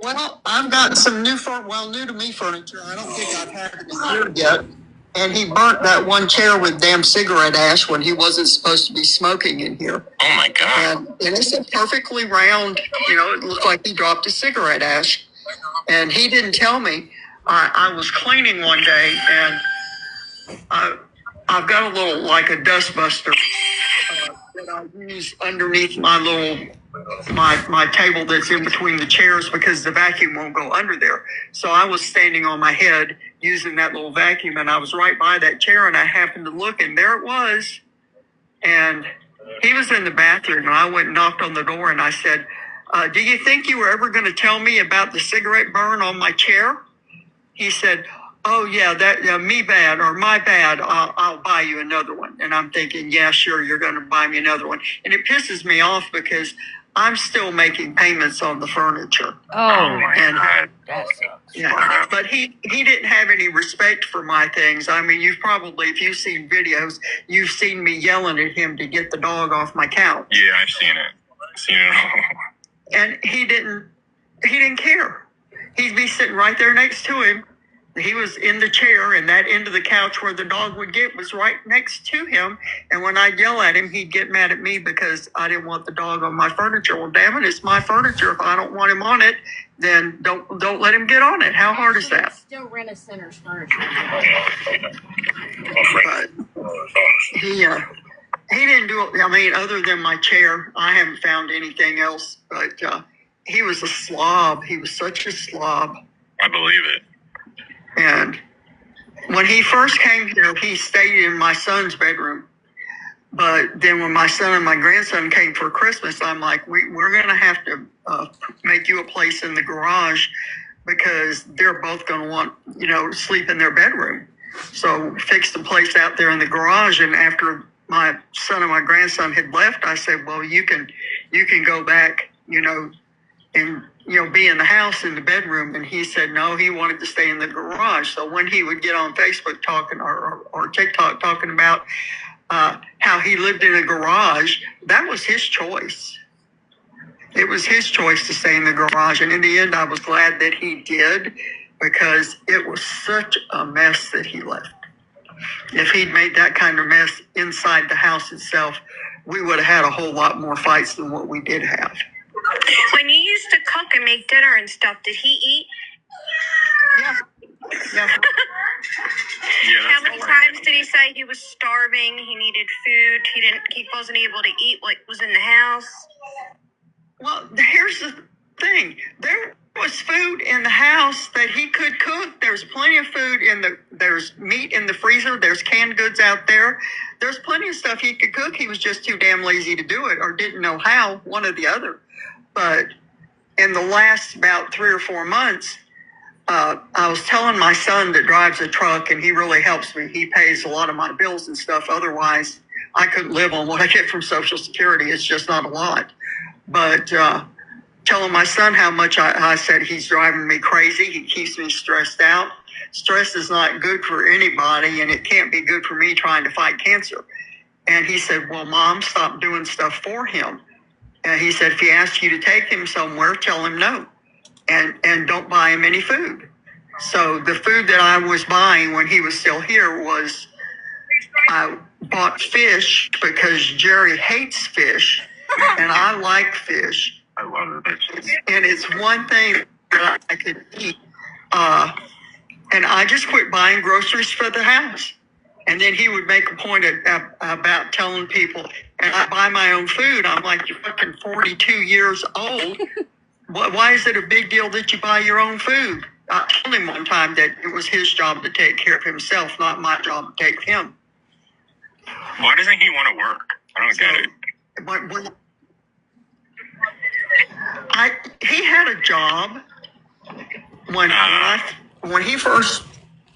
Well, I've got some new to me furniture. I don't think I've had it here yet. And he burnt that one chair with damn cigarette ash when he wasn't supposed to be smoking in here. Oh my God. And it's a perfectly round, you know, it looked like he dropped a cigarette ash. And he didn't tell me. I was cleaning one day, and I've got a little, like a dust buster that I use underneath my table that's in between the chairs because the vacuum won't go under there. So I was standing on my head using that little vacuum, and I was right by that chair, and I happened to look, and there it was. And he was in the bathroom, and I went and knocked on the door, and I said, do you think you were ever going to tell me about the cigarette burn on my chair? He said, oh, yeah, me bad, or my bad, I'll buy you another one. And I'm thinking, yeah, sure, you're going to buy me another one. And it pisses me off because I'm still making payments on the furniture. Oh my God. That sucks. Yeah, but he didn't have any respect for my things. I mean, if you've seen videos, you've seen me yelling at him to get the dog off my couch. Yeah, I've seen it. I've seen it all. And he didn't care. He'd be sitting right there next to him. He was in the chair, and that end of the couch where the dog would get was right next to him. And when I'd yell at him, he'd get mad at me because I didn't want the dog on my furniture. Well, damn it, it's my furniture. If I don't want him on it, then don't let him get on it. How hard is that? Still rent a center's furniture. But he didn't do it. I mean, other than my chair, I haven't found anything else. But he was a slob. He was such a slob. I believe it. And when he first came here, he stayed in my son's bedroom. But then when my son and my grandson came for Christmas, I'm like, we're going to have to make you a place in the garage because they're both going to want, to sleep in their bedroom. So fixed the place out there in the garage. And after my son and my grandson had left, I said, well, you can go back, and be in the house in the bedroom. And he said no, he wanted to stay in the garage. So when he would get on Facebook talking or TikTok talking about how he lived in a garage, that was his choice. It was his choice to stay in the garage. And in the end, I was glad that he did, because it was such a mess that he left. If he'd made that kind of mess inside the house itself, we would have had a whole lot more fights than what we did have. When you used to cook and make dinner and stuff, did he eat? Yeah. Yeah. How many times did he say he was starving? He needed food. He wasn't able to eat what was in the house. Well, here's the thing. There was food in the house that he could cook. There's plenty of food there's meat in the freezer. There's canned goods out there. There's plenty of stuff he could cook. He was just too damn lazy to do it, or didn't know how, one or the other. But in the last about 3 or 4 months, I was telling my son that drives a truck, and he really helps me. He pays a lot of my bills and stuff. Otherwise, I couldn't live on what I get from Social Security. It's just not a lot. But telling my son how much I said he's driving me crazy. He keeps me stressed out. Stress is not good for anybody, and it can't be good for me trying to fight cancer. And he said, well, Mom, stop doing stuff for him. And he said, if he asks you to take him somewhere, tell him no. And don't buy him any food. So the food that I was buying when he was still here was, I bought fish because Jerry hates fish, and I like fish. I love it. And it's one thing that I could eat. And I just quit buying groceries for the house. And then he would make a point about telling people, and I buy my own food. I'm like, you're fucking 42 years old. Why is it a big deal that you buy your own food? I told him one time that it was his job to take care of himself, not my job to take him. Why doesn't he want to work? I don't get it. He had a job when he first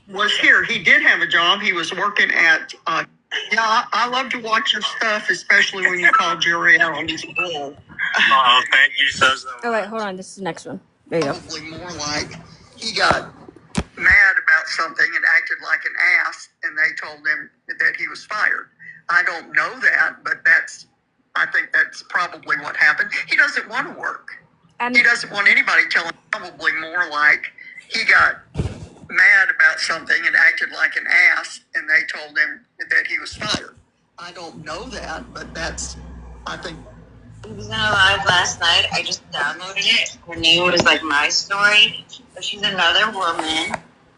was here. He did have a job. He was working at. I love to watch your stuff, especially when you call Jerry out on his bull. Oh, thank you so much. Oh wait, hold on. This is the next one. There you go. Probably more like he got mad about something and acted like an ass, and they told him that he was fired. I don't know that, but I think that's probably what happened. He doesn't want to work. He doesn't want anybody telling him. Probably more like he got mad about something and acted like an ass, and they told him that he was fired. I don't know that, but I think. He was in a live last night. I just downloaded it. Her name was like My Story. But she's another woman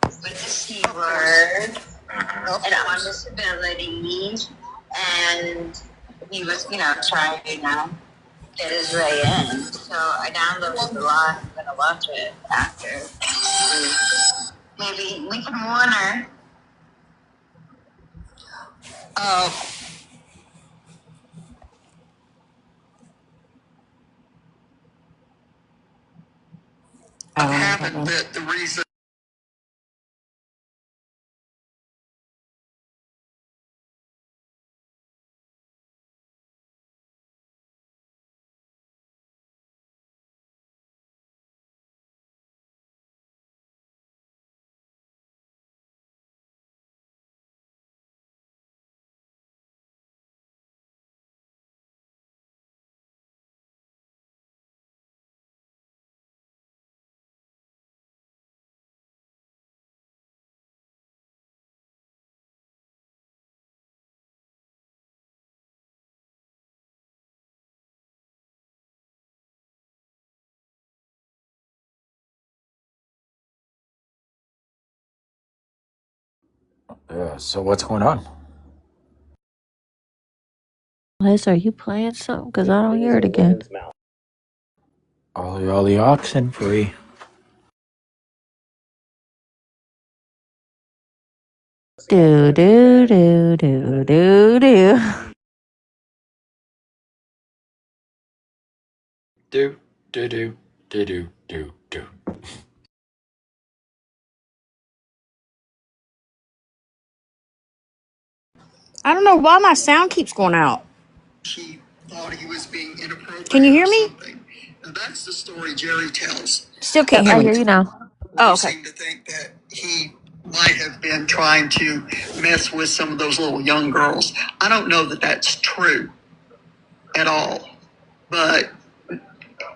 with the C word and on disability. And he was, trying to, get his way in. So I downloaded the live. I'm going to watch it after. Maybe we can warn her. Happened that the reason. So what's going on? Liz, are you playing something? Because I don't hear it again. All the oxen free. Do do do do do do. Do. I don't know why my sound keeps going out. She thought he was being inappropriate. Can you hear me? And that's the story Jerry tells. Still can't Yep, hear I me. hear you now. Oh, You okay. seem to think that he might have been trying to mess with some of those little young girls. I don't know that that's true at all, but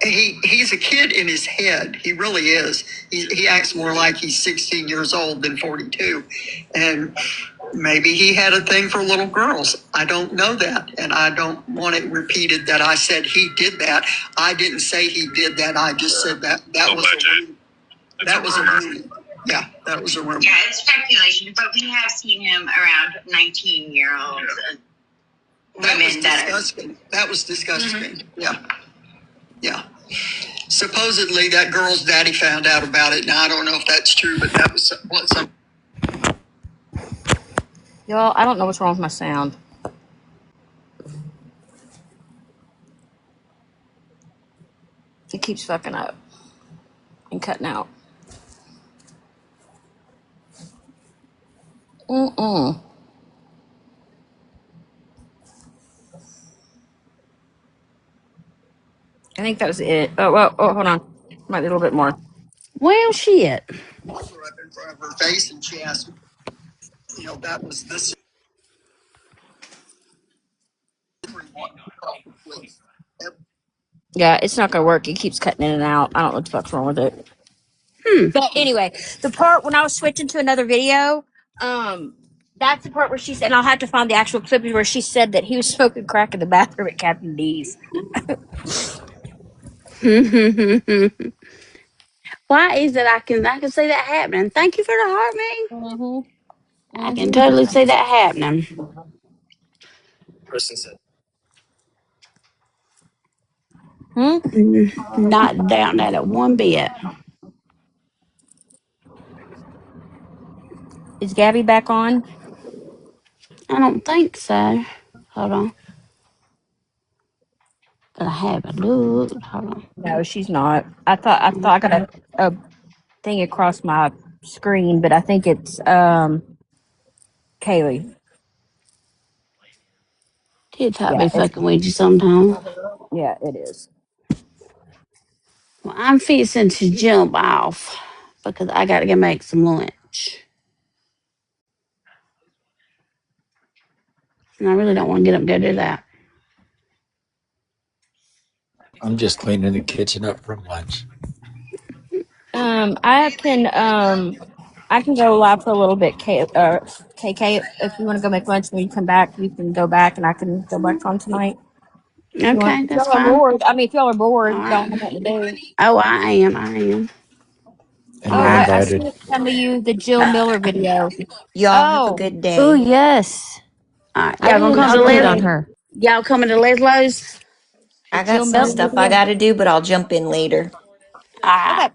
he's a kid in his head. He really is. He acts more like he's 16 years old than 42. And maybe he had a thing for little girls. I don't know that. And I don't want it repeated that I said he did that. I didn't say he did that. I just said that was a rumor. Yeah, that was a rumor. Yeah, it's speculation, but we have seen him around 19-year-olds. That was disgusting. That was disgusting. Mm-hmm. Yeah. Yeah. Supposedly that girl's daddy found out about it. Now, I don't know if that's true, but that was what some. Y'all, I don't know what's wrong with my sound. It keeps fucking up and cutting out. I think that was it. Hold on. Might be a little bit more. Well, shit. In front of her face, and she asked me, that was this. Yeah, it's not gonna work. It keeps cutting in and out. I don't know what the fuck's wrong with it. But anyway, the part when I was switching to another video, that's the part where she said, and I'll have to find the actual clip where she said that he was smoking crack in the bathroom at Captain D's. Why is it I can see that happening? Thank you for the heart, me. I can totally see that happening. Person said. Not down at it one bit. Is Gabby back on? I don't think so. Hold on. But I haven't looked. Hold on. No, she's not. I thought I got a thing across my screen, but I think it's Kaylee. TikTok be fucking with you sometimes. Yeah, it is. Well, I'm fixing to jump off because I got to go make some lunch. And I really don't want to get up and go do that. I'm just cleaning the kitchen up from lunch. I can go live for a little bit, KK. If you want to go make lunch when you come back, you can go back, and I can go back on tonight. Okay, that's fine. Bored. I mean, if y'all are bored, All don't right. have nothing to do. Oh, I am. And I sent some of you the Jill Miller video. Y'all have a good day. Oh, yes. All right. I Y'all need gonna an come to update on her. Y'all coming to Leslie's? I got some stuff I got to do, but I'll jump in later. All right.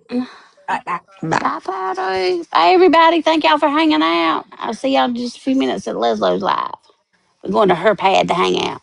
Bye. Bye, Patty. Bye, everybody. Thank y'all for hanging out. I'll see y'all in just a few minutes at Leslie's Live. We're going to her pad to hang out.